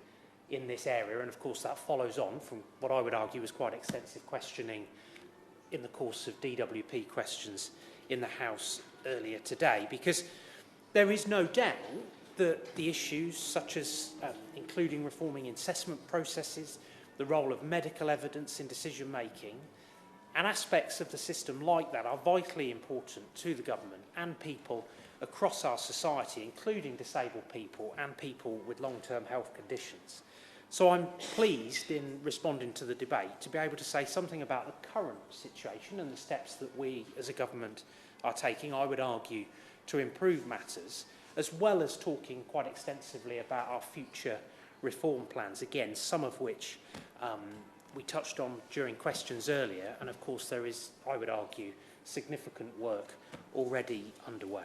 in this area. And of course that follows on from what I would argue was quite extensive questioning in the course of DWP questions in the House earlier today, because there is no doubt that the issues such as including reforming assessment processes, the role of medical evidence in decision making, and aspects of the system like that are vitally important to the government and people across our society, including disabled people and people with long-term health conditions. So I'm pleased in responding to the debate to be able to say something about the current situation and the steps that we as a government are taking, I would argue, to improve matters, as well as talking quite extensively about our future reform plans, again, some of which we touched on during questions earlier, and of course there is, I would argue, significant work already underway.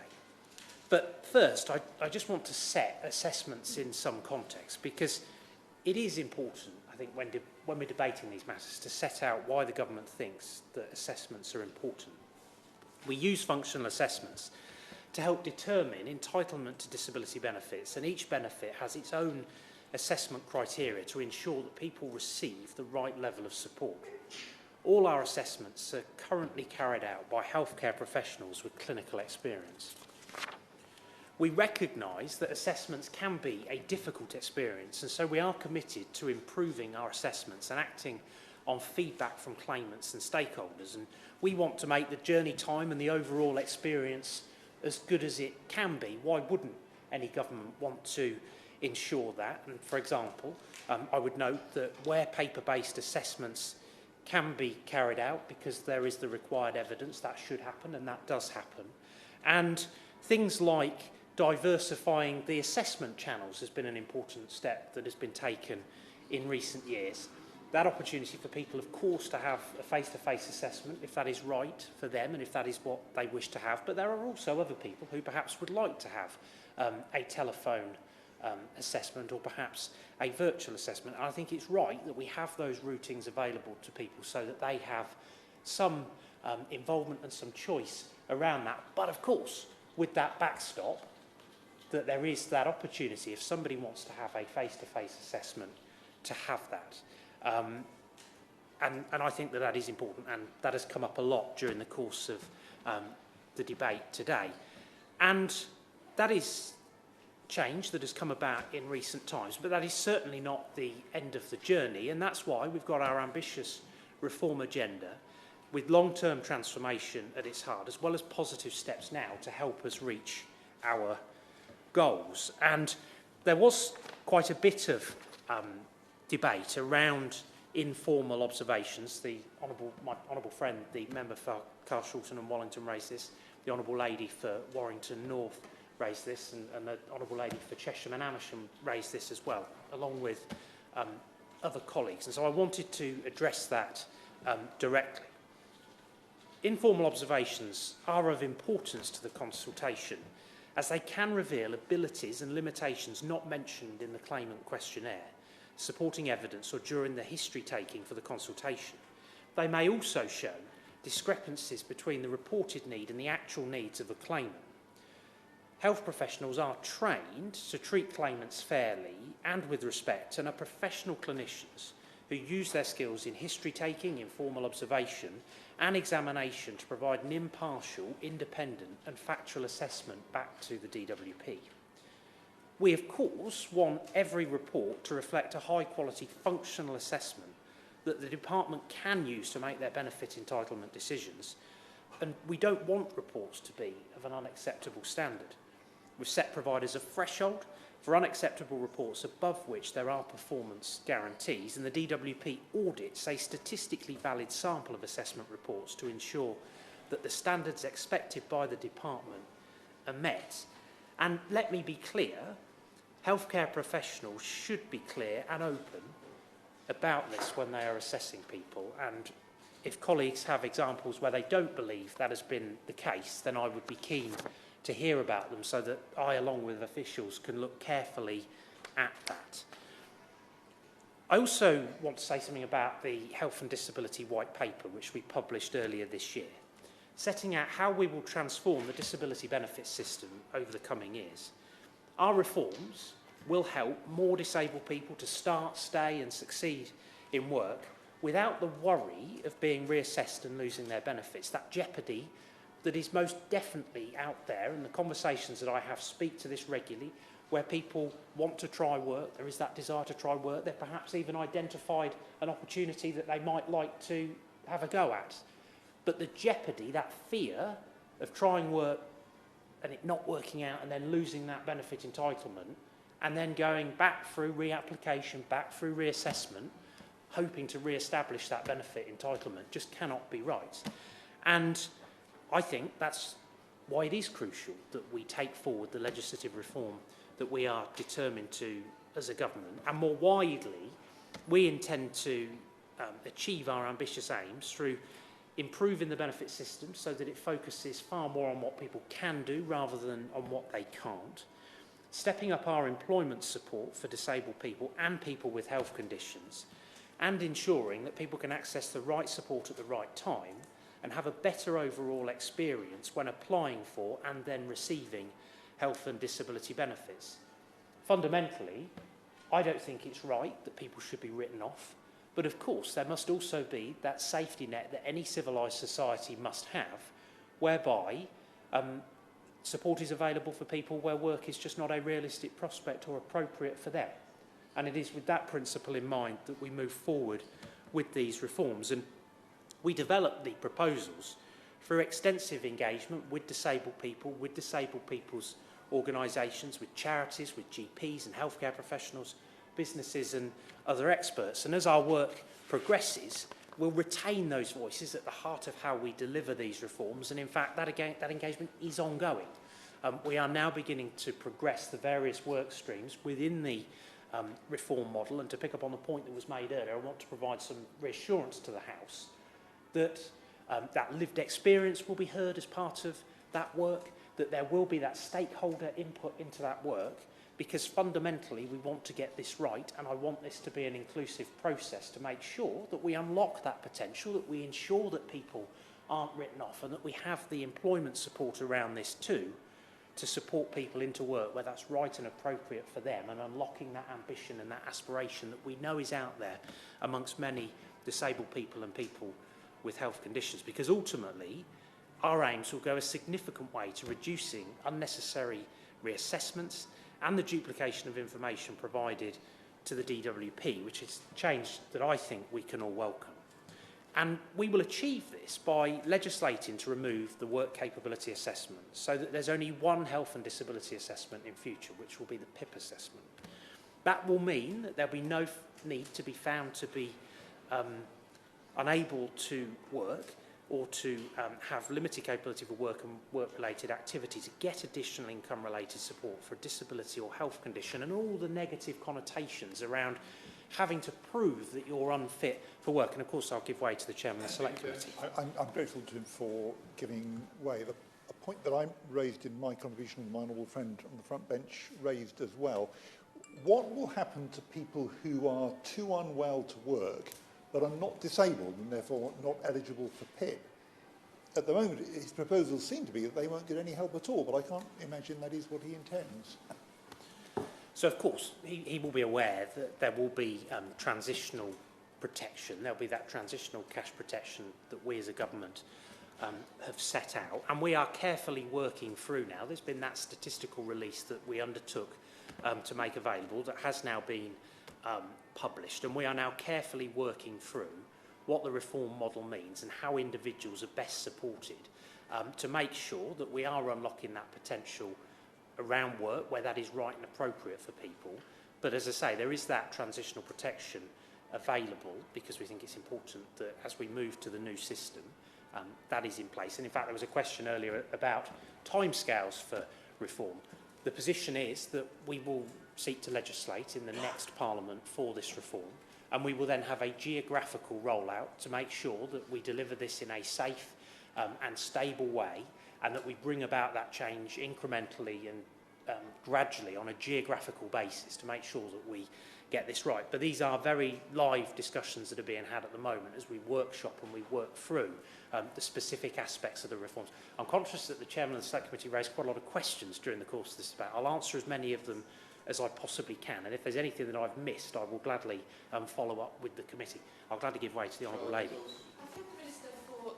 But first, I just want to set assessments in some context, because it is important, I think, when we're debating these matters, to set out why the government thinks that assessments are important. We use functional assessments to help determine entitlement to disability benefits, and each benefit has its own assessment criteria to ensure that people receive the right level of support. all our assessments are currently carried out by healthcare professionals with clinical experience. We recognise that assessments can be a difficult experience, and so we are committed to improving our assessments and acting on feedback from claimants and stakeholders. And we want to make the journey time and the overall experience as good as it can be. Why wouldn't any government want to ensure that? And for example, I would note that where paper-based assessments can be carried out because there is the required evidence, that should happen, and that does happen. And things like diversifying the assessment channels has been an important step that has been taken in recent years. That opportunity for people, of course, to have a face-to-face assessment, if that is right for them and if that is what they wish to have. But there are also other people who perhaps would like to have a telephone assessment or perhaps a virtual assessment. And I think it's right that we have those routings available to people so that they have some involvement and some choice around that. But of course, with that backstop, that there is that opportunity, if somebody wants to have a face-to-face assessment, to have that. And I think that that is important, and that has come up a lot during the course of the debate today. And that is change that has come about in recent times, but that is certainly not the end of the journey, and that's why we've got our ambitious reform agenda with long-term transformation at its heart, as well as positive steps now to help us reach our goals. And there was quite a bit of debate around informal observations. My honourable friend, the member for Carshalton and Wallington raised this, the honourable lady for Warrington North raised this, and the honourable lady for Chesham and Amersham raised this as well, along with other colleagues. And so I wanted to address that directly. Informal observations are of importance to the consultation, as they can reveal abilities and limitations not mentioned in the claimant questionnaire, supporting evidence or during the history taking for the consultation. They may also show discrepancies between the reported need and the actual needs of a claimant. Health professionals are trained to treat claimants fairly and with respect, and are professional clinicians who use their skills in history taking, informal observation and examination to provide an impartial, independent and factual assessment back to the DWP. We, of course, want every report to reflect a high-quality functional assessment that the department can use to make their benefit entitlement decisions, and we don't want reports to be of an unacceptable standard. We've set providers a threshold for unacceptable reports above which there are performance guarantees, and the DWP audits a statistically valid sample of assessment reports to ensure that the standards expected by the department are met. And let me be clear, healthcare professionals should be clear and open about this when they are assessing people, and if colleagues have examples where they don't believe that has been the case, then I would be keen to hear about them so that I, along with officials, can look carefully at that. I also want to say something about the Health and Disability White Paper, which we published earlier this year, setting out how we will transform the disability benefits system over the coming years. Our reforms will help more disabled people to start, stay and succeed in work without the worry of being reassessed and losing their benefits. That jeopardy that is most definitely out there, and the conversations that I have speak to this regularly, where people want to try work, there is that desire to try work, they've perhaps even identified an opportunity that they might like to have a go at. But the jeopardy, that fear of trying work and it not working out and then losing that benefit entitlement, and then going back through reapplication, back through reassessment, hoping to re-establish that benefit entitlement, just cannot be right. And I think that's why it is crucial that we take forward the legislative reform that we are determined to as a government. And more widely, we intend to achieve our ambitious aims through improving the benefit system so that it focuses far more on what people can do rather than on what they can't, stepping up our employment support for disabled people and people with health conditions, and ensuring that people can access the right support at the right time and have a better overall experience when applying for and then receiving health and disability benefits. Fundamentally, I don't think it's right that people should be written off, But of course, there must also be that safety net that any civilised society must have, whereby support is available for people where work is just not a realistic prospect or appropriate for them. And it is with that principle in mind that we move forward with these reforms. And we develop the proposals through extensive engagement with disabled people's organisations, with charities, with GPs and healthcare professionals, businesses and other experts. And as our work progresses, we'll retain those voices at the heart of how we deliver these reforms. And in fact, that engagement is ongoing. We are now beginning to progress the various work streams within the reform model. And to pick up on the point that was made earlier, I want to provide some reassurance to the House that that lived experience will be heard as part of that work, that there will be that stakeholder input into that work, because fundamentally we want to get this right, and I want this to be an inclusive process to make sure that we unlock that potential, that we ensure that people aren't written off, and that we have the employment support around this too, to support people into work where that's right and appropriate for them, and unlocking that ambition and that aspiration that we know is out there amongst many disabled people and people with health conditions, because ultimately our aims will go a significant way to reducing unnecessary reassessments and the duplication of information provided to the DWP, which is change that I think we can all welcome. And we will achieve this by legislating to remove the work capability assessment, so that there's only one health and disability assessment in future, which will be the PIP assessment. That will mean that there'll be no need to be found to be unable to work or to have limited capability for work and work-related activity to get additional income-related support for a disability or health condition, and all the negative connotations around having to prove that you're unfit for work. And of course, I'll give way to the Chairman of the Select Committee. I'm grateful to him for giving way. A point that I raised in my contribution, and my honourable friend on the front bench raised as well. What will happen to people who are too unwell to work but are not disabled and therefore not eligible for PIP? At the moment, his proposals seem to be that they won't get any help at all, but I can't imagine that is what he intends. So, of course, he will be aware that there will be transitional protection. There'll be that transitional cash protection that we as a government have set out. And we are carefully working through now. There's been that statistical release that we undertook to make available that has now been published. And we are now carefully working through what the reform model means and how individuals are best supported to make sure that we are unlocking that potential around work where that is right and appropriate for people. But as I say, there is that transitional protection available, because we think it's important that as we move to the new system, that is in place. And in fact, there was a question earlier about timescales for reform. The position is that we will seek to legislate in the next Parliament for this reform, and we will then have a geographical rollout to make sure that we deliver this in a safe and stable way, and that we bring about that change incrementally and gradually on a geographical basis to make sure that we get this right. But these are very live discussions that are being had at the moment as we workshop and we work through the specific aspects of the reforms. I'm conscious that the Chairman of the Select Committee raised quite a lot of questions during the course of this debate. I'll answer as many of them as I possibly can, and if there's anything that I've missed, I will gladly follow up with the committee. I'll gladly give way to the Honourable Lady.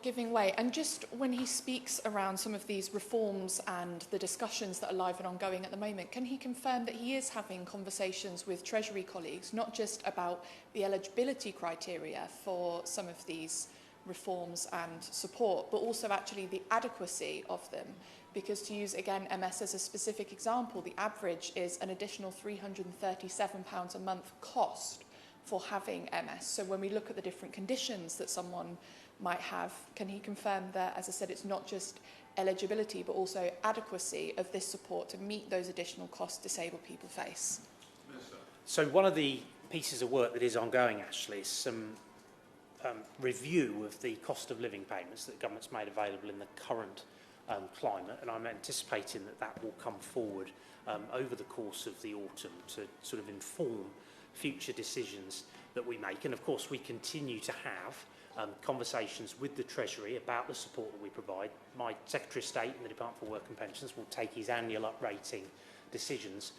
Giving way, and just when he speaks around some of these reforms and the discussions that are live and ongoing at the moment, can he confirm that he is having conversations with Treasury colleagues, not just about the eligibility criteria for some of these reforms and support, but also actually the adequacy of them? Because to use, again, MS as a specific example, the average is an additional £337 a month cost for having MS. So when we look at the different conditions that someone might have, can he confirm that, as I said, it's not just eligibility, but also adequacy of this support to meet those additional costs disabled people face? So one of the pieces of work that is ongoing, actually, is some review of the cost of living payments that the government's made available in the current climate, and I'm anticipating that that will come forward over the course of the autumn to sort of inform future decisions that we make. And of course, we continue to have conversations with the Treasury about the support that we provide. My Secretary of State in the Department for Work and Pensions will take his annual uprating decisions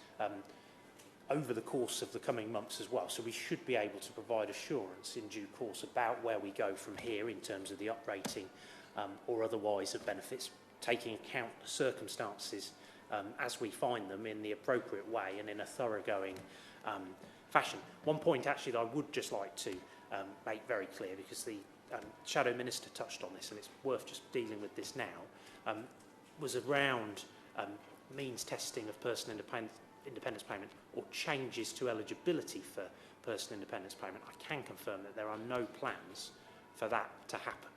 over the course of the coming months as well. So we should be able to provide assurance in due course about where we go from here in terms of the uprating or otherwise of benefits, taking account the circumstances as we find them in the appropriate way and in a thoroughgoing fashion. One point actually that I would just like to make very clear, because the Shadow Minister touched on this and it's worth just dealing with this now, was around means testing of personal independence payment or changes to eligibility for personal independence payment. I can confirm that there are no plans for that to happen.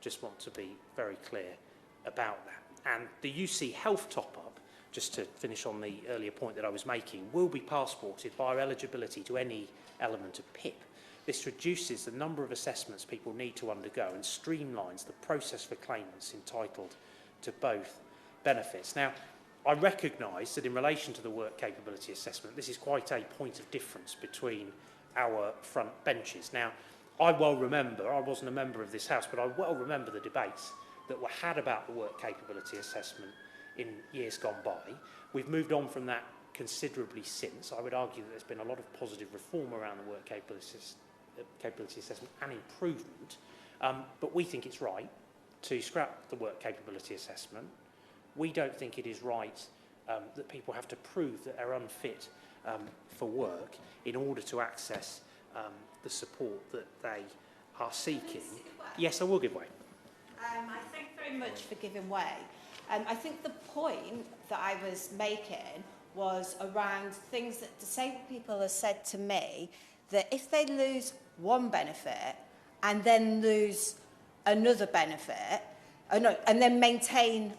Just want to be very clear about that. And the UC Health top-up, just to finish on the earlier point that I was making, will be passported by eligibility to any element of PIP. This reduces the number of assessments people need to undergo and streamlines the process for claimants entitled to both benefits. Now, I recognise that in relation to the work capability assessment, this is quite a point of difference between our front benches. Now, I well remember, I wasn't a member of this House, but I well remember the debates that were had about the work capability assessment in years gone by. We've moved on from that considerably since. I would argue that there's been a lot of positive reform around the work capability assessment and improvement, but we think it's right to scrap the work capability assessment. We don't think it is right that people have to prove that they're unfit for work in order to access the support that they are seeking. Yes, I will give way. I thank very much for giving way. I think the point that I was making was around things that disabled people have said to me, that if they lose one benefit and then lose another benefit, and then maintain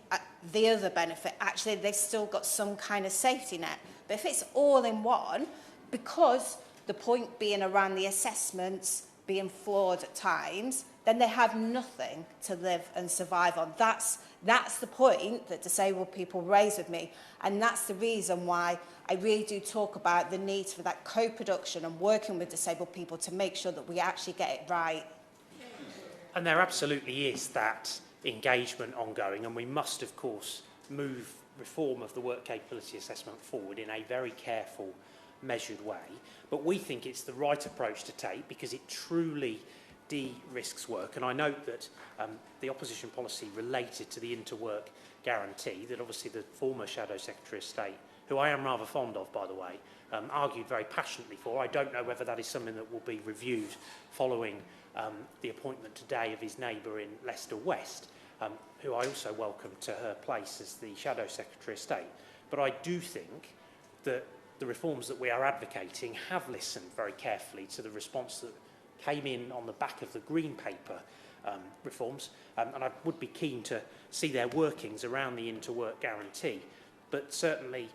the other benefit, actually they've still got some kind of safety net. But if it's all in one, because the point being around the assessments being flawed at times, then they have nothing to live and survive on. That's the point that disabled people raise with me, and that's the reason why I really do talk about the need for that co-production and working with disabled people to make sure that we actually get it right. And there absolutely is that engagement ongoing, and we must, of course, move reform of the work capability assessment forward in a very careful, measured way. But we think it's the right approach to take because it truly de-risks work. And I note that the opposition policy related to the interwork guarantee, that obviously the former Shadow Secretary of State, who I am rather fond of, by the way, argued very passionately for. I don't know whether that is something that will be reviewed following the appointment today of his neighbour in Leicester West, who I also welcome to her place as the Shadow Secretary of State. But I do think that the reforms that we are advocating have listened very carefully to the response that came in on the back of the Green Paper reforms, and I would be keen to see their workings around the interwork guarantee. But certainly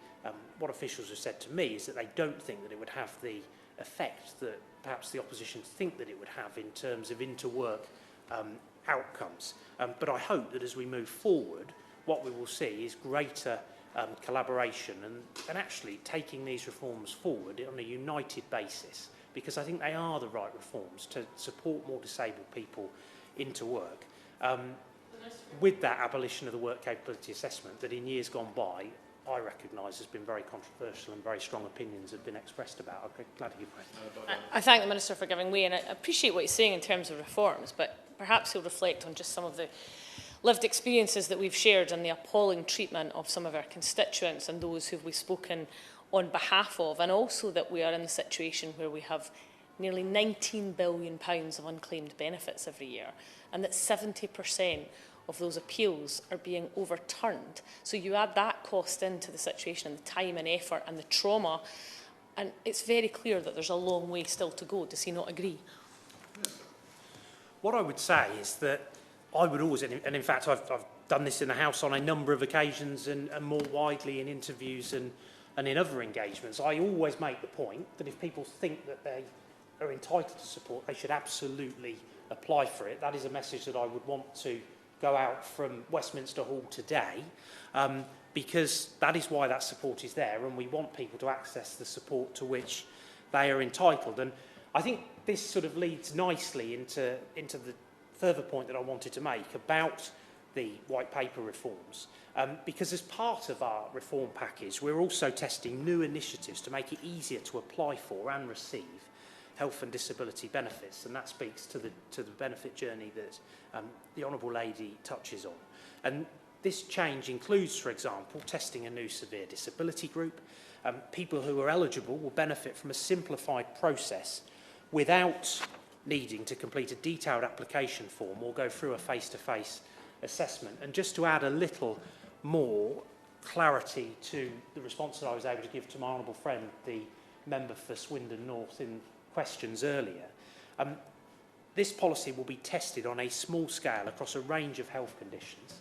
what officials have said to me is that they don't think that it would have the effect that perhaps the opposition think that it would have in terms of interwork outcomes. But I hope that as we move forward, what we will see is greater collaboration and actually taking these reforms forward on a united basis, because I think they are the right reforms to support more disabled people into work. With that abolition of the work capability assessment that in years gone by, I recognise has been very controversial and very strong opinions have been expressed about. I'm glad to give way. I thank the Minister for giving way, and I appreciate what he's saying in terms of reforms, but perhaps he'll reflect on just some of the lived experiences that we've shared and the appalling treatment of some of our constituents and those who we've spoken on behalf of, and also that we are in the situation where we have nearly £19 billion of unclaimed benefits every year, and that 70% of those appeals are being overturned. So you add that cost into the situation and the time and effort and the trauma, and it's very clear that there's a long way still to go. Does he not agree? What I would say is that I would always, and in fact I've done this in the House on a number of occasions and more widely in interviews and in other engagements, I always make the point that if people think that they are entitled to support, they should absolutely apply for it. That is a message that I would want to go out from Westminster Hall today, because that is why that support is there, and we want people to access the support to which they are entitled. And I think this sort of leads nicely into the further point that I wanted to make about the white paper reforms, because as part of our reform package, we're also testing new initiatives to make it easier to apply for and receive health and disability benefits, and that speaks to the benefit journey that the Honourable Lady touches on. And this change includes, for example, testing a new severe disability group. People who are eligible will benefit from a simplified process without needing to complete a detailed application form or go through a face-to-face assessment. And just to add a little more clarity to the response that I was able to give to my honourable friend, the member for Swindon North, in questions earlier, this policy will be tested on a small scale across a range of health conditions.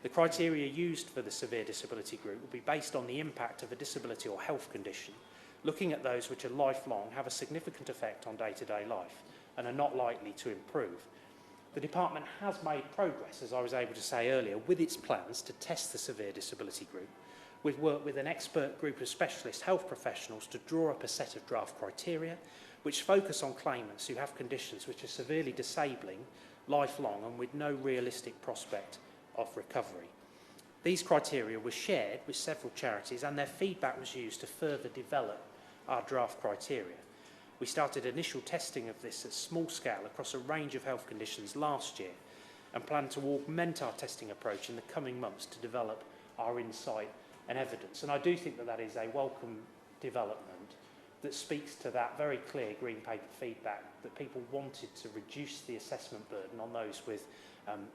The criteria used for the severe disability group will be based on the impact of a disability or health condition, looking at those which are lifelong, have a significant effect on day-to-day life, and are not likely to improve. The department has made progress, as I was able to say earlier, with its plans to test the severe disability group. We've worked with an expert group of specialist health professionals to draw up a set of draft criteria which focus on claimants who have conditions which are severely disabling, lifelong, and with no realistic prospect of recovery. These criteria were shared with several charities, and their feedback was used to further develop our draft criteria. We started initial testing of this at small scale across a range of health conditions last year, and plan to augment our testing approach in the coming months to develop our insight and evidence. And I do think that that is a welcome development that speaks to that very clear Green Paper feedback that people wanted to reduce the assessment burden on those with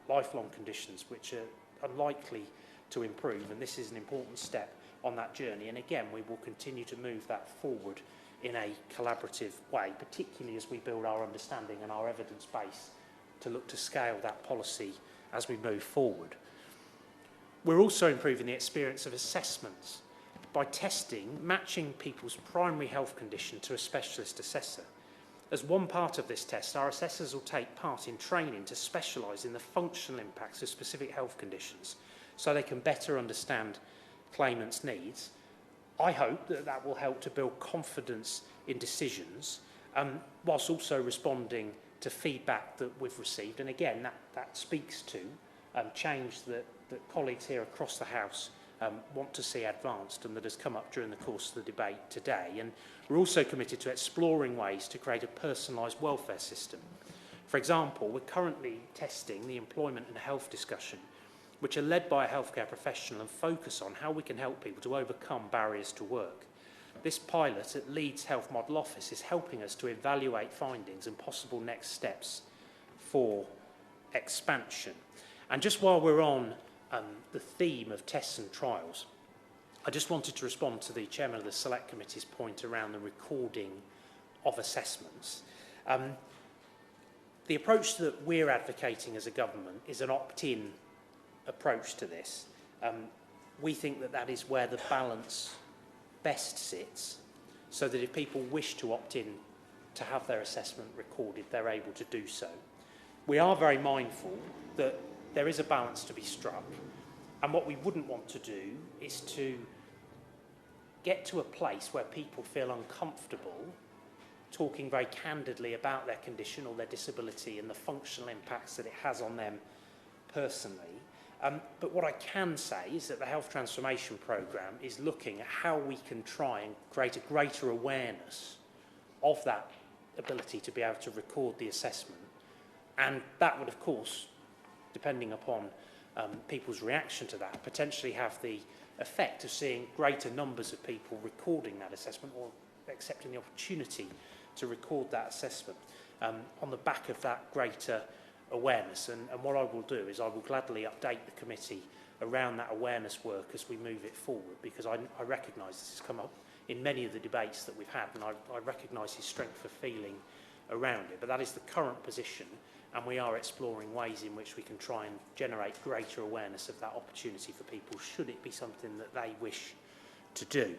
lifelong conditions which are unlikely to improve, and this is an important step on that journey. And again, we will continue to move that forward in a collaborative way, particularly as we build our understanding and our evidence base to look to scale that policy as we move forward. We're also improving the experience of assessments by testing, matching people's primary health condition to a specialist assessor. As one part of this test, our assessors will take part in training to specialise in the functional impacts of specific health conditions so they can better understand claimants' needs. I hope that that will help to build confidence in decisions, whilst also responding to feedback that we've received. And again, that speaks to change that colleagues here across the House want to see advanced, and that has come up during the course of the debate today. And we're also committed to exploring ways to create a personalised welfare system. For example, we're currently testing the employment and health discussion, which are led by a healthcare professional and focus on how we can help people to overcome barriers to work. This pilot at Leeds Health Model Office is helping us to evaluate findings and possible next steps for expansion. And just while we're on the theme of tests and trials, I just wanted to respond to the Chairman of the Select Committee's point around the recording of assessments. The approach that we're advocating as a government is an opt-in approach to this. We think that that is where the balance best sits, so that if people wish to opt in to have their assessment recorded, they're able to do so. We are very mindful that there is a balance to be struck, and what we wouldn't want to do is to get to a place where people feel uncomfortable talking very candidly about their condition or their disability and the functional impacts that it has on them personally. But what I can say is that the Health Transformation Programme is looking at how we can try and create a greater awareness of that ability to be able to record the assessment. And that would, of course, depending upon people's reaction to that, potentially have the effect of seeing greater numbers of people recording that assessment or accepting the opportunity to record that assessment on the back of that greater awareness. And what I will do is I will gladly update the committee around that awareness work as we move it forward, because I recognise this has come up in many of the debates that we've had, and I recognise his strength of feeling around it. But that is the current position, and we are exploring ways in which we can try and generate greater awareness of that opportunity for people, should it be something that they wish to do.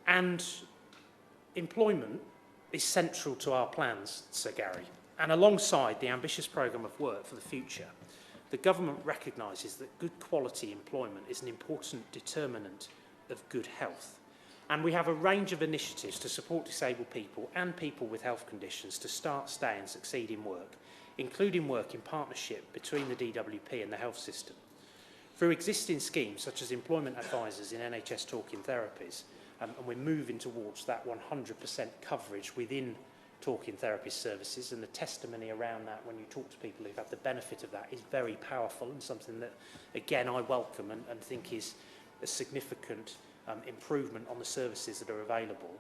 And employment is central to our plans, Sir Gary. And alongside the ambitious programme of work for the future, the government recognises that good quality employment is an important determinant of good health. And we have a range of initiatives to support disabled people and people with health conditions to start, stay and succeed in work, including work in partnership between the DWP and the health system. Through existing schemes such as employment advisors in NHS talking therapies, and we're moving towards that 100% coverage within talking therapist services, and the testimony around that when you talk to people who've had the benefit of that is very powerful and something that, again, I welcome and think is a significant improvement on the services that are available,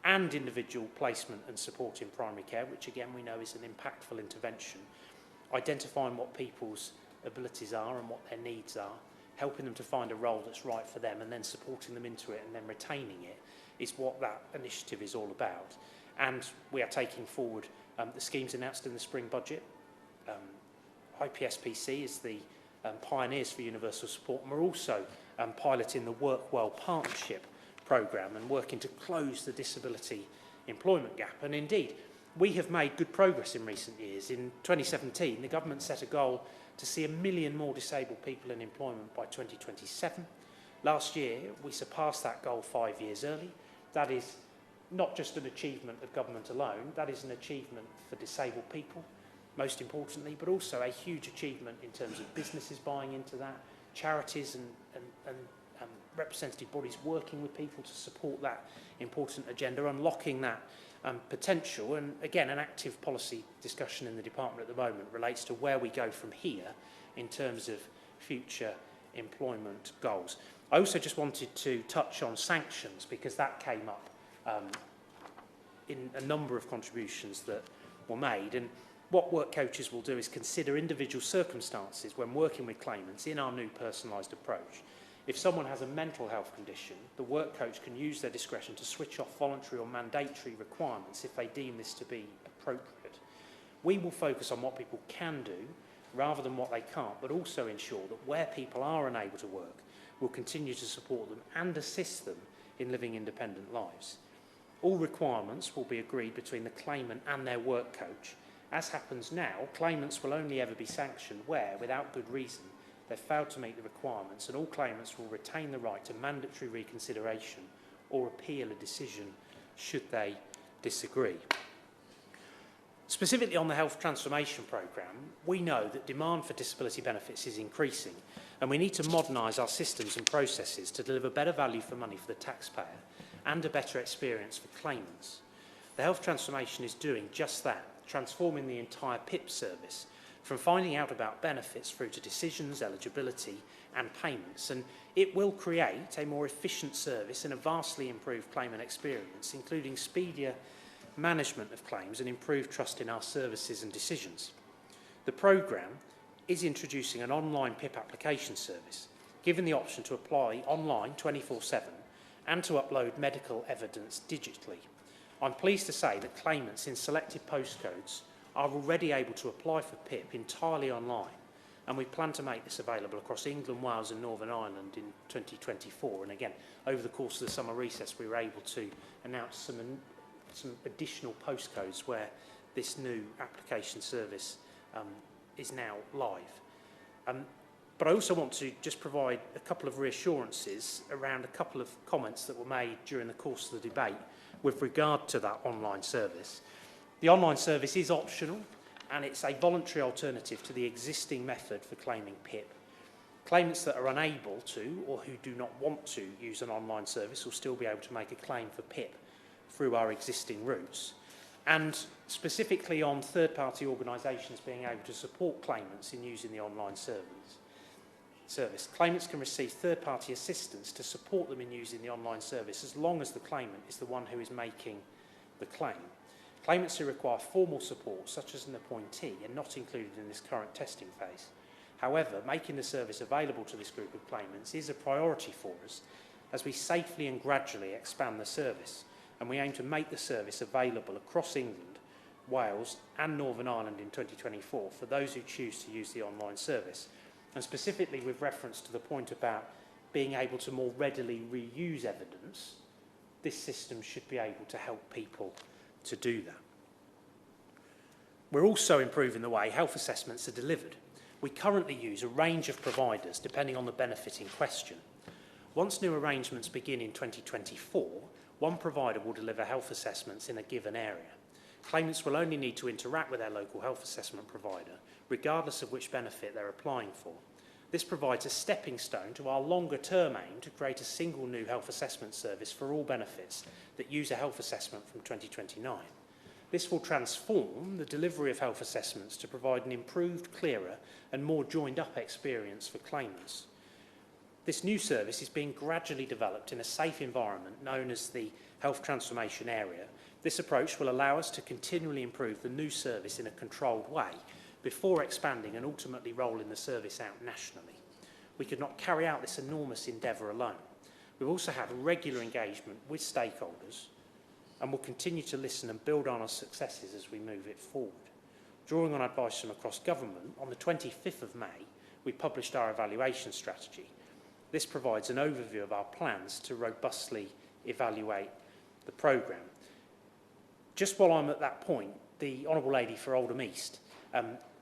and individual placement and support in primary care, which again we know is an impactful intervention, identifying what people's abilities are and what their needs are, helping them to find a role that's right for them and then supporting them into it and then retaining it is what that initiative is all about. And we are taking forward the schemes announced in the spring budget. IPSPC is the pioneers for universal support, and we're also piloting the Work Well Partnership programme and working to close the disability employment gap. And indeed, we have made good progress in recent years. In 2017, the government set a goal to see 1 million more disabled people in employment by 2027. Last year, we surpassed that goal 5 years early. That is not just an achievement of government alone, that is an achievement for disabled people, most importantly, but also a huge achievement in terms of businesses buying into that, charities and representative bodies working with people to support that important agenda, unlocking that potential. And again, an active policy discussion in the department at the moment relates to where we go from here in terms of future employment goals. I also just wanted to touch on sanctions because that came up in a number of contributions that were made. And what work coaches will do is consider individual circumstances when working with claimants in our new personalised approach. If someone has a mental health condition, the work coach can use their discretion to switch off voluntary or mandatory requirements if they deem this to be appropriate. We will focus on what people can do rather than what they can't, but also ensure that where people are unable to work, we'll continue to support them and assist them in living independent lives. All requirements will be agreed between the claimant and their work coach. As happens now, claimants will only ever be sanctioned where, without good reason, they've failed to meet the requirements, and all claimants will retain the right to mandatory reconsideration or appeal a decision should they disagree. Specifically on the Health Transformation Programme, we know that demand for disability benefits is increasing, and we need to modernise our systems and processes to deliver better value for money for the taxpayer and a better experience for claimants. The Health Transformation is doing just that, transforming the entire PIP service from finding out about benefits through to decisions, eligibility and payments, and it will create a more efficient service and a vastly improved claimant experience, including speedier management of claims and improved trust in our services and decisions. The programme is introducing an online PIP application service, given the option to apply online 24/7 and to upload medical evidence digitally. I'm pleased to say that claimants in selected postcodes are already able to apply for PIP entirely online, and we plan to make this available across England, Wales and Northern Ireland in 2024. And again, over the course of the summer recess, we were able to announce some additional postcodes where this new application service is now live. But I also want to just provide a couple of reassurances around a couple of comments that were made during the course of the debate with regard to that online service. The online service is optional and it's a voluntary alternative to the existing method for claiming PIP. Claimants that are unable to or who do not want to use an online service will still be able to make a claim for PIP through our existing routes. And specifically on third-party organisations being able to support claimants in using the online service, claimants can receive third-party assistance to support them in using the online service as long as the claimant is the one who is making the claim. Claimants who require formal support, such as an appointee, are not included in this current testing phase. However, making the service available to this group of claimants is a priority for us as we safely and gradually expand the service, and we aim to make the service available across England, Wales and Northern Ireland in 2024 for those who choose to use the online service. And specifically with reference to the point about being able to more readily reuse evidence, this system should be able to help people to do that. We're also improving the way health assessments are delivered. We currently use a range of providers depending on the benefit in question. Once new arrangements begin in 2024, one provider will deliver health assessments in a given area. Claimants will only need to interact with their local health assessment provider, regardless of which benefit they're applying for. This provides a stepping stone to our longer-term aim to create a single new health assessment service for all benefits that use a health assessment from 2029. This will transform the delivery of health assessments to provide an improved, clearer and more joined-up experience for claimants. This new service is being gradually developed in a safe environment known as the Health Transformation Area. This approach will allow us to continually improve the new service in a controlled way before expanding and ultimately rolling the service out nationally. We could not carry out this enormous endeavour alone. We've also had regular engagement with stakeholders and will continue to listen and build on our successes as we move it forward. Drawing on advice from across government, on the 25th of May, we published our evaluation strategy. This provides an overview of our plans to robustly evaluate the programme. Just while I'm at that point, the Honourable Lady for Oldham East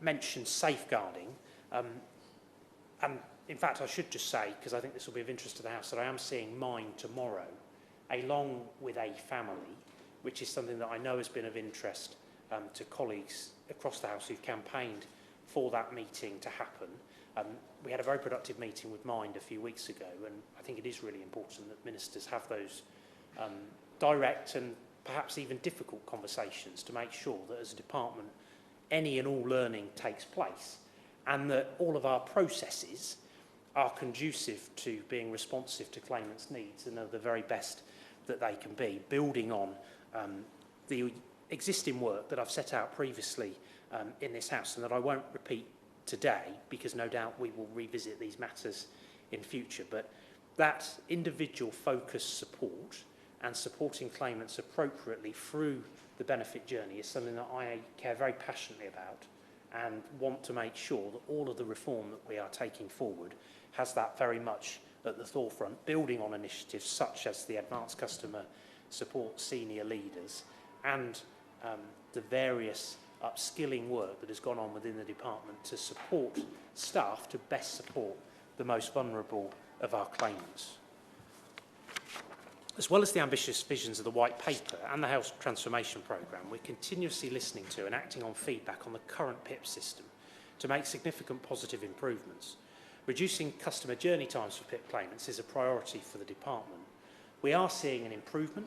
mentioned safeguarding. And in fact, I should just say, because I think this will be of interest to the House, that I am seeing mine tomorrow, along with a family, which is something that I know has been of interest to colleagues across the House who've campaigned for that meeting to happen. We had a very productive meeting with Mind a few weeks ago, and I think it is really important that ministers have those direct and perhaps even difficult conversations to make sure that as a department any and all learning takes place and that all of our processes are conducive to being responsive to claimants' needs and are the very best that they can be, building on the existing work that I've set out previously in this House and that I won't repeat today because no doubt we will revisit these matters in future. But that individual focused support and supporting claimants appropriately through the benefit journey is something that I care very passionately about and want to make sure that all of the reform that we are taking forward has that very much at the forefront, building on initiatives such as the Advanced Customer Support Senior Leaders and the various upskilling work that has gone on within the department to support staff to best support the most vulnerable of our claimants. As well as the ambitious visions of the White Paper and the Health Transformation Programme, we're continuously listening to and acting on feedback on the current PIP system to make significant positive improvements. Reducing customer journey times for PIP claimants is a priority for the department. We are seeing an improvement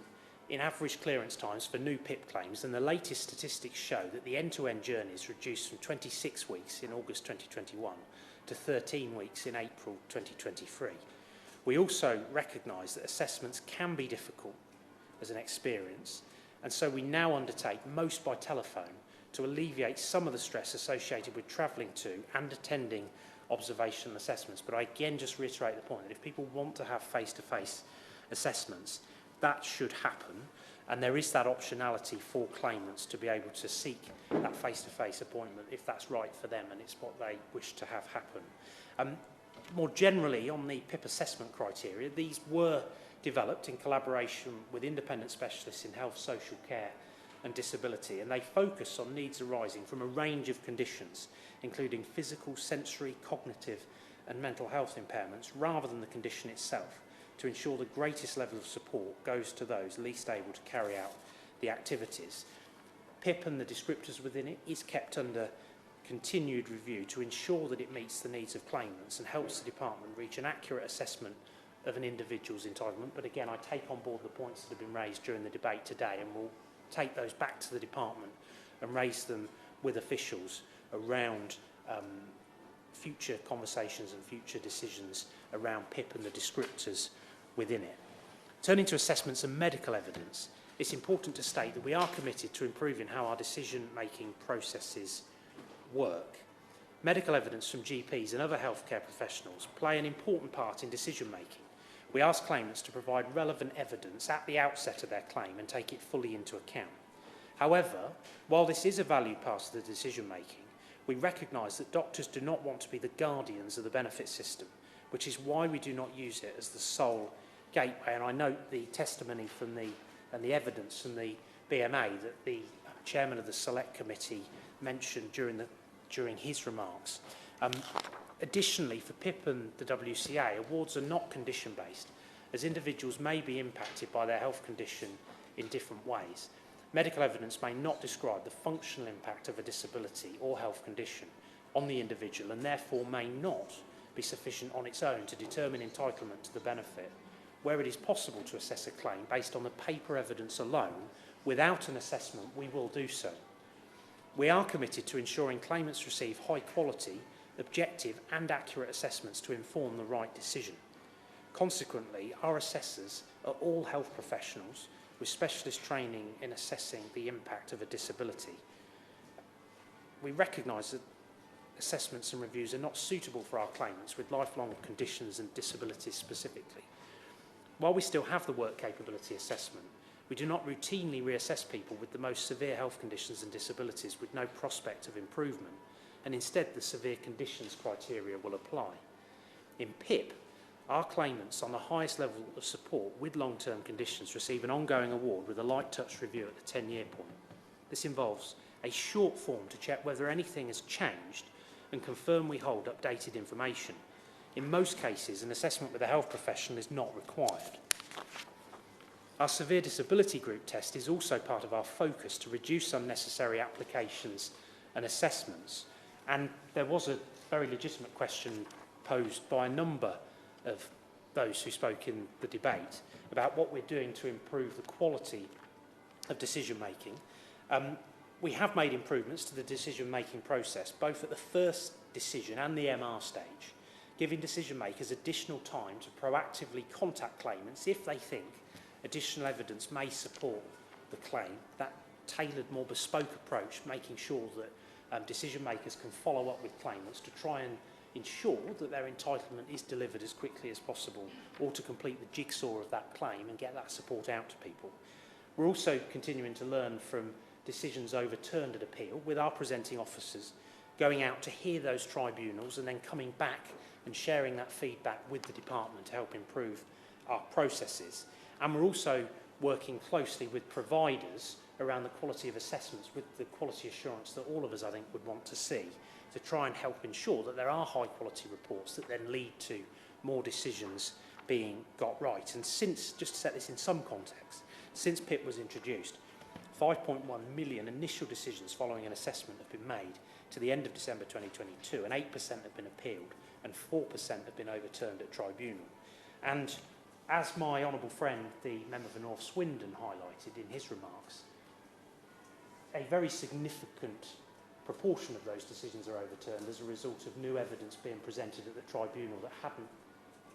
in average clearance times for new PIP claims, and the latest statistics show that the end-to-end journey is reduced from 26 weeks in August 2021 to 13 weeks in April 2023. We also recognise that assessments can be difficult as an experience, and so we now undertake most by telephone to alleviate some of the stress associated with travelling to and attending observational assessments. But I again just reiterate the point that if people want to have face-to-face assessments, that should happen, and there is that optionality for claimants to be able to seek that face-to-face appointment if that's right for them and it's what they wish to have happen. More generally, on the PIP assessment criteria, these were developed in collaboration with independent specialists in health, social care and disability, and they focus on needs arising from a range of conditions, including physical, sensory, cognitive and mental health impairments, rather than the condition itself, to ensure the greatest level of support goes to those least able to carry out the activities. PIP and the descriptors within it is kept under continued review to ensure that it meets the needs of claimants and helps the department reach an accurate assessment of an individual's entitlement. But again, I take on board the points that have been raised during the debate today, and we'll take those back to the department and raise them with officials around future conversations and future decisions around PIP and the descriptors within it. Turning to assessments and medical evidence, it's important to state that we are committed to improving how our decision-making processes work. Medical evidence from GPs and other healthcare professionals play an important part in decision-making. We ask claimants to provide relevant evidence at the outset of their claim and take it fully into account. However, while this is a valued part of the decision-making, we recognise that doctors do not want to be the guardians of the benefit system, which is why we do not use it as the sole gateway. And I note the testimony from and the evidence from the BMA that the chairman of the Select Committee mentioned during his remarks. Additionally, for PIP and the WCA, awards are not condition-based, as individuals may be impacted by their health condition in different ways. medical evidence may not describe the functional impact of a disability or health condition on the individual and therefore may not be sufficient on its own to determine entitlement to the benefit. Where it is possible to assess a claim based on the paper evidence alone without an assessment, we will do so. We are committed to ensuring claimants receive high quality, objective and accurate assessments to inform the right decision. Consequently, our assessors are all health professionals with specialist training in assessing the impact of a disability. We recognise that assessments and reviews are not suitable for our claimants with lifelong conditions and disabilities specifically. While we still have the work capability assessment, we do not routinely reassess people with the most severe health conditions and disabilities with no prospect of improvement, and instead the severe conditions criteria will apply. In PIP, our claimants on the highest level of support with long-term conditions receive an ongoing award with a light touch review at the 10-year point. This involves a short form to check whether anything has changed and confirm we hold updated information. In most cases, an assessment with a health professional is not required. Our severe disability group test is also part of our focus to reduce unnecessary applications and assessments. And there was a very legitimate question posed by a number of those who spoke in the debate about what we're doing to improve the quality of decision making. We have made improvements to the decision making process, both at the first decision and the MR stage, giving decision makers additional time to proactively contact claimants if they think additional evidence may support the claim. That tailored, more bespoke approach, making sure that decision makers can follow up with claimants to try and ensure that their entitlement is delivered as quickly as possible, or to complete the jigsaw of that claim and get that support out to people. We're also continuing to learn from decisions overturned at appeal, with our presenting officers going out to hear those tribunals and then coming back and sharing that feedback with the department to help improve our processes. And we're also working closely with providers around the quality of assessments with the quality assurance that all of us, I think, would want to see, to try and help ensure that there are high quality reports that then lead to more decisions being got right. And since, just to set this in some context, since PIP was introduced, 5.1 million initial decisions following an assessment have been made to the end of December 2022, and 8% have been appealed and 4% have been overturned at tribunal. And as my honourable friend, the member for North Swindon, highlighted in his remarks, a very significant proportion of those decisions are overturned as a result of new evidence being presented at the tribunal that hadn't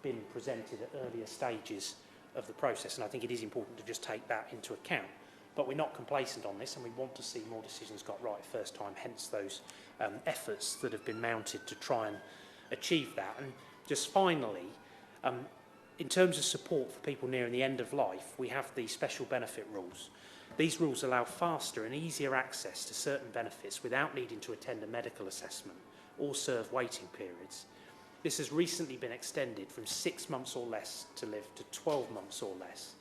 been presented at earlier stages of the process. And I think it is important to just take that into account. But we're not complacent on this, and we want to see more decisions got right first time, hence those efforts that have been mounted to try and achieve that. And just finally, in terms of support for people nearing the end of life, we have the special benefit rules. These rules allow faster and easier access to certain benefits without needing to attend a medical assessment or serve waiting periods. This has recently been extended from 6 months or less to live to 12 months or less.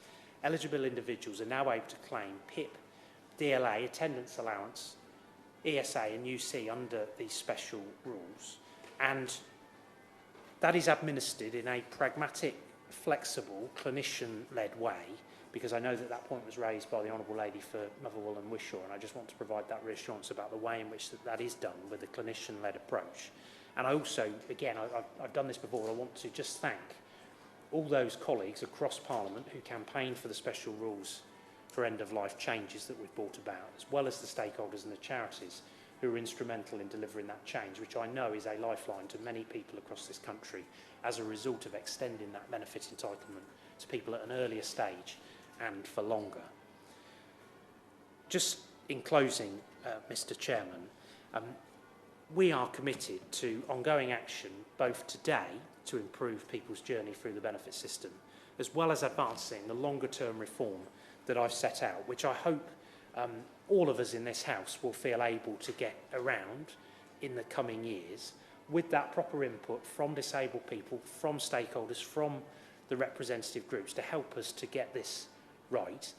Eligible individuals are now able to claim PIP, DLA, attendance allowance, ESA and UC under these special rules. And that is administered in a pragmatic, flexible, clinician-led way, because I know that that point was raised by the Honourable Lady for Motherwell and Wishaw, and I just want to provide that reassurance about the way in which that is done with a clinician-led approach. And I also, again, I've done this before, I want to just thank all those colleagues across Parliament who campaigned for the special rules for end-of-life changes that we've brought about, as well as the stakeholders and the charities who were instrumental in delivering that change, which I know is a lifeline to many people across this country as a result of extending that benefit entitlement to people at an earlier stage and for longer. Just in closing, Mr. Chairman, we are committed to ongoing action both today to improve people's journey through the benefit system, as well as advancing the longer-term reform that I've set out, which I hope all of us in this House will feel able to get around in the coming years, with that proper input from disabled people, from stakeholders, from the representative groups to help us to get this right.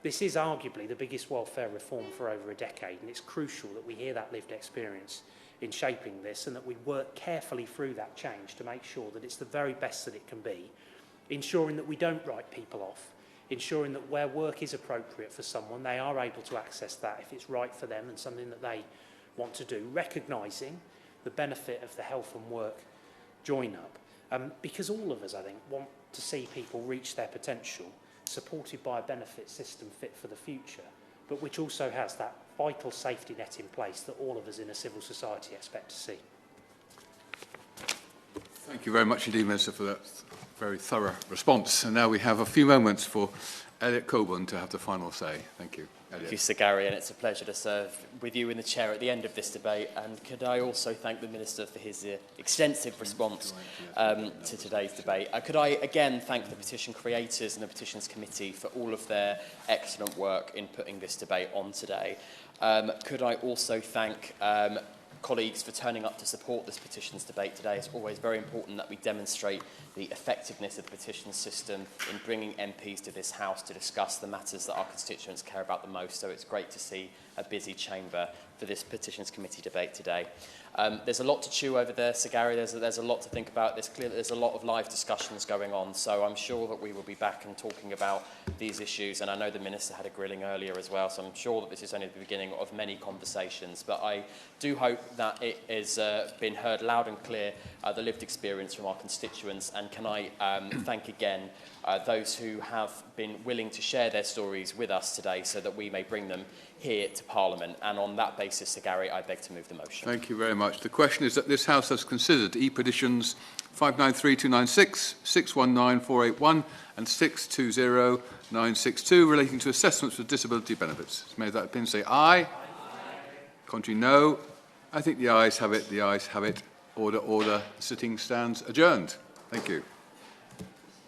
This is arguably the biggest welfare reform for over a decade, and it's crucial that we hear that lived experience in shaping this, and that we work carefully through that change to make sure that it's the very best that it can be, ensuring that we don't write people off, ensuring that where work is appropriate for someone, they are able to access that if it's right for them and something that they want to do, recognising the benefit of the health and work join-up. Because all of us, I think, want to see people reach their potential, supported by a benefit system fit for the future, but which also has that vital safety net in place that all of us in a civil society expect to see. Thank you very much indeed, Minister, for that very thorough response. And now we have a few moments for Elliot Colburn to have the final say. Thank you. Elliot. Thank you, Sir Gary, and it's a pleasure to serve with you in the chair at the end of this debate. And could I also thank the Minister for his extensive response to today's debate. Could I again thank the petition creators and the Petitions Committee for all of their excellent work in putting this debate on today. Could I also thank colleagues for turning up to support this petitions debate today. It's always very important that we demonstrate the effectiveness of the petitions system in bringing MPs to this House to discuss the matters that our constituents care about the most. So it's great to see a busy chamber for this Petitions Committee debate today. There's a lot to chew over there, Sir Gary. There's a lot to think about. There's a lot of live discussions going on, so I'm sure that we will be back and talking about these issues. And I know the Minister had a grilling earlier as well, so I'm sure that this is only the beginning of many conversations. But I do hope that it has been heard loud and clear, the lived experience from our constituents. And can I thank again those who have been willing to share their stories with us today so that we may bring them here to Parliament. And on that basis, Sir Gary, I beg to move the motion. Thank you very much. The question is that this House has considered E-petitions 593296, 619481 and 620962 relating to assessments for disability benefits. May that opinion say aye. Aye. Contrary, no. I think the ayes have it. The ayes have it. Order, order. The sitting stands adjourned. Thank you.